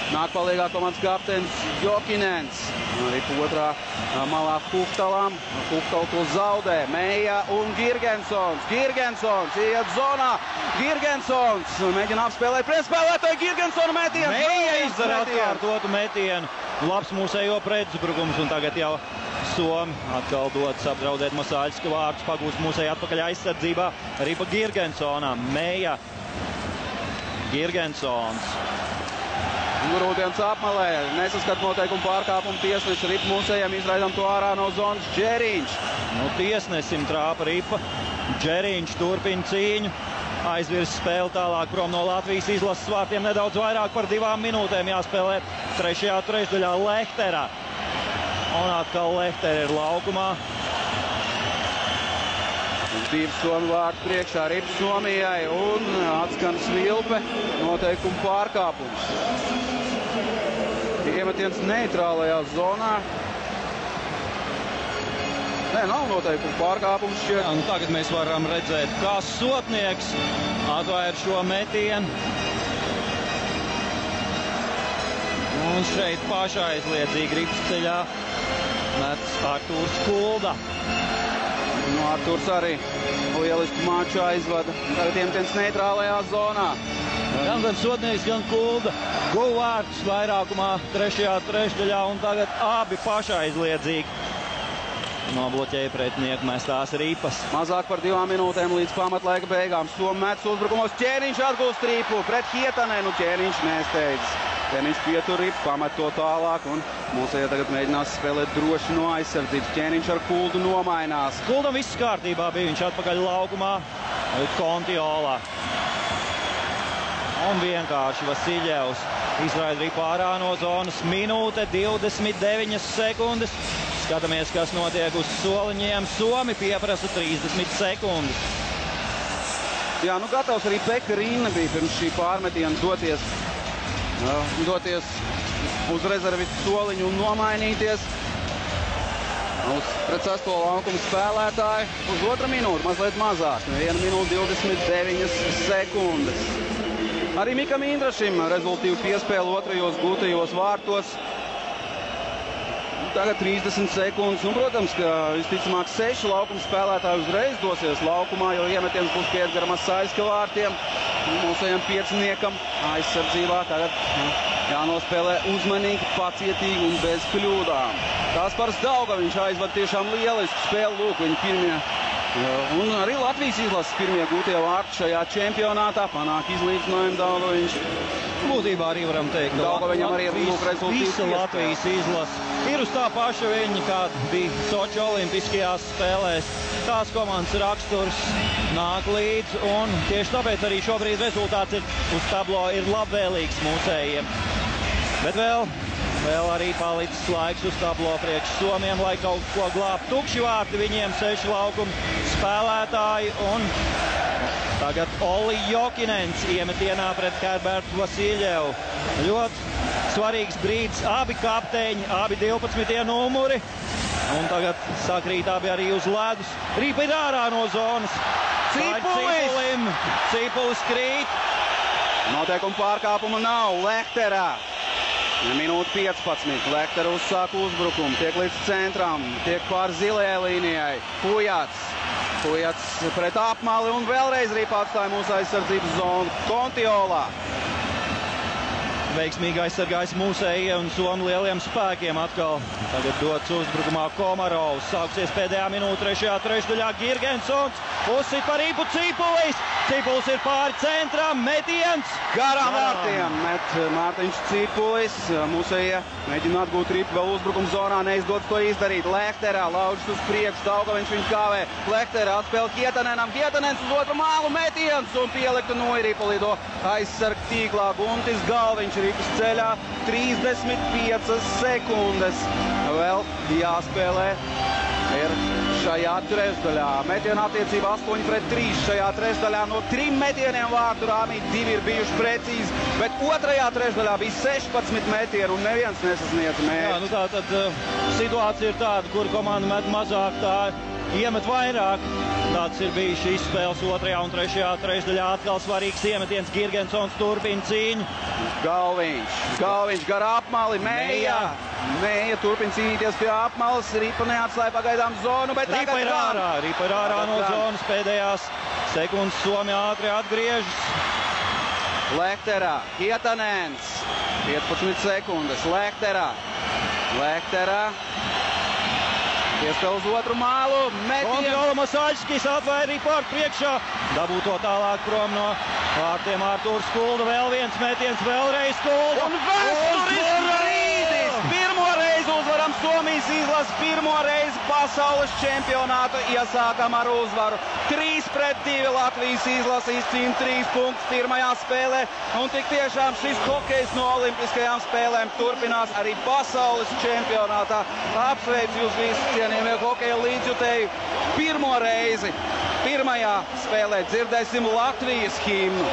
Nāk palīgā komandas kapteinis Jokinens. Arī otrā malā Huftalam. Huftal to zaudē. Meija un Girgensons. Girgensons iet zonā. Girgensons mēģina apspēlēt pretspēlētāju. Girgensona metienu. Meija izdara atkārtotu metienu. Labs mūsējo pretuzbrukums un tagad jau Somi atkal dodas apdraudēt Masāļska vārdus. Pagūst mūsēju atpakaļ aizsardzībā. Arī pa Girgensonām. Meija. Girgensons. Grūdienas apmalē, nesaskat noteikumu pārkāpumu tiesneši. Ripa mūsējiem izraidām to ārā no zonas. Džeriņš. Tiesnesim trāpa Ripa. Džeriņš turpina cīņu. Aizvirs spēli tālāk prom no Latvijas izlases vārtiem. Nedaudz vairāk par 2 minūtēm jāspēlē trešajā trešdaļā Lehterā. Un atkal Lehtera ir laukumā. 2 Somi vārtu priekšā Ripa Somijai un atskan svilpe, noteikumu pārkāpums. Iemetiens neitrālajā zonā. Nē, nav noteikumu pārkāpums šķiet. Tagad mēs varam redzēt, kā sotnieks atvair šo metienu. Un šeit pašaizliedzīgi rips ceļā met Artūrs Kulda. Artūrs arī lielisku maču aizvada. Tagad iemetiens neitrālajā zonā. Gan sotnieks, gan Kulda guva vārtus vairākumā trešajā trešdaļā un tagad abi pašaizliedzīgi nobloķēja pretinieku mestās Ripas. Mazāk par 2 minūtēm līdz pamatlaika beigām. Somi mets uzbrukumos. Ķēniņš atgūst Ripu pret Hietanenu. Ķēniņš nesteidzas. Ķēniņš pietur Ripu, pamet to tālāk un mūsējie tagad mēģinās spēlēt droši no aizsardzības. Ķēniņš ar Kuldu nomainās. Kuldam viss kārtībā bija, viņš atpakaļ laukumā. Kontiolā. Un vienkārši Vasiļevs izraida Ripu ārā no zonas. Minūte 29 sekundes. Skatāmies, kas notiek uz soliņiem. Somi pieprasa 30 sekundes. Jā, gatavs arī Pekarīna bija pirms šī pārmetiena doties uz rezervistu soliņu un nomainīties. Pret 6. laukumu spēlētāju uz 2 minūti, mazliet mazāk. 1 minūte 29 sekundes. Arī Mikam Indrašim rezultīvu piespēlu otrajos gūtajos vārtos. Tagad 30 sekundes. Protams, ka visticamāk 6 laukuma spēlētāji uzreiz dosies laukumā, jo iemetiens būs pie Edgara Masāļska vārtiem. Mūsējiem pieciniekam aizsardzībā tagad jānospēlē uzmanīgi, pacietīgi un bez kļūdām. Kaspars Daugaviņš aizvada tiešām lielisku spēli. Lūk, viņa pirmie un arī Latvijas izlases pirmie gūtie vārti šajā čempionātā. Panāk izlīdzinājumu Daugaviņš. Būtībā arī varam teikt, ka visa Latvijas izlase ir uz tā paša viņa, kāda bija Soči olimpiskajās spēlēs. Tās komandas raksturs nāk līdz, un tieši tāpēc arī šobrīd rezultāts uz tablo ir labvēlīgs mūsējiem. Bet vēl arī palicis laiks uz tablo priekš Somiem, lai kaut ko glābtu. Tukši vārti viņiem 6 laukumu spēlētāji, un tagad Olli Jokinens iemetienā pret Herbertu Vasiļevu. Ļoti svarīgs brīdis, abi kapteiņi, abi 12. numuri. Un tagad sakrīt abi arī uz ledus. Ripa ir ārā no zonas. Cipulis krīt. Noteikumu pārkāpumu nav. Lehterā. Minūte 15. Lehtera uzsāk uzbrukumu. Tiek līdz centram. Tiek pār zilajai līnijai. Pujats pret apmali un vēlreiz Ripa atstāja mūsu aizsardzības zonu. Kontiolā. Veiksmīgi aizsargājis mūsējie un Somu lieliem spēkiem atkal. Tagad dots uzbrukumā Komarovs. Sāksies pēdējā minūte trešajā trešdaļā. Girgensons uzsit par Ripu Cipulis. Cipulis ir pāri centram. Metiens. Garām vārtiem met Mārtiņš Cipulis. Mūsējie mēģina atgūt Ripu vēl uzbrukuma zonā. Neizdodas to izdarīt. Lehterā laužas uz priekšu. Daugaviņš viņu kāvē. Lehterā atspēl Hietanenam. Hietanens uz otru mālu. Metiens un pieliktu no Ripa lido aizsarg tīklā. Guntis Galviņš Ripas ceļā 35 sekundes. Vēl jāspēlē ir šajā trešdaļā. Metiena attiecība 8-3 šajā trešdaļā. No 3 metieniem vārtu rāmī 2 ir bijuši precīzi, bet otrajā trešdaļā bija 16 metienu un neviens nesasniedz mērķi. Jā, nu tā tad situācija ir tāda, kur komanda met mazāk, tā iemet vairāk. Tāds ir bijis šīs spēles otrajā un trešajā trešdaļā. Atkal svarīgs iemetiens, Girgensons turpina cīņu. Galviņš gar apmali, Meija turpina cīnīties pie apmalas, Ripa neatstāja pagaidām zonu, bet Ripa ir ārā no zonas, pēdējās sekundes Somija ātri atgriežas. Lehterā, Hietanens, 15 sekundes, Lehterā. Piespēl uz otru mālu, Kontrola Masaļskis atvēra Ripāru priekšā. Dabū to tālāk prom no vārtiem Artūrs Kulda. Vēl viens metiens, vēlreiz Kulda. Un vēsturisks brīdis! Pirmo reizi uzvaram Somijas izlases, pirmo reizi pasaules čempionātu iesākam ar uzvaru. 3-2 Latvijas izlase izcīna 3 punktus pirmajā spēlē. Un tik tiešām šis hokejs no olimpiskajām spēlēm turpinās arī pasaules čempionātā. Apsveicu jūs visus, cienījamie hokeja līdzjutēji. Pirmo reizi pirmajā spēlē dzirdēsim Latvijas himnu.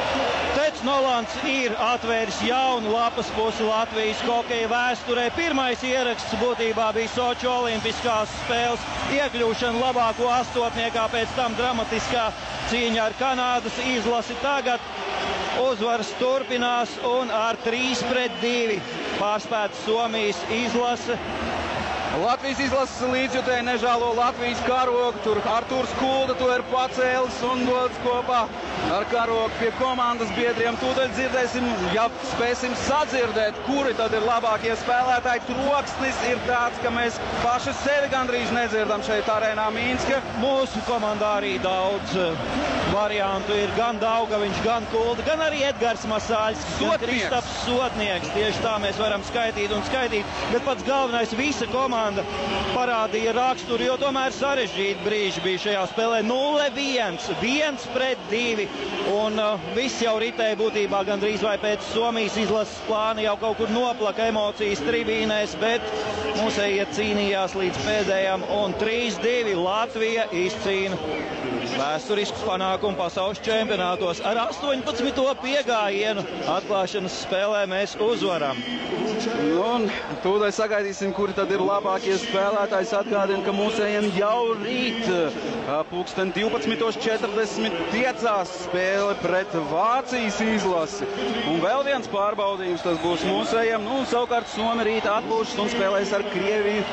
Teds Nolants ir atvēris jaunu lapas pusi Latvijas hokeja vēsturē. Pirmais ieraksts būtībā bija Soču olimpiskās spēles iekļūšana labāko astotniekā, pēc tam dramatiskā cīņa ar Kanādas izlasi. Tagad uzvaras turpinās un ar 3-2 pārspēta Somijas izlase. Latvijas izlases līdzjutēji nežēlo Latvijas karogu, tur Artūrs Kulda to ir pacēlis un dodas kopā ar karogu pie komandas biedriem. Tūdaļ dzirdēsim, ja spēsim sadzirdēt, kuri tad ir labākie spēlētāji. Troksnis ir tāds, ka mēs paši sevi gandrīz nedzirdam šeit arēnā Mīnska. Mūsu komandā arī daudz variantu ir, gan Daugaviņš, gan Kulda, gan arī Edgars Masāļskis, gan Kristaps Sotnieks. Tieši tā mēs varam skaitīt un skaitīt, bet pats galvenais visa komanda parādīja raksturu, jo tomēr sarežģīti brīži bija šajā spēlē. 0-1, 1-2, un viss jau ritēja būtībā gandrīz vai pēc Somijas izlases plāna, jau kaut kur noplaka emocijas tribīnēs, bet mūsējie cīnījās līdz pēdējām, un 3-2 Latvija izcīna vēsturisks panākumu pasaules čempionātos. Ar 18. piegājienu atklāšanas spēlē mēs uzvaram. Un tūdaļ sagaidīsim, kuri tad ir labākie spēlētāji. Atgādina, ka mūsējiem jau rīt pulksten 12:45 spēle pret Vācijas izlasi. Un vēl viens pārbaudījums tas būs mūsējiem. Nu, savukārt Somi rīt atpūšas un spēlēs ar Krieviju.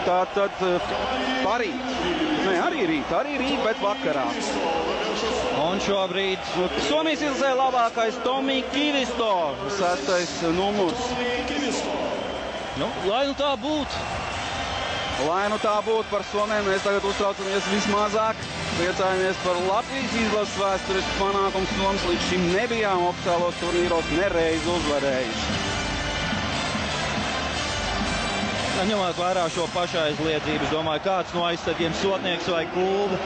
Tātad parīt. Nē, arī rīt, bet vakarā. Un šobrīd Somijas izlasē labākais Tomī Kivisto, 6. numurs. Nu, lai nu tā būtu. Lai nu tā būtu par Somiem, mēs tagad uztraucamies vismazāk. Priecājamies par Latvijas izlases vēsturisku panākumu. Somas līdz šim nebijām oficiālos turnīros nereiz uzvarējuši. Ņemot vērā šo pašaizliedzību, es domāju, kāds no aizsargiem Sotnieks vai Kulda.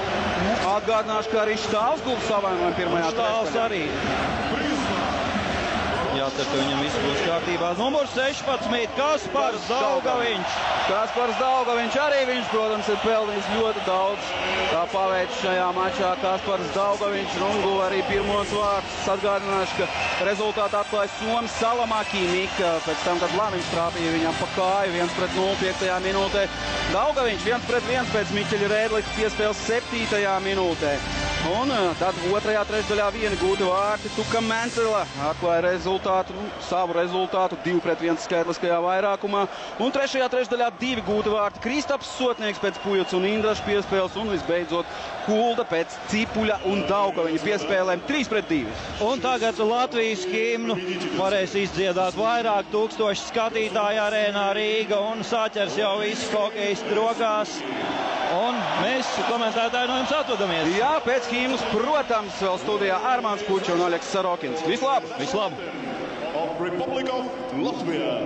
Atgādināšu, ka arī Štāls guva savainojumu pirmajā Štāls arī. Jācer, ka viņam viss būs kārtībā. Numurs 16, Kaspars Daugaviņš. Kaspars Daugaviņš arī viņš, protams, ir pelnījis ļoti daudz. Tā paveic šajā mačā Kaspars Daugaviņš un guva arī pirmos vārtus. Atgādināšu, ka rezultātu atklāja Soms Salamaki Mika. Pēc tam, kad Lamiņš trāpīja viņam pa kāju 1-0 5. minūtē. Daugaviņš 1-1 pēc Miķeļa Rēdlika piespēles 7. minūtē. Un tad otrajā trešdaļā vieni gūti vārti. Tuka Mencela atklāja rezultātu, savu rezultātu 2-1 skaitliskajā vairākumā. Un trešajā trešdaļā 2 gūti vārti. Kristaps Sotnieks pēc Pujuts un Indraša piespēles. Un visbeidzot Kulda pēc Cipuļa un Daugaviņa piespēlēm 3-2. Un tagad Latvijas himnu varēs izdziedāt vairāk tūkstoši skatītāju arēnā Rīga un saķers jau visu hokejistu rokās. Un mēs komentētāji no jums atvadamies. Jā, pēc himnas, protams, vēl studijā Armāns Pučs un Oļegs Sarokins. Vislabāk! Vislabāk! Of Republic of Latvia.